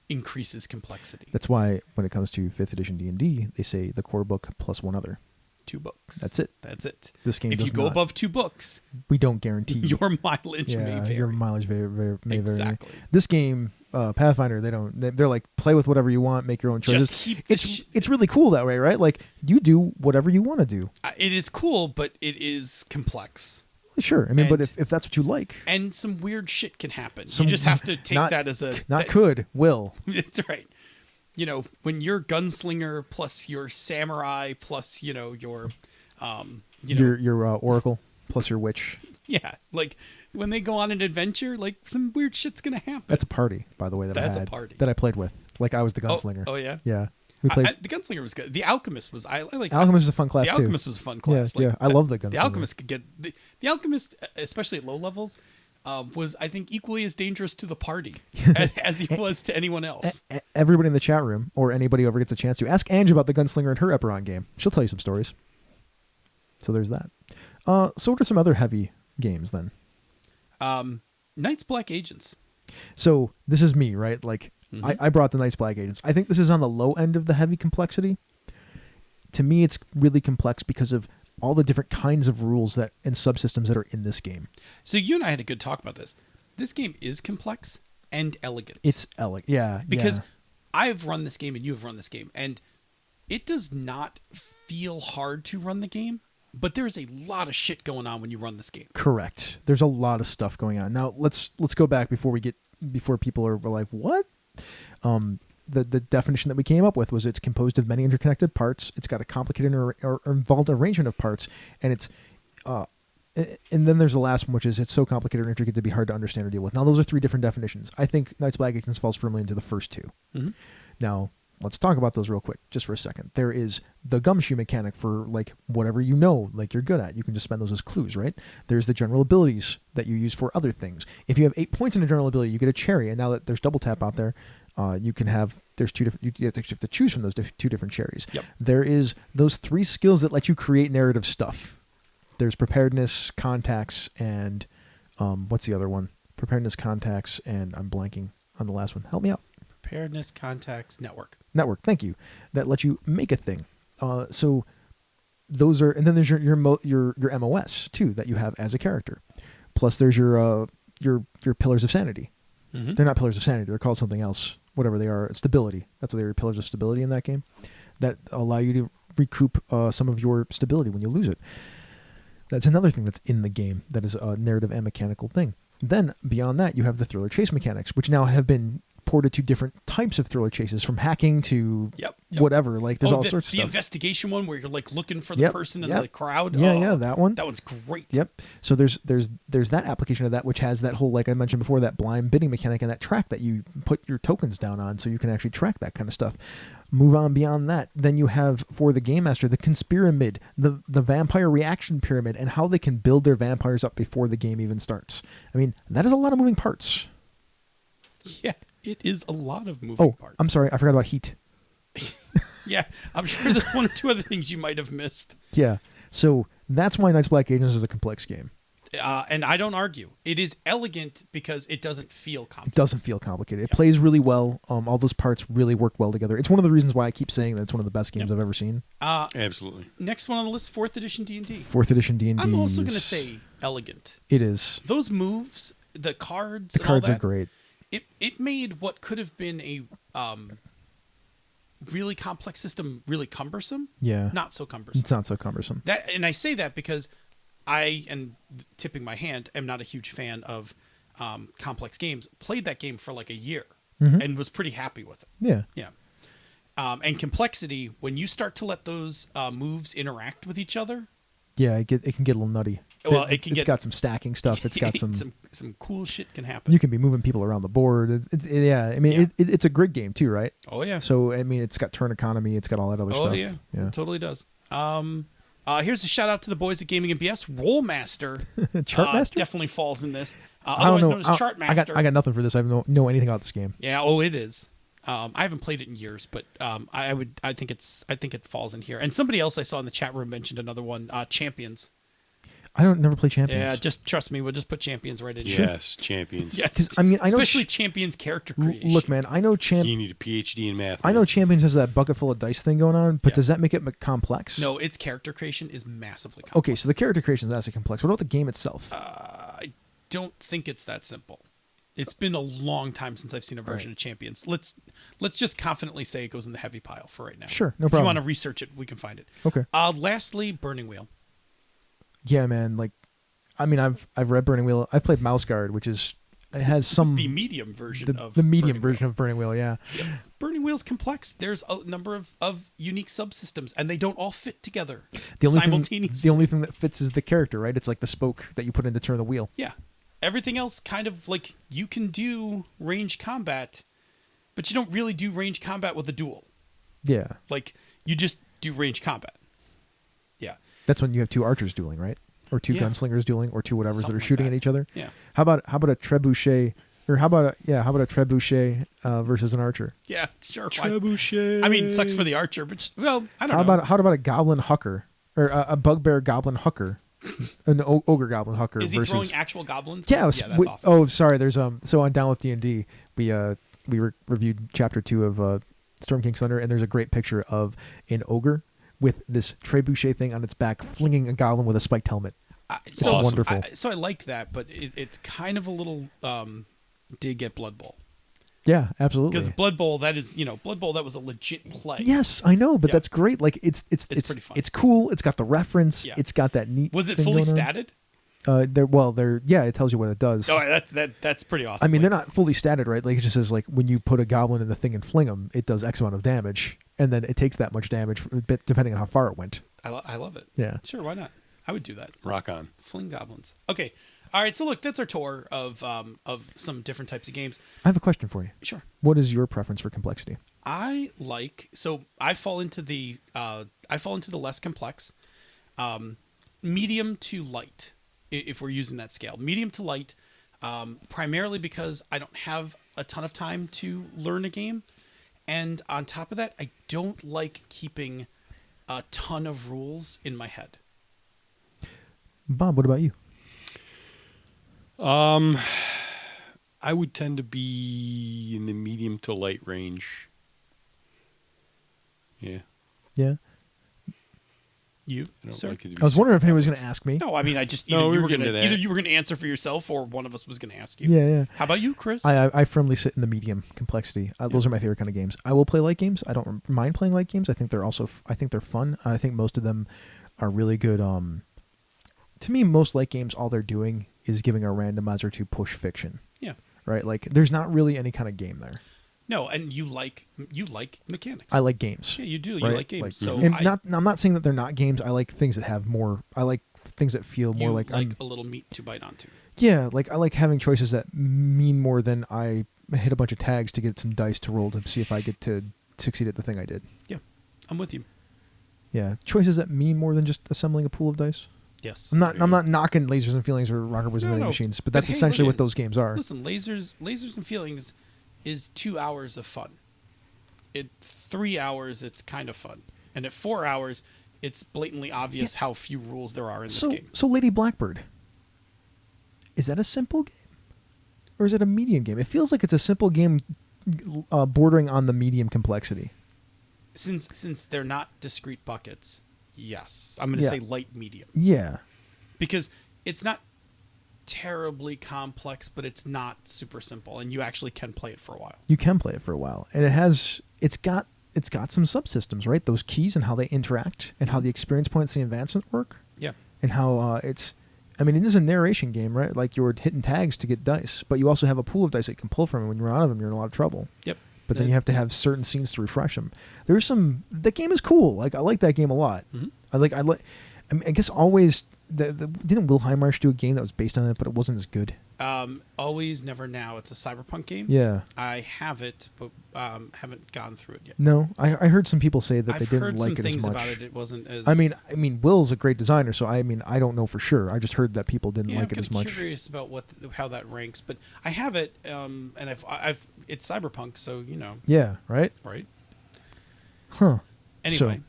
increases complexity. That's why when it comes to 5th edition D&D, they say the core book plus one other. 2 books. That's it. That's it. This game if does you go not. above 2 books, We don't guarantee your mileage may vary. Your mileage may Exactly. vary. This game, Pathfinder, they're like play with whatever you want, make your own choices. Just keep it's really cool that way, right? Like you do whatever you want to do. It is cool, but it is complex. Sure, I mean, but And- if that's what you like, And some weird shit can happen. You Some- just have to take not- that as will. That's right. When you're gunslinger plus your samurai plus your your Oracle plus your witch. yeah, like when they go on an adventure, like some weird shit's gonna happen. That's a party, by the way. That's a party. that I played with. Like I was the gunslinger. Oh yeah. Yeah, we played. The gunslinger was good. The alchemist was I like. Alchemist is a fun class The too. alchemist was a fun class. Yeah, I love the gunslinger. The alchemist could get the alchemist, especially at low levels, was I think equally as dangerous to the party as he was to anyone else. Everybody in the chat room or anybody who ever gets a chance to ask Ange about the gunslinger in her Eberron game. She'll tell you some stories. So there's that. So what are some other heavy games then? Knights Black Agents. So this is me, right? Like I brought the Knights Black Agents. I think this is on the low end of the heavy complexity. To me, it's really complex because of all the different kinds of rules and subsystems that are in this game. So you and I had a good talk about this. This game is complex and elegant. It's elegant, yeah. Because yeah. I've run this game and you have run this game, and it does not feel hard to run the game, but there's a lot of shit going on when you run this game. Correct. There's a lot of stuff going on. Now let's go back before people are like, what? The definition that we came up with was it's composed of many interconnected parts. It's got a complicated or involved arrangement of parts, and it's and then there's the last one, which is it's so complicated or intricate to be hard to understand or deal with. Now those are three different definitions. I think Knights Black Agents falls firmly into the first two. Mm-hmm. Now let's talk about those real quick, just for a second. There is the gumshoe mechanic for like whatever you know, like you're good at. You can just spend those as clues, right? There's the general abilities that you use for other things. If you have 8 points in a general ability, you get a cherry. And now that there's double tap out there, you can have there's two different. You have to choose from those two different cherries. Yep. There is those 3 skills that let you create narrative stuff. There's preparedness, contacts, and what's the other one? Preparedness, contacts, and I'm blanking on the last one. Help me out. Preparedness, contacts, network. Thank you. That lets you make a thing. So those are, and then there's your MOS too that you have as a character. Plus there's your pillars of sanity. Mm-hmm. They're not pillars of sanity. They're called something else. Whatever they are, stability. That's what they are. Pillars of stability in that game that allow you to recoup some of your stability when you lose it. That's another thing that's in the game that is a narrative and mechanical thing. Then beyond that, you have the thriller chase mechanics, which now have been ported to different types of thriller chases, from hacking to whatever. Like there's all sorts of the stuff. investigation one where you're like looking for the person in the crowd. Yeah, that one. That one's great. Yep. So there's that application of that, which has that whole, like I mentioned before, that blind bidding mechanic and that track that you put your tokens down on, so you can actually track that kind of stuff. Move on beyond that. Then you have, for the Game Master, the Conspiramid, the vampire reaction pyramid, and how they can build their vampires up before the game even starts. I mean, that is a lot of moving parts. Yeah, it is a lot of moving parts. I'm sorry, I forgot about heat. Yeah, I'm sure there's one or two other things you might have missed. Yeah, so that's why Knights Black Agents is a complex game. And I don't argue. It is elegant because it doesn't feel complex. It doesn't feel complicated. It plays really well. All those parts really work well together. It's one of the reasons why I keep saying that it's one of the best games I've ever seen. Absolutely. Next one on the list, 4th edition D&D. 4th edition D&D. I'm also going to say elegant. It is. Those moves, the cards, the and cards all that, are great. It made what could have been a really complex system really cumbersome. Yeah. Not so cumbersome. It's not so cumbersome. And I say that because I, and tipping my hand, am not a huge fan of complex games. Played that game for like a year and was pretty happy with it. Yeah. Yeah. And complexity, when you start to let those moves interact with each other. Yeah, it can get a little nutty. Well, it's got some stacking stuff. It's got some cool shit can happen. You can be moving people around the board. It's a grid game too, right? Oh yeah. So I mean, it's got turn economy. It's got all that other stuff. Oh yeah, it totally does. Here's a shout out to the boys at Gaming and BS. Rollmaster, Chartmaster definitely falls in this. I don't know. Known as Chartmaster. I got nothing for this. I don't know anything about this game. Yeah. It is. I haven't played it in years, but I think it falls in here. And somebody else I saw in the chat room mentioned another one, Champions. I don't never play Champions. Yeah, just trust me. We'll just put Champions right in. Yes, Champions. Yes. I mean, I know especially Champions character creation. Look, man, I know You need a PhD in math. I know Champions has that bucket full of dice thing going on, but does that make it complex? No, its character creation is massively complex. Okay, so the character creation is actually complex. What about the game itself? I don't think it's that simple. It's been a long time since I've seen a version of Champions. Let's just confidently say it goes in the heavy pile for right now. Sure, no If problem. you want to research it, we can find it. Okay. Lastly, Burning Wheel. Yeah, man. Like, I mean, I've read Burning Wheel. I've played Mouse Guard, which is it has some the medium version of the medium Burning version Wheel. of Burning Wheel. Yeah. Yep. Burning Wheel's complex. There's a number of unique subsystems, and they don't all fit together simultaneously. The only thing that fits is the character, right? It's like the spoke that you put in to turn the wheel. Yeah. Everything else kind of like you can do range combat, but you don't really do range combat with a duel. Yeah. Like you just do range combat. Yeah. That's when you have two archers dueling, right? Or two gunslingers dueling, or two whatevers that are shooting at each other. Yeah. How about a trebuchet, or how about a trebuchet versus an archer? Yeah, sure. Trebuchet. I mean, sucks for the archer, but I don't know. How about a goblin hucker, or a bugbear goblin hucker? An ogre goblin hucker. Is he versus... throwing actual goblins? Yeah, that's awesome. Oh, sorry. There's so on Down with D&D, we reviewed chapter 2 of Storm King's Thunder, and there's a great picture of an ogre with this trebuchet thing on its back, flinging a goblin with a spiked helmet. It's wonderful. So I like that, but it's kind of a little dig at Blood Bowl. Yeah, absolutely. Because Blood Bowl, that is, Blood Bowl, that was a legit play. Yes, I know, but Yeah. that's great. Like it's pretty fun. It's cool. It's got the reference. Yeah. It's got that neat. Was it thing fully going on. statted? Yeah, it tells you what it does. Oh, that's pretty awesome. I mean, Like, they're not fully statted, right? Like it just says like when you put a goblin in the thing and fling them, it does X amount of damage, and then it takes that much damage, depending on how far it went. I love it. Yeah. Sure, why not? I would do that. Rock on. Fling goblins. Okay. All right. So look, that's our tour of some different types of games. I have a question for you. Sure. What is your preference for complexity? I fall into the less complex, medium to light, if we're using that scale. Medium to light, primarily because I don't have a ton of time to learn a game, and on top of that, I don't like keeping a ton of rules in my head. Bob, what about you? I would tend to be in the medium to light range. Yeah. Yeah. You, I don't sir? like it to be I was wondering if super anyone was going to ask me. No, I mean, I just No, we were getting to that. either you were gonna answer for yourself, or one of us was gonna ask you. Yeah, yeah. How about you, Chris? I firmly sit in the medium complexity. Those are my favorite kind of games. I will play light games. I don't mind playing light games. I think they're also I think they're fun. I think most of them are really good. To me, most light games, all they're doing is giving a randomizer to push fiction. Yeah. Right. Like there's not really any kind of game there. No, and you like mechanics. I like games. Yeah, you do. You right? like games. Like, so and I'm not saying that they're not games. I like things that have more. I like things that feel more you like I'm, a little meat to bite onto. yeah, like I like having choices that mean more than I hit a bunch of tags to get some dice to roll to see if I get to succeed at the thing I did. Yeah, I'm with you. Yeah, choices that mean more than just assembling a pool of dice. Yes. I'm not knocking Lasers and Feelings or Rocker Boys and Vending Machines, but that's hey, essentially what listen, those games are. Listen, lasers and feelings is 2 hours of fun. At 3 hours, it's kind of fun, and at 4 hours, it's blatantly obvious how few rules there are in this game. So Lady Blackbird, is that a simple game, or is it a medium game? It feels like it's a simple game, bordering on the medium complexity. Since they're not discrete buckets, yes, I'm going to Yeah. say light medium, Yeah, because it's not terribly complex, but it's not super simple, and you actually can play it for a while. you can play it for a while, and it's got some subsystems, right? Those keys and how they interact, and how the experience points and the advancement work, Yeah. and how I mean, it is a narration game, right? Like you're hitting tags to get dice, but you also have a pool of dice that you can pull from, and when you're out of them, you're in a lot of trouble. Yep. But then you have to have certain scenes to refresh them. The game is cool. Like I like that game a lot. Mhm. I guess always didn't Wilhelmarsh do a game that was based on it, but it wasn't as good. Always, Never, Now. It's a cyberpunk game. Yeah. I have it, but haven't gone through it yet. No, I heard some people say that I've they didn't heard like some it things as much. about it. It wasn't as. I mean, Will's a great designer, so I don't know for sure. I just heard that people didn't yeah, like I'm it as kinda much. curious about how that ranks, but I have it, and it's cyberpunk, so Yeah. Right. right. Huh. Anyway,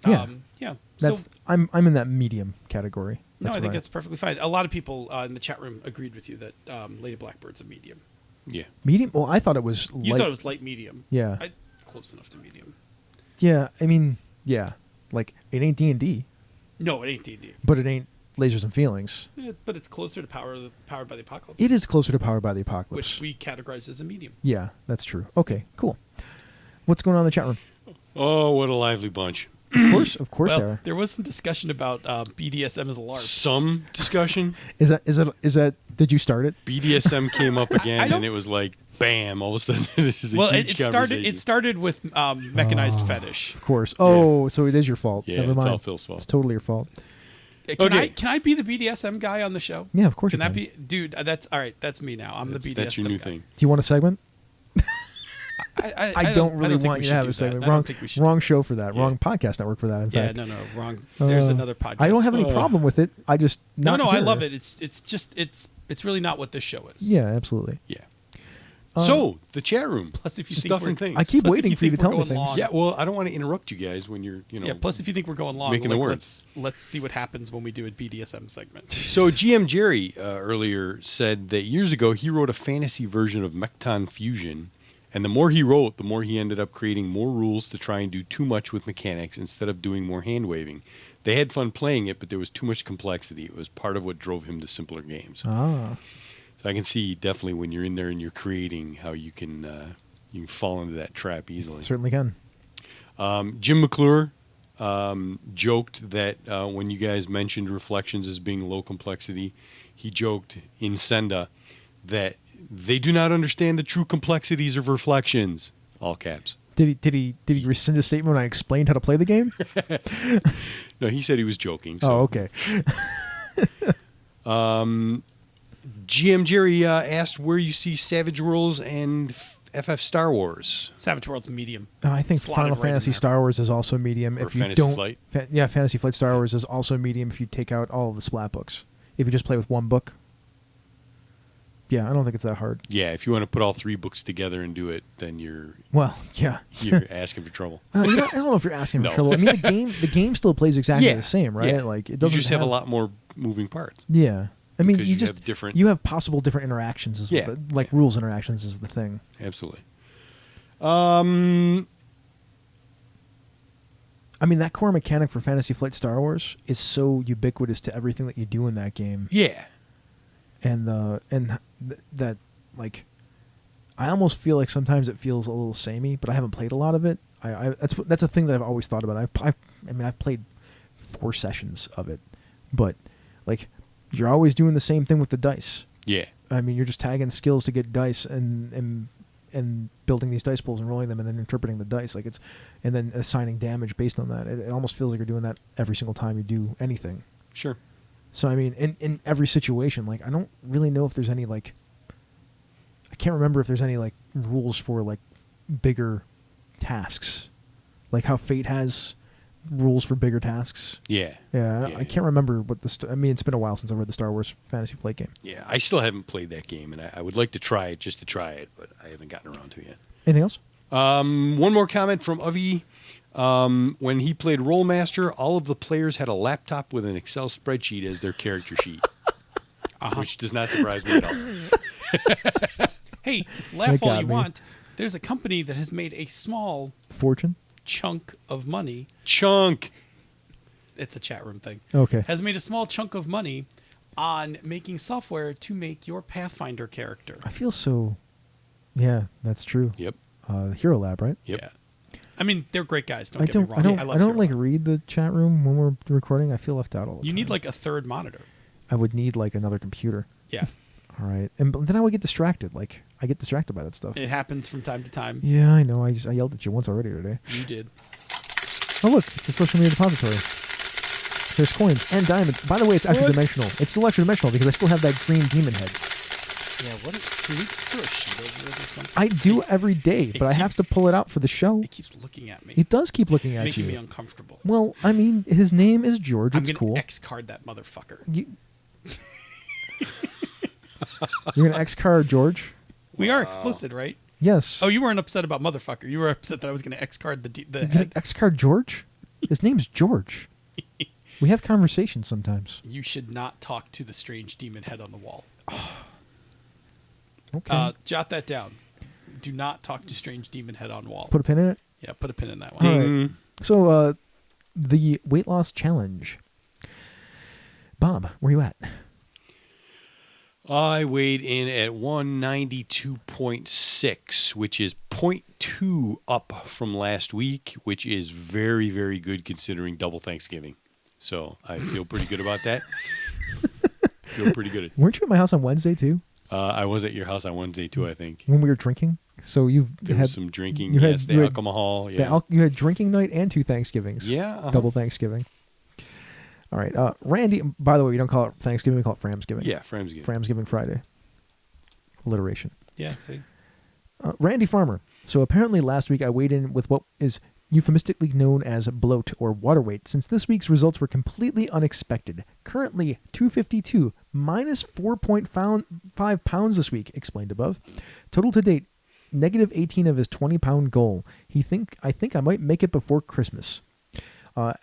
yeah. yeah. That's So I'm in that medium category. no, I think right. that's perfectly fine. A lot of people in the chat room agreed with you that Lady Blackbird's a medium. Yeah. medium. Well, I thought it was. You thought it was light medium. Yeah. Close enough to medium. Yeah. I mean, yeah. Like it ain't D&D, No, it ain't D&D. but it ain't Lasers and Feelings. But it's closer to Powered by the Apocalypse, It is closer to Powered by the Apocalypse. which we categorize as a medium. Yeah, that's true. Okay, cool. What's going on in the chat room? Oh, what a lively bunch. Of course, Well, there are. there was some discussion about BDSM as a LARP. Some discussion. Is that? Did you start it? BDSM came up I again, don't- and it was like, bam! All of a sudden, this is a Well, huge it conversation. started with mechanized fetish. Of course. Oh, so it is your fault. Yeah, Never it's mind. all Phil's fault. It's totally your fault. Okay. Can I be the BDSM guy on the show? Yeah, of course Can you that can. be, dude? That's all right. That's me now. I'm the BDSM. That's your new guy. thing. Do you want a segment? I don't really think want we you should to have do a segment. that. I Wrong, don't think we should. wrong show for that. Yeah. Wrong podcast network for that. In Yeah, fact. no, wrong. There's another podcast. I don't have any problem with it. I just No, not I here. love it. It's really not what this show is. Yeah, absolutely. Yeah. So the chat room. Plus, if you stuff think and things. I keep Plus, if waiting you for you to think tell we're me going things. long- Yeah, well, I don't want to interrupt you guys when you're, Yeah. Plus, if you think we're going long, making the like, words. let's see what happens when we do a BDSM segment. So GM Jerry earlier said that years ago he wrote a fantasy version of Mechton Fusion, and the more he wrote, the more he ended up creating more rules to try and do too much with mechanics instead of doing more hand waving. They had fun playing it, but there was too much complexity. It was part of what drove him to simpler games. Ah, So I can see definitely when you're in there and you're creating how you can fall into that trap easily. Certainly can. Jim McClure joked that when you guys mentioned Reflections as being low complexity, he joked in Senda that they do not understand the true complexities of Reflections. All caps. Did he rescind his statement when I explained how to play the game? No, he said he was joking. So. Oh, okay. GM Jerry asked where you see Savage Worlds and FF Star Wars. Savage World's medium. I think Slotted Final right in Fantasy there. Star Wars is also medium. Or If you Fantasy don't, Flight. Fantasy Flight Star Wars is also medium if you take out all of the splat books. If you just play with one book. Yeah, I don't think it's that hard. Yeah, if you want to put all 3 books together and do it, then you're Well, yeah. asking for trouble. I don't know if you're asking No. for trouble. I mean, the game still plays exactly Yeah, the same, right? yeah. Like it You doesn't just have a lot more moving parts. Yeah, I mean, Because you you just have different- you have possible different interactions, is Yeah, what like rules interactions is the thing. Absolutely. I mean, that core mechanic for Fantasy Flight Star Wars is so ubiquitous to everything that you do in that game, Yeah. and that like, I almost feel like sometimes it feels a little samey, but I haven't played a lot of it. That's a thing that I've always thought about. I've played 4 sessions of it, but like, you're always doing the same thing with the dice. Yeah. I mean, you're just tagging skills to get dice and building these dice pools and rolling them and then interpreting the dice and then assigning damage based on that. It almost feels like you're doing that every single time you do anything. Sure. So I mean, in every situation, like I don't really know if there's any like, I can't remember if there's any like rules for like bigger tasks, like how Fate has rules for bigger tasks. Yeah. Yeah, Yeah. I can't remember what I mean, it's been a while since I read the Star Wars Fantasy Flight game. Yeah. I still haven't played that game, and I would like to try it just to try it, but I haven't gotten around to it yet. Anything else? One more comment from Avi. When he played Rollmaster, all of the players had a laptop with an Excel spreadsheet as their character sheet, which does not surprise me at all. Hey, laugh That all got you me. want. There's a company that has made a small Fortune? chunk of money. Chunk. It's a chat room thing. Okay. Has made a small chunk of money on making software to make your Pathfinder character. I feel so. Yeah, that's true. Yep. Hero Lab, right? Yep. Yeah. I mean, they're great guys. Don't I get me don't. wrong. I love don't Hero like Lab. read the chat room when we're recording. I feel left out all the time. You need like a third monitor. I would need like another computer. Yeah. All right, and but then I would get distracted. Like I get distracted by that stuff. It happens from time to time. Yeah, I know. I yelled at you once already today. You did. Oh look, it's a social media depository. There's coins and diamonds. By the way, it's extra dimensional. It's still extra dimensional because I still have that green demon head. Yeah, can we just throw a sheet over it or something? I do every day, but I have to pull it out for the show. It keeps looking at me. It does keep looking It's at making you. me uncomfortable. Well, I mean, his name is George. I'm It's gonna cool. X-card that motherfucker. You're gonna X-card George? We are explicit, right? Yes. Oh, you weren't upset about motherfucker. You were upset that I was going to X-card the You're gonna head. X-card George? His name's George. We have conversations sometimes. You should not talk to the strange demon head on the wall. Okay. Jot that down. Do not talk to strange demon head on wall. Put a pin in it. Yeah, put a pin in that one. All right. Ding. So, the weight loss challenge. Bob, where you at? I weighed in at 192.6, which is 0.2 up from last week, which is very, very good considering double Thanksgiving. So I feel pretty good about that. Feel pretty good. Weren't you at my house on Wednesday too? I was at your house on Wednesday too, I think. When we were drinking? So There had was some drinking. you had- Yes, the you had alcohol. the Yeah. you had drinking night and 2 Thanksgivings. Yeah. uh-huh. Double Thanksgiving. All right. Randy, by the way, we don't call it Thanksgiving, we call it Framsgiving. Yeah, Framsgiving. Framsgiving Friday. Alliteration. Yeah, see. Randy Farmer. So apparently last week I weighed in with what is euphemistically known as bloat or water weight, since this week's results were completely unexpected. Currently 252, minus 4.5 pounds this week, explained above. Total to date, negative 18 of his 20-pound goal. I think I might make it before Christmas.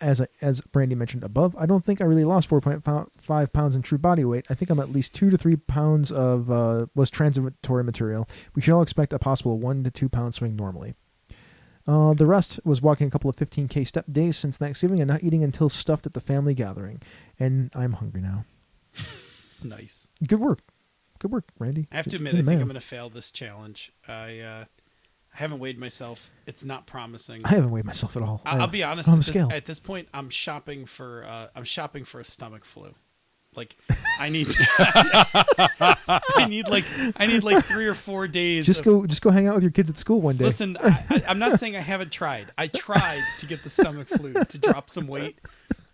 As Brandy mentioned above, I don't think I really lost 4.5 pounds in true body weight. I think I'm at least 2 to 3 pounds of was transitory material. We should all expect a possible 1 to 2 pound swing normally. The rest was walking a couple of 15K step days since Thanksgiving and not eating until stuffed at the family gathering. And I'm hungry now. Nice. Good work. Good work, Randy. I have to admit, You're I the think man. I'm going to fail this challenge. I haven't weighed myself. It's not promising. I haven't weighed myself at all. I'll be honest. On the At scale. at this point, I'm shopping for a stomach flu. Like, I need, I need like 3 or 4 days. Just go hang out with your kids at school one day. Listen, I'm not saying I haven't tried. I tried to get the stomach flu to drop some weight.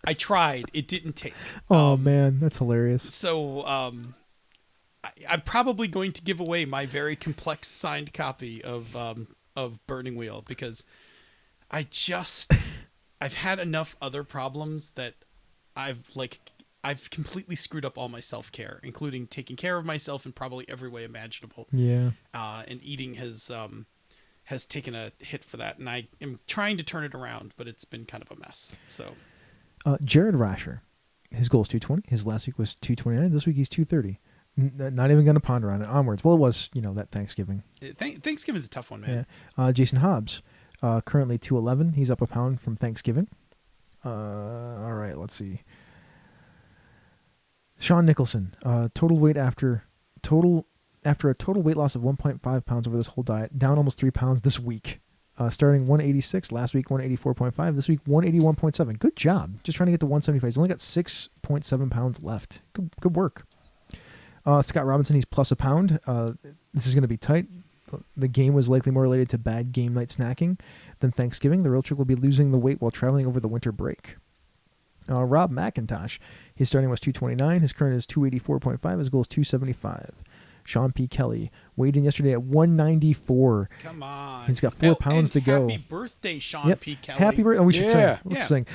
I tried. It didn't take. Oh man, that's hilarious. So I'm probably going to give away my very complex signed copy of Burning Wheel because I've had enough other problems that I've completely screwed up all my self-care, including taking care of myself in probably every way imaginable. Yeah. And eating has taken a hit for that, and I am trying to turn it around, but it's been kind of a mess. So Jared Rasher, his goal is 220. His last week was 229. This week he's 230. Not even going to ponder on it. Onwards. Well, it was, that Thanksgiving. Thanksgiving's a tough one, man. Yeah. Jason Hobbs, currently 211. He's up a pound from Thanksgiving. All right, let's see. Sean Nicholson, total weight after a total weight loss of 1.5 pounds over this whole diet, down almost 3 pounds this week. Starting 186, last week 184.5, this week 181.7. Good job. Just trying to get to 175. He's only got 6.7 pounds left. Good work. Scott Robinson, he's plus a pound. This is going to be tight. The game was likely more related to bad game night snacking than Thanksgiving. The real trick will be losing the weight while traveling over the winter break. Rob McIntosh, his starting was 229. His current is 284.5. His goal is 275. Sean P. Kelly weighed in yesterday at 194. Come on. He's got 4 pounds to go. Happy birthday, Sean P. Kelly. Happy birthday. Oh, we should sing. Let's sing.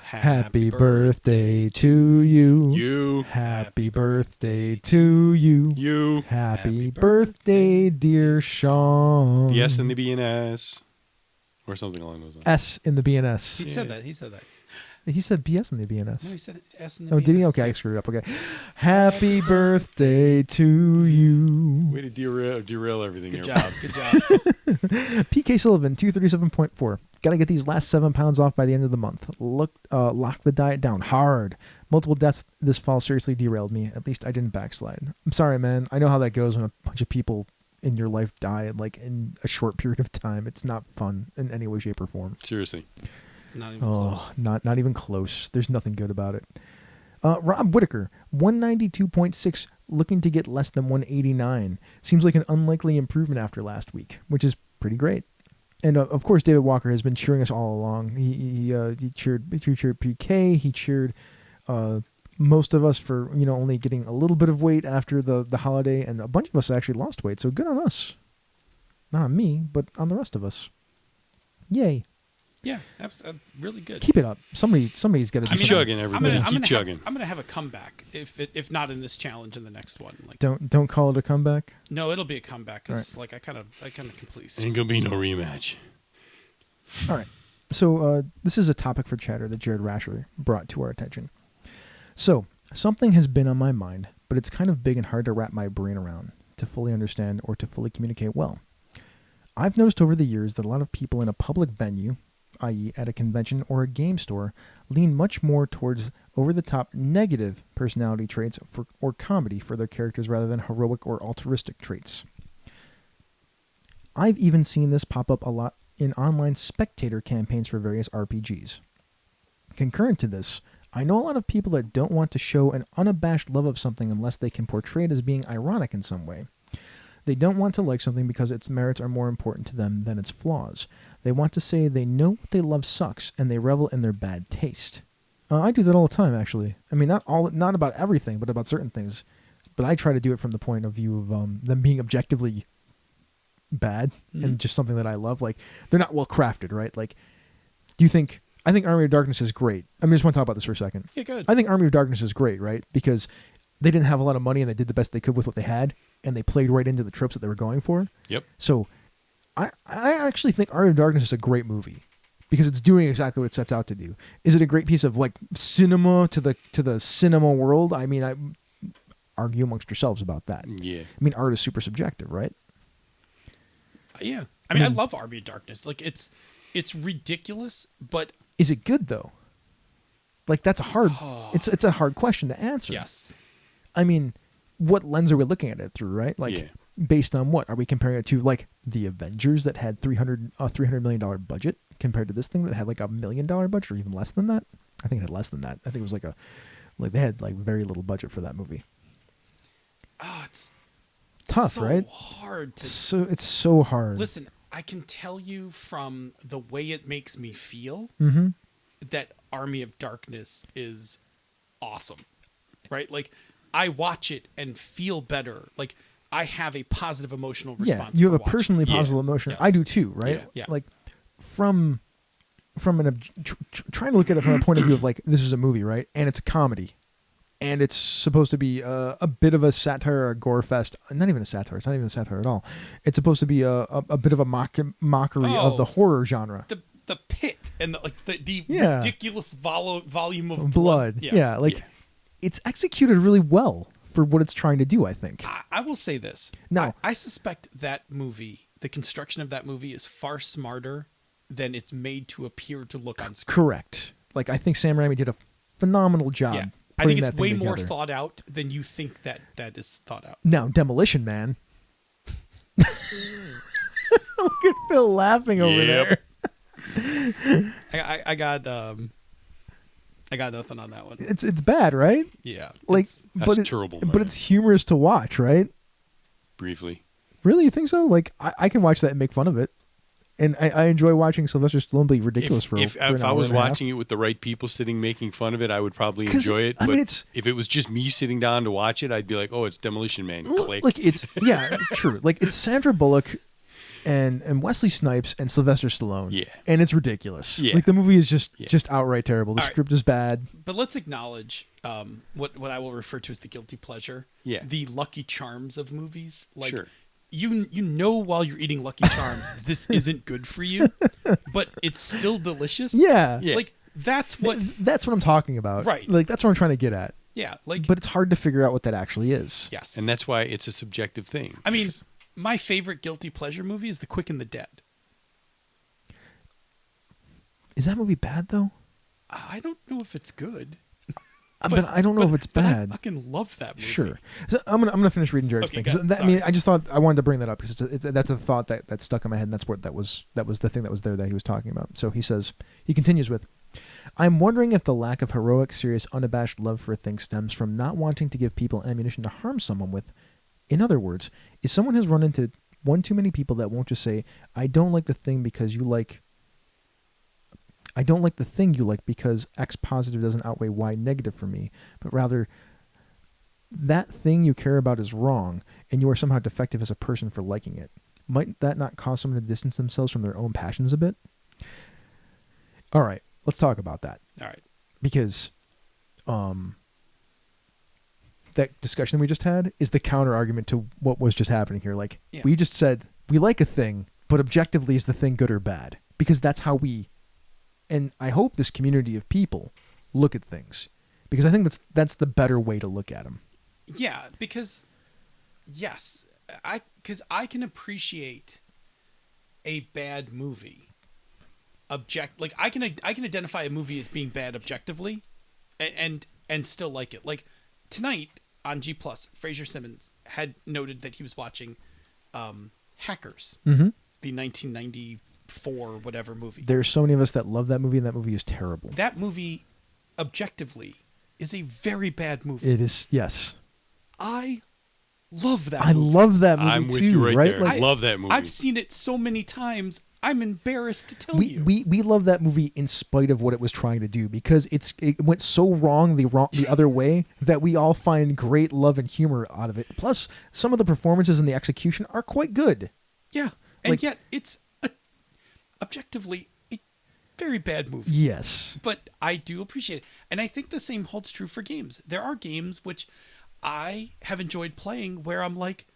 Happy birthday to you. You. Happy birthday to you. You. Happy birthday, dear Sean. The S and the B and S. Or something along those lines. S in the BNS. He said that. He said that. He said BS in the BNS. No, he said S in the Oh, did he? BNS. Okay, I screwed it up. Okay. Happy birthday to you. Way to derail everything Good here. job. Good job. PK Sullivan, 237.4. Got to get these last 7 pounds off by the end of the month. Lock the diet down hard. Multiple deaths this fall seriously derailed me. At least I didn't backslide. I'm sorry, man. I know how that goes when a bunch of people in your life die in a short period of time. It's not fun in any way, shape, or form. Seriously. Not even close. Not even close. There's nothing good about it. Rob Whitaker, 192.6, looking to get less than 189. Seems like an unlikely improvement after last week, which is pretty great. And of course, David Walker has been cheering us all along. He cheered PK. He cheered most of us for only getting a little bit of weight after the holiday, and a bunch of us actually lost weight. So good on us. Not on me, but on the rest of us. Yay. Yeah, really good. Keep it up. Somebody's got to do Keep something. chugging, everybody. Keep chugging. I'm gonna have a comeback if not in this challenge, in the next one. Like, Don't call it a comeback. no, it'll be a comeback because I kind of completely. Ain't gonna be no rematch. All right. So this is a topic for chatter that Jared Rasher brought to our attention. So something has been on my mind, but it's kind of big and hard to wrap my brain around to fully understand or to fully communicate well. I've noticed over the years that a lot of people in a public venue, i.e. at a convention or a game store, lean much more towards over-the-top negative personality traits or comedy for their characters rather than heroic or altruistic traits. I've even seen this pop up a lot in online spectator campaigns for various RPGs. Concurrent to this, I know a lot of people that don't want to show an unabashed love of something unless they can portray it as being ironic in some way. They don't want to like something because its merits are more important to them than its flaws. They want to say they know what they love sucks, and they revel in their bad taste. I do that all the time, actually. I mean, not about everything, but about certain things. But I try to do it from the point of view of them being objectively bad and just something that I love. Like, they're not well crafted, right? Like, I think Army of Darkness is great. I just want to talk about this for a second. Yeah, good. I think Army of Darkness is great, right? Because they didn't have a lot of money and they did the best they could with what they had, and they played right into the tropes that they were going for. Yep. So I actually think Army of Darkness is a great movie because it's doing exactly what it sets out to do. Is it a great piece of cinema to the cinema world? I mean, I argue amongst yourselves about that. Yeah. I mean, art is super subjective, right? Yeah. I mean, I love Army of Darkness. Like, it's ridiculous, but Is it good though? Like, that's a hard. It's a hard question to answer. yes. I mean, what lens are we looking at it through, right? Like, Yeah. based on what are we comparing it to? Like the Avengers that had $300 million budget compared to this thing that had like $1 million budget, or even less than that. I think it had less than that. I think it was like they had like very little budget for that movie. Oh, it's Tough, so right? hard to It's so hard. listen. I can tell you from the way it makes me feel Mm-hmm. that Army of Darkness is awesome, right? Like, I watch it and feel better. Like, I have a positive emotional response. Yeah, you have for a watching personally it. positive emotion. Yes. I do too, right? Yeah. Yeah. Like from trying to look at it from a point of view of like, this is a movie, right? And it's a comedy, and it's supposed to be a bit of a satire, a gore fest. Not even a satire. It's not even a satire at all. It's supposed to be a bit of a mockery of the horror genre. The pit and the Yeah. ridiculous volume of Blood. Yeah, like Yeah. it's executed really well for what it's trying to do, I think. I will say this. No. I suspect that movie, the construction of that movie, is far smarter than it's made to appear to look on screen. Correct. Like, I think Sam Raimi did a phenomenal job. Yeah, I putting think that it's thing way more together. thought out than you think that is thought out. Now, Demolition Man. Look at Phil laughing over Yep. there. I got nothing on that one. It's bad, right? Yeah, Like, That's but terrible, but man. it's humorous to watch, right? Briefly. Really, you think so? Like, I can watch that and make fun of it, and I enjoy watching Sylvester Stallone be ridiculous If an I hour was and a half. watching it with the right people sitting making fun of it, I would probably 'Cause, enjoy it. I But mean, it's- if it was just me sitting down to watch it, I'd be like, "Oh, it's Demolition Man." Click. Like, it's true. Like, it's Sandra Bullock and Wesley Snipes and Sylvester Stallone. Yeah. And it's ridiculous. Yeah. Like, the movie is just Yeah. outright terrible. The All right. script is bad. but let's acknowledge what I will refer to as the guilty pleasure. Yeah. The Lucky Charms of movies. Like, Sure. you know while you're eating Lucky Charms this isn't good for you, but it's still delicious. Yeah. Yeah. Like, that's what. That's what I'm talking about. Right. Like, that's what I'm trying to get at. Yeah. Like, But it's hard to figure out what that actually is. yes. And that's why it's a subjective thing. I mean, my favorite guilty pleasure movie is The Quick and the Dead. Is that movie bad, though? I don't know if it's good. But I don't know if it's but I bad. fucking love that movie. Sure. So I'm gonna finish reading Jared's Okay, thing. go 'Cause ahead. that, I mean, Sorry. I just thought I wanted to bring that up because that's a thought that stuck in my head, and that's what that was the thing that was there that he was talking about. So he continues with, "I'm wondering if the lack of heroic, serious, unabashed love for a thing stems from not wanting to give people ammunition to harm someone with. In other words, if someone has run into one too many people that won't just say, 'I don't like the thing because you like.' I don't like the thing you like because X positive doesn't outweigh Y negative for me, but rather that thing you care about is wrong and you are somehow defective as a person for liking it. Might that not cause someone to distance themselves from their own passions a bit?" All right, let's talk about that, All right. because that discussion we just had is the counter argument to what was just happening here. Like, Yeah. we just said we like a thing, but objectively, is the thing good or bad? Because that's how we, and I hope this community of people look at things, because I think that's the better way to look at them. Yeah, because yes, because I can appreciate a bad movie. Like, I can identify a movie as being bad objectively, and still like it. Like, tonight on G Plus, Fraser Simmons had noted that he was watching Hackers, Mm-hmm. the 1994 whatever movie. There's so many of us that love that movie, and that movie is terrible. That movie, objectively, is a very bad movie. It is, yes. I love that I movie. love that movie I'm with too, you right there. Like, I love that movie. I've seen it so many times. I'm embarrassed to tell you. we love that movie in spite of what it was trying to do, because it went so wrong the other way that we all find great love and humor out of it. Plus, some of the performances and the execution are quite good. Yeah, and Like- yet it's objectively a very bad movie. Yes. But I do appreciate it, and I think the same holds true for games. There are games which I have enjoyed playing where I'm like,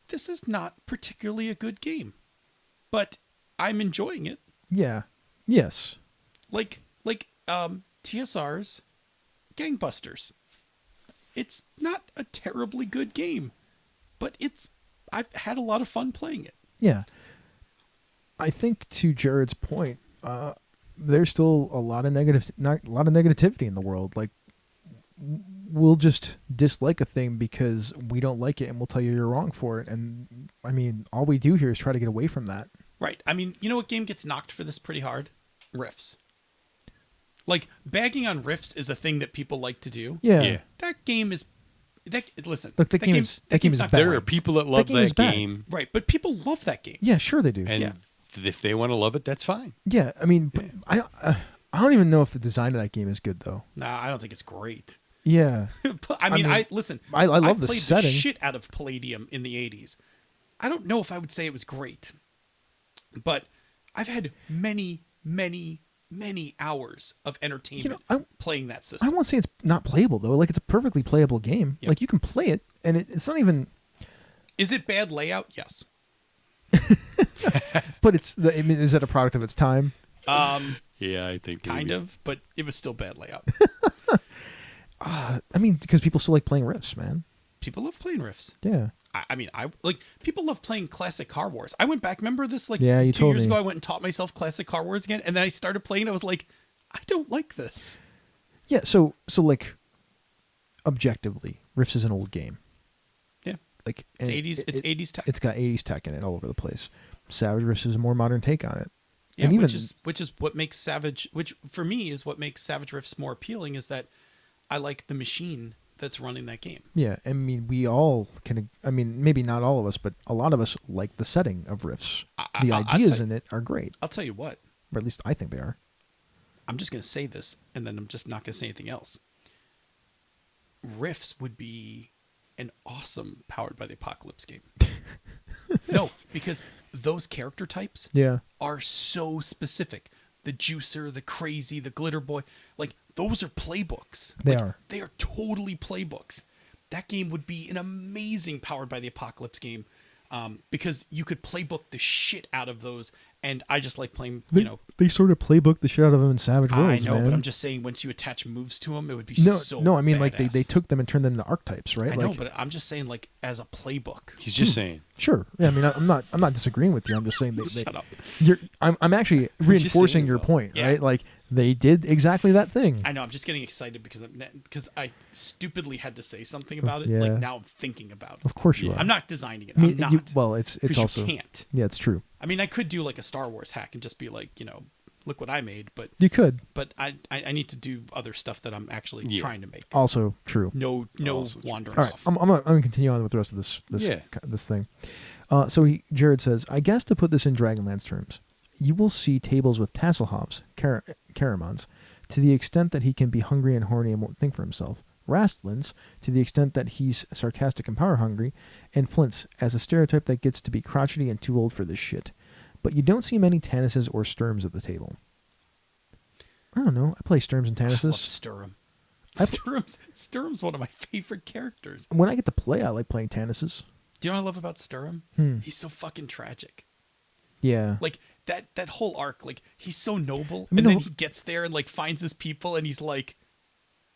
this is not particularly a good game, but I'm enjoying it. Yeah. Yes. Like TSR's Gangbusters. It's not a terribly good game, but I've had a lot of fun playing it. Yeah. I think, to Jared's point, there's still a lot of negativity in the world. Like, we'll just dislike a thing because we don't like it, and we'll tell you you're wrong for it. And I mean, all we do here is try to get away from that. Right. I mean, you know what game gets knocked for this pretty hard? Riffs. Like, bagging on riffs is a thing that people like to do. Yeah. Yeah. That game is... Listen. Look, that game is game's bad. not There great. are people that love game is that bad. game, Right, but people love that game. Yeah, sure they do. and Yeah. if they want to love it, that's fine. Yeah, I mean, but I don't even know if the design of that game is good though. Nah, I don't think it's great. Yeah, I mean, mean, listen. I love the played setting. the shit out of Palladium in the 80s. I don't know if I would say it was great, but I've had many, many, many hours of entertainment playing that I system. won't say it's not playable though. Like it's a perfectly playable game. Yep. Like you can play it, and it's not even. Is it bad layout? Yes. But I mean, is it a product of its time? Yeah, I think Kind maybe. of, but it was still bad layout. I mean, because people still like playing Rifts, man. People love playing riffs. Yeah. I mean, I like people love playing classic Car Wars. I went back. Remember this? Like Yeah, you 2 told years me. ago, I went and taught myself classic Car Wars again, and then I started playing. I was like, I don't like this. Yeah. So like, objectively, Rifts is an old game. Yeah, Like it's and 80s. It's 80s tech. It's got 80s tech in it all over the place. Savage Rifts is a more modern take on it. Yeah, and even which is what makes Savage, which for me is what makes Savage Rifts more appealing, is that I like the machine that's running that game. yeah, I mean, we all can. I mean, maybe not all of us, but a lot of us like the setting of Rifts. The I'll ideas tell- in it are great, I'll tell you what, or at least I think they are. I'm just going to say this, and then I'm just not going to say anything else. Rifts would be an awesome Powered by the Apocalypse game. No, because those character types Yeah. are so specific. The juicer, the crazy, the glitter boy, like those are playbooks. They Like, are. They are totally playbooks. That game would be an amazing Powered by the Apocalypse game, because you could playbook the shit out of those. And I just like playing, They sort of playbook the shit out of them in Savage I Worlds, know, man. but I'm just saying once you attach moves to them, it would be no, so no. I mean, like they badass. took them and turned them into archetypes, right? I know, like, but I'm just saying, like as a playbook. He's just saying. sure. Yeah, I mean, I'm not disagreeing with you. I'm just saying they Shut up. I'm actually just reinforcing saying your so. point, Yeah. right? Like they did exactly that thing. I know. I'm just getting excited because I stupidly had to say something about it. Yeah. Like now I'm thinking about it. Of course you Yeah. are. I'm not designing it. I mean, I'm not. well, it's 'Cause also you can't. yeah, it's true. I mean, I could do like a Star Wars hack and just be like, look what I made. But You could I need to do other stuff that I'm actually Yeah. trying to make. also true. No Also true. wandering All right, off. I'm gonna continue on with the rest of this Yeah. this thing. Jared says, I guess to put this in Dragonlance terms, you will see tables with Tasselhoffs, Caramons, to the extent that he can be hungry and horny and won't think for himself. Rastlins, to the extent that he's sarcastic and power hungry, and Flints, as a stereotype that gets to be crotchety and too old for this shit. But you don't see many Tanuses or Sturms at the table. I don't know. I play Sturms and I love Tanuses. Sturm. I- Sturm's one of my favorite characters. When I get to play, I like playing Tanuses. Do you know what I love about Sturm? Hmm. He's so fucking tragic. Yeah. Like that whole arc, like he's so noble, I mean, and the then whole- he gets there and like finds his people, and he's like,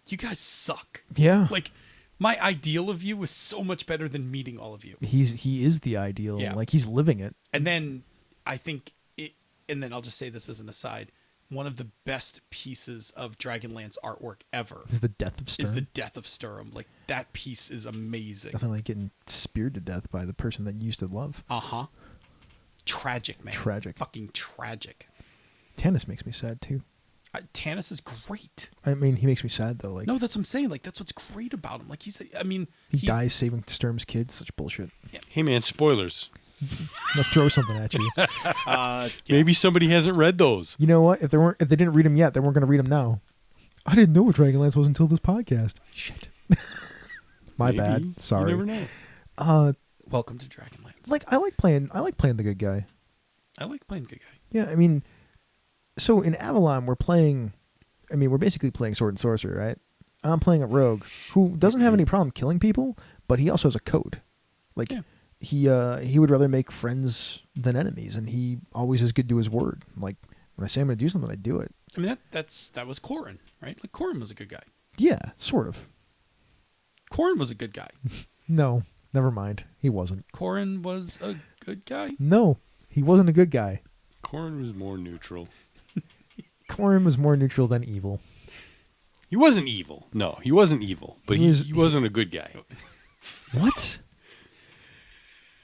"You guys suck." Yeah. Like my ideal of you was so much better than meeting all of you. He is the ideal. Yeah. Like he's living it. And then I think it, and then I'll just say this as an aside: one of the best pieces of Dragonlance artwork ever Is the death of Sturm. is the death of Sturm. Like that piece is amazing. Nothing like getting speared to death by the person that you used to love. Uh-huh. Tragic, man. Tragic. Fucking tragic. Tannis makes me sad too. Tanis is great. I mean, he makes me sad though. Like No, that's what I'm saying. Like that's what's great about him. Like he he dies saving Sturm's kids. Such bullshit. Hey man, spoilers. I'm gonna throw something at you. Yeah. Maybe somebody hasn't read those. You know what? If they didn't read them yet, they weren't gonna read them now. I didn't know what Dragonlance was until this podcast. Shit. My Maybe. bad. Sorry. You never know. Welcome to Dragonlance. Like I like playing the good guy. I like playing good guy. Yeah, I mean, so in Avalon, we're basically playing sword and sorcery, right? I'm playing a rogue who doesn't have any problem killing people, but he also has a code. Like, Yeah. he would rather make friends than enemies, and he always is good to his word. Like, when I say I'm going to do something, I do it. I mean that was Corrin, right? Like Corrin was a good guy. Yeah, sort of. Corrin was a good guy. No, never mind. He wasn't. Corrin was a good guy. No, he wasn't a good guy. Corrin was more neutral. Corin was more neutral than evil. He wasn't evil. No, he wasn't evil, but he wasn't a good guy. What?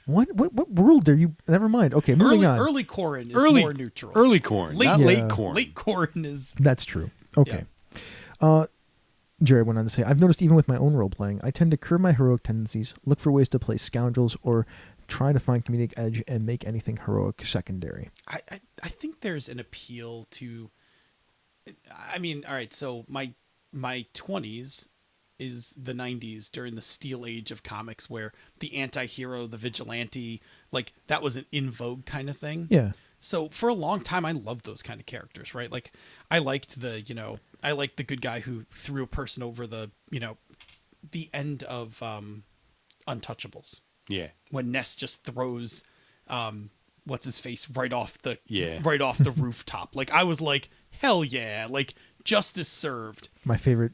What world are you? Never mind. Okay, moving on. Early Corrin is more neutral. Early Corrin, not late Corrin. Late Corrin is... That's true. Okay. Jerry went on to say, I've noticed even with my own role-playing, I tend to curb my heroic tendencies, look for ways to play scoundrels, or try to find comedic edge and make anything heroic secondary. I think there's an appeal to... I mean, all right, so my 20s is the 90s during the steel age of comics where the anti-hero, the vigilante, like that was an in vogue kind of thing. Yeah. So for a long time, I loved those kind of characters, right? Like I liked the good guy who threw a person over the end of Untouchables. Yeah. When Ness just throws, what's his face right off the rooftop. Like I was like, hell yeah. Like justice served. My favorite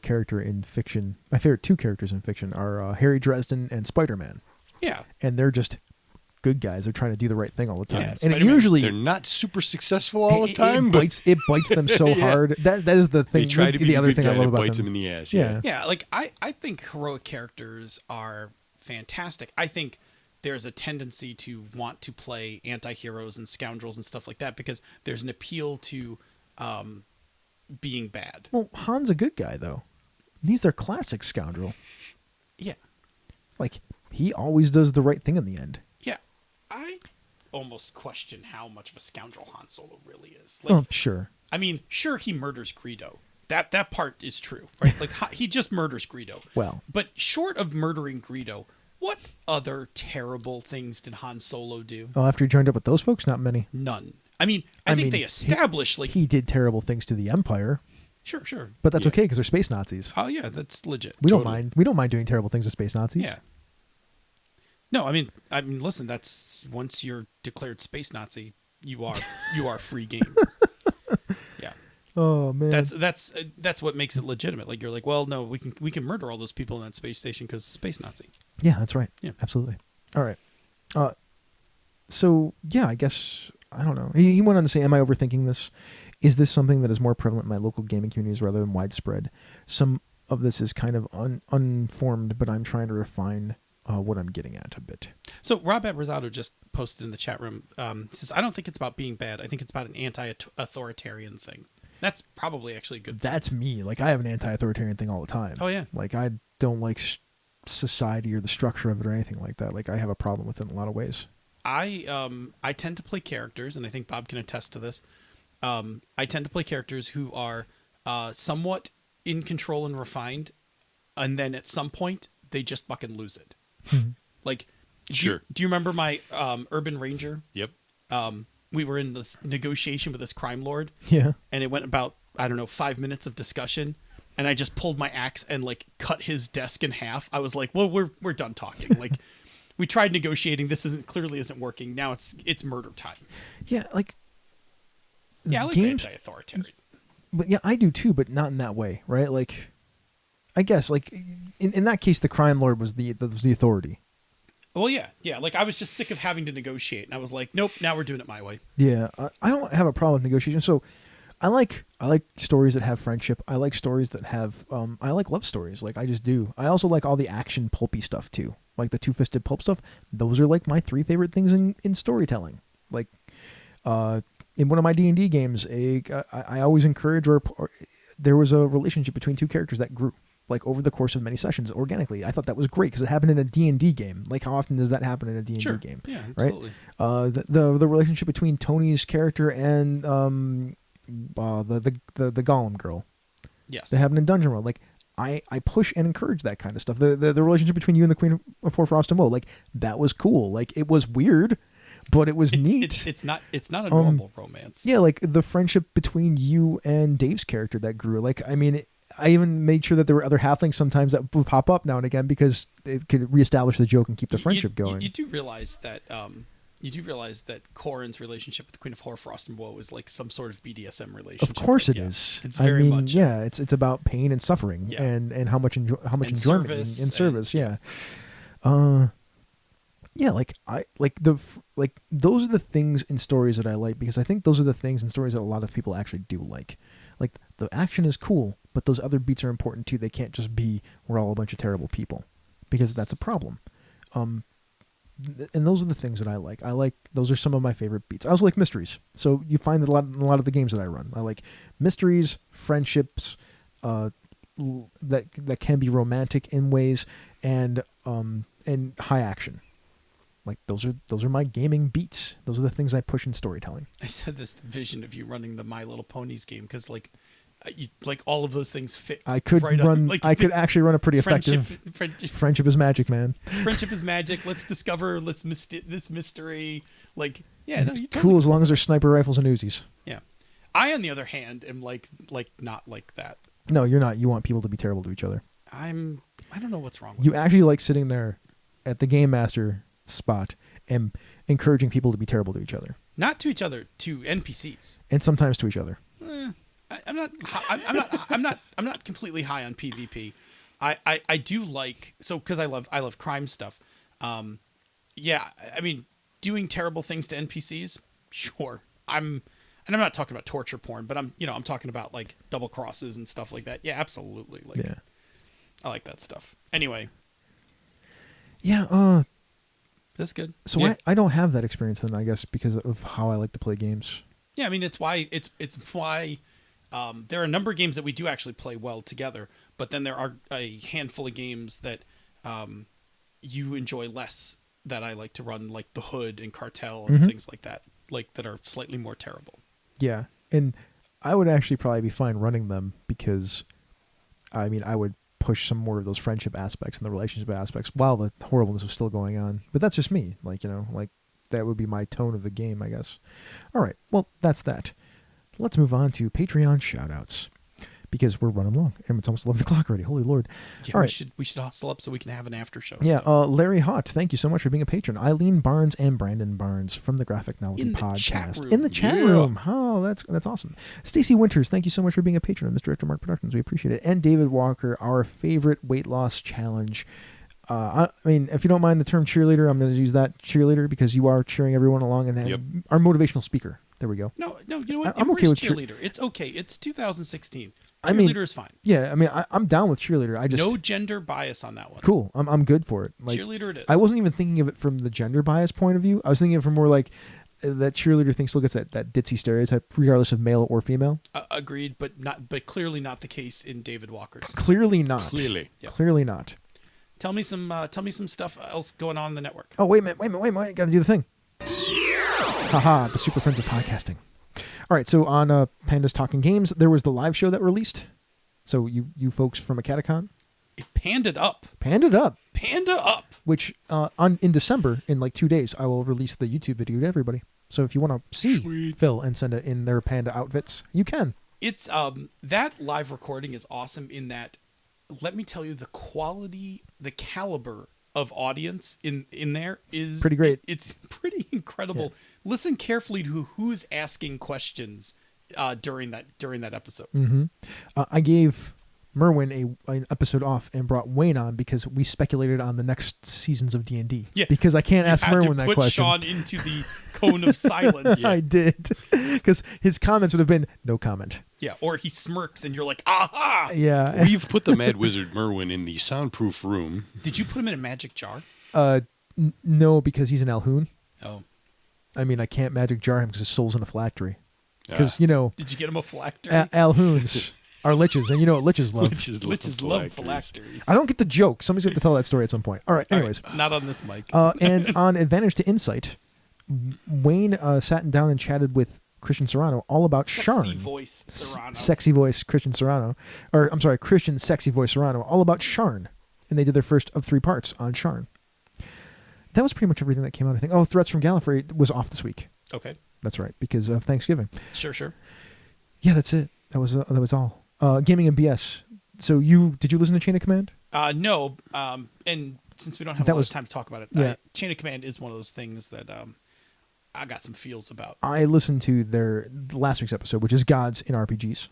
character in fiction, my favorite two characters in fiction are Harry Dresden and Spider-Man. Yeah. And they're just good guys. They're trying to do the right thing all the time. Yeah, and Spider-Man, it usually they're not super successful all the time, it bites them so hard. That is the thing. They try to be the other good thing guy I love that about bites them. them in the ass. Yeah. Yeah, like I think heroic characters are fantastic. I think there's a tendency to want to play anti-heroes and scoundrels and stuff like that because there's an appeal to being bad. Well, Han's a good guy though. He's their classic scoundrel. Yeah. Like he always does the right thing in the end. Yeah. I almost question how much of a scoundrel Han Solo really is. Like, Oh, sure. I mean, sure he murders Greedo. That part is true, right? Like he just murders Greedo. Well, But short of murdering Greedo, what other terrible things did Han Solo do? well, after he joined up with those folks, not many. None. I mean, I think they established he did terrible things to the Empire, Sure. but that's okay because they're space Nazis. Oh yeah, that's legit. We don't Totally. mind. We don't mind doing terrible things to space Nazis. Yeah. No, I mean, listen. That's once you're declared space Nazi, you are free game. Yeah. Oh man. That's what makes it legitimate. Like you're like, well, no, we can murder all those people in that space station because space Nazi. Yeah, that's right. Yeah. Absolutely. All right. So yeah, I guess I don't know. He went on to say, "Am I overthinking this? Is this something that is more prevalent in my local gaming communities rather than widespread? Some of this is kind of unformed, but I'm trying to refine what I'm getting at a bit." So Rob Rosado just posted in the chat room. He says, "I don't think it's about being bad. I think it's about an anti-authoritarian thing." That's probably actually a good. That's me. Like I have an anti-authoritarian thing all the time. Oh yeah. Like I don't like society or the structure of it or anything like that. Like I have a problem with it in a lot of ways. I tend to play characters, and I think Bob can attest to this. I tend to play characters who are somewhat in control and refined, and then at some point they just fucking lose it. Like, Sure. Do you remember my Urban Ranger? Yep. We were in this negotiation with this crime lord, Yeah. and it went about 5 minutes of discussion, and I just pulled my axe and like cut his desk in half. I was like, well, we're done talking. Like, we tried negotiating. This clearly isn't working. Now it's murder time. Yeah. Like. Yeah, I like games, anti-authoritarian. But yeah, I do too, but not in that way, right? Like, I guess like in that case, the crime lord was the authority. Well, yeah. Like I was just sick of having to negotiate, and I was like, nope. Now we're doing it my way. Yeah, I don't have a problem with negotiation. So, I like stories that have friendship. I like stories that have I like love stories. Like I just do. I also like all the action pulpy stuff too, like the two-fisted pulp stuff. Those are like my 3 favorite things in storytelling. Like, in one of my D&D games, I always encourage or there was a relationship between 2 characters that grew like over the course of many sessions organically. I thought that was great because it happened in a D&D game. Like how often does that happen in a D&D Sure. game? Yeah, right? absolutely. The relationship between Tony's character and the Gollum girl. Yes. That happened in Dungeon World. Like I push and encourage that kind of stuff. The relationship between you and the Queen of Frost and Woe, like that was cool. Like it was weird, but it was neat. It's not a normal romance. Yeah, like the friendship between you and Dave's character that grew. Like, I mean, I even made sure that there were other halflings sometimes that would pop up now and again because it could reestablish the joke and keep the friendship going. You do realize that Corrin's relationship with the Queen of Hoarfrost and Woe is like some sort of BDSM relationship. Of course it Yeah. is. It's very much. Yeah, it's about pain and suffering Yeah. and how much enjoyment service and service. and- Yeah. Yeah, those are the things in stories that I like because I think those are the things in stories that a lot of people actually do like. Like the action is cool, but those other beats are important too. They can't just be we're all a bunch of terrible people, because that's a problem. And those are the things that I like. Those are some of my favorite beats. I also like mysteries. So you find that a lot of the games that I run, I like mysteries, friendships, that can be romantic in ways, and high action. Like those are my gaming beats. Those are the things I push in storytelling. I said this vision of you running the My Little Ponies game because all of those things fit. I could right run. on, I could actually run a pretty friendship, effective. Friendship is magic, man. Friendship is magic. Let's discover this mystery. Like, yeah, no, you Cool as long as there's sniper rifles and Uzis. Yeah, I on the other hand am like not like that. No, you're not. You want people to be terrible to each other. I don't know what's wrong with You me. actually like sitting there at the game master spot and encouraging people to be terrible to each other, Not to each other, to NPCs. and sometimes to each other. I'm not completely high on PvP. I do like, so because I love crime stuff. Yeah, I mean, doing terrible things to NPCs, sure. I'm not talking about torture porn, but I'm talking about like double crosses and stuff like that. Yeah, absolutely. Like, Yeah. I like that stuff. Anyway, Yeah. that's good. So Yeah. I don't have that experience then, I guess, because of how I like to play games. Yeah, I mean, it's why there are a number of games that we do actually play well together, but then there are a handful of games that you enjoy less that I like to run, like The Hood and Cartel and things like that, like that are slightly more terrible. Yeah, and I would actually probably be fine running them because, I mean, I would push some more of those friendship aspects and the relationship aspects while the horribleness was still going on. But that's just me. Like, that would be my tone of the game, I guess. All right, well, that's that. Let's move on to Patreon shoutouts because we're running long and it's almost 11 o'clock already. Holy Lord. Yeah, All right. we should hustle up so we can have an after show. Yeah, so. Larry Hott, thank you so much for being a patron. Eileen Barnes and Brandon Barnes from the Graphic Novelty In the Podcast. chat room. In the chat Yeah. room. Oh, that's awesome. Stacy Winters, thank you so much for being a patron of Mr. Director Mark Productions. We appreciate it. And David Walker, our favorite weight loss challenge. I mean, if you don't mind the term cheerleader, I'm going to use that cheerleader because you are cheering everyone along and Yep. our motivational speaker. There we go. No, you know what? I'm okay with cheerleader. It's okay. It's 2016. Cheerleader I mean, is fine. Yeah, I mean, I'm down with cheerleader. I just No gender bias on that one. cool. I'm good for it. Like, Cheerleader it is. I wasn't even thinking of it from the gender bias point of view. I was thinking of it from more like that cheerleader thing still gets that ditzy stereotype, regardless of male or female. Agreed, but clearly not the case in David Walker's. Clearly not. Clearly. Yep. Clearly not. Tell me some stuff else going on in the network. Oh, wait a minute. Got to do the thing. Haha, the Super Friends of Podcasting. All right, so on Pandas Talking Games, there was the live show that released. So you folks from Acadicon, It panned up. Panda up, which in December, in like 2 days, I will release the YouTube video to everybody. So if you want to see Sweet. Phil and Senda in their panda outfits, you can. It's that live recording is awesome in that, let me tell you, the quality, the caliber of audience in there is Pretty great. It's pretty incredible. Yeah. Listen carefully to who's asking questions during that episode. I gave Merwin an episode off and brought Wayne on because we speculated on the next seasons of D&D. Yeah. Because I can't ask Had to Merwin that put question. Sean into the cone of silence. I did. Because his comments would have been no comment. Yeah, or he smirks and you're like, aha! Yeah. We've put the Mad Wizard Merwin in the soundproof room. Did you put him in a magic jar? No, because he's an Alhoon. Oh. I mean, I can't magic jar him because his soul's in a phylactery. Because, you know, Did you get him a phylactery? Alhoons are liches, and you know what liches love. Witches love phylacteries. I don't get the joke. Somebody's going to tell that story at some point. All right, anyways. All right, not on this mic. And on Advantage to Insight, Wayne sat down and chatted with Christian Serrano all about Sexy Sharn. voice, Serrano. Sexy voice Christian Serrano. Or, I'm sorry, Christian sexy voice Serrano, all about Sharn. And they did their first of 3 parts on Sharn. That was pretty much everything that came out, I think. Oh, Threats from Gallifrey was off this week. Okay, That's right, because of Thanksgiving. sure. Yeah, that's it. That was all. Gaming and BS. So did you listen to Chain of Command? No, and since we don't have That a lot was- of time to talk about it, yeah. Chain of Command is one of those things that I got some feels about. I listened to their last week's episode, which is Gods in RPGs,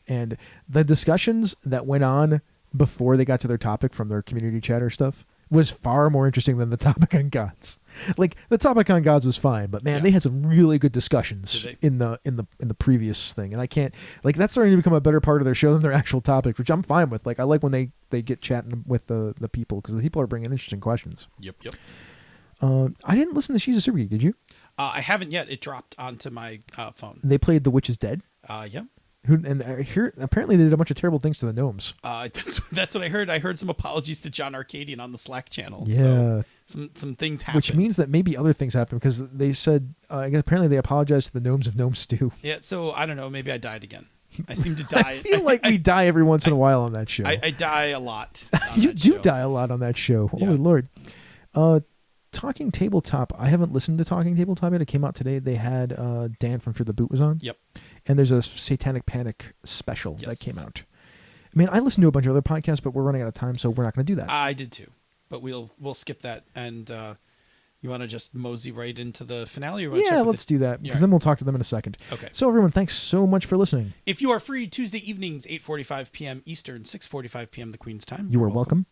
and the discussions that went on before they got to their topic from their community chatter stuff was far more interesting than the topic on gods. Like the topic on gods was fine, but man, Yeah. they had some really good discussions Did they? in the previous thing, and I can't like that's starting to become a better part of their show than their actual topic, which I'm fine with. Like I like when they get chatting with the people because the people are bringing interesting questions. Yep. I didn't listen to She's a Super Geek, did you? I haven't yet. It dropped onto my phone. They played The Witch is Dead. Yeah. And I hear apparently they did a bunch of terrible things to the gnomes. That's what I heard. I heard some apologies to John Arcadian on the Slack channel. Yeah. So some things happened. Which means that maybe other things happened because they said I guess apparently they apologized to the gnomes of Gnome Stew. Yeah. So I don't know. Maybe I died again. I seem to die. I feel like we die every once in a while on that show. I die a lot. On You that do show. die a lot on that show. Yeah. Holy Lord. Talking Tabletop. I haven't listened to Talking Tabletop yet. It came out today. They had Dan from Fear the Boot was on. Yep. And there's a Satanic Panic special that Yes. came out. I mean, I listened to a bunch of other podcasts, but we're running out of time, so we're not going to do that. I did too, but we'll skip that. And you want to just mosey right into the finale? Or Yeah, let's do that because then we'll talk to them in a second. Okay. So everyone, thanks so much for listening. If you are free Tuesday evenings, 8:45 p.m. Eastern, 6:45 p.m. the Queen's time. You you're are welcome.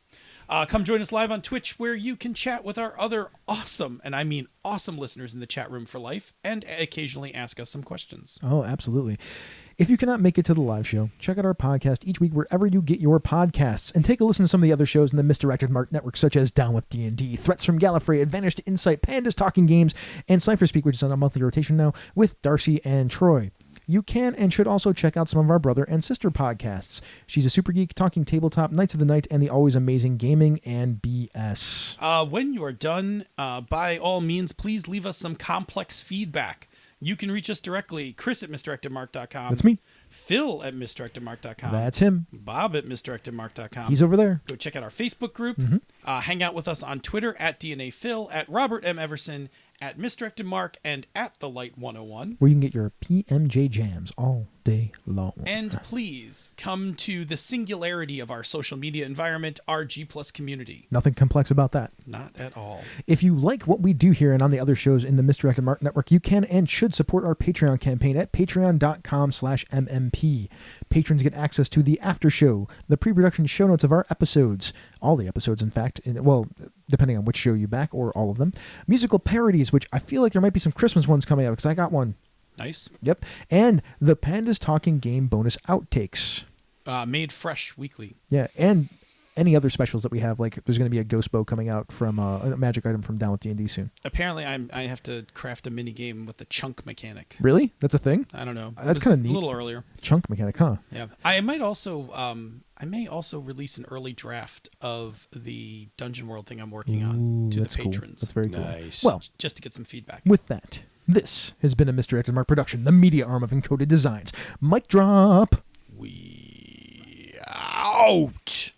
Come join us live on Twitch, where you can chat with our other awesome, and I mean awesome, listeners in the chat room for life, and occasionally ask us some questions. Oh, absolutely. If you cannot make it to the live show, check out our podcast each week wherever you get your podcasts, and take a listen to some of the other shows in the Misdirected Mark Network, such as Down with D&D, Threats from Gallifrey, Advantage to Insight, Pandas Talking Games, and Cypher Speak, which is on a monthly rotation now with Darcy and Troy. You can and should also check out some of our brother and sister podcasts. She's a Super Geek, Talking Tabletop, Knights of the Night, and the always amazing Gaming and BS. When you are done, by all means, please leave us some complex feedback. You can reach us directly, Chris at misdirectedmark.com. That's me. Phil at misdirectedmark.com. That's him. Bob at misdirectedmark.com. He's over there. Go check out our Facebook group. Mm-hmm. Hang out with us on Twitter at DNA Phil, at Robert M. Everson, at Misdirected Mark, and at The Light 101. Where you can get your PMJ jams all day long. And please come to the singularity of our social media environment, our G+ community. Nothing complex about that. Not at all. If you like what we do here and on the other shows in the Misdirected Mark Network, you can and should support our Patreon campaign at patreon.com/MMP. Patrons get access to the after show, the pre-production show notes of our episodes, all the episodes, in fact, well, depending on which show you back or all of them, musical parodies, which I feel like there might be some Christmas ones coming up because I got one. Nice. Yep. And the Pandas Talking Game bonus outtakes. Made fresh weekly. Yeah, and any other specials that we have, like there's going to be a Ghost Bow coming out from a magic item from Down with D&D soon. Apparently, I have to craft a mini game with the chunk mechanic. Really? That's a thing? I don't know. That's It was kinda neat. A little earlier. Chunk mechanic, huh? Yeah. I may also release an early draft of the Dungeon World thing I'm working on Ooh, to the that's cool. patrons. That's very cool. Nice. Well, Just to get some feedback. with that, this has been a Misdirected Mark production, the media arm of Encoded Designs. Mic drop. We out.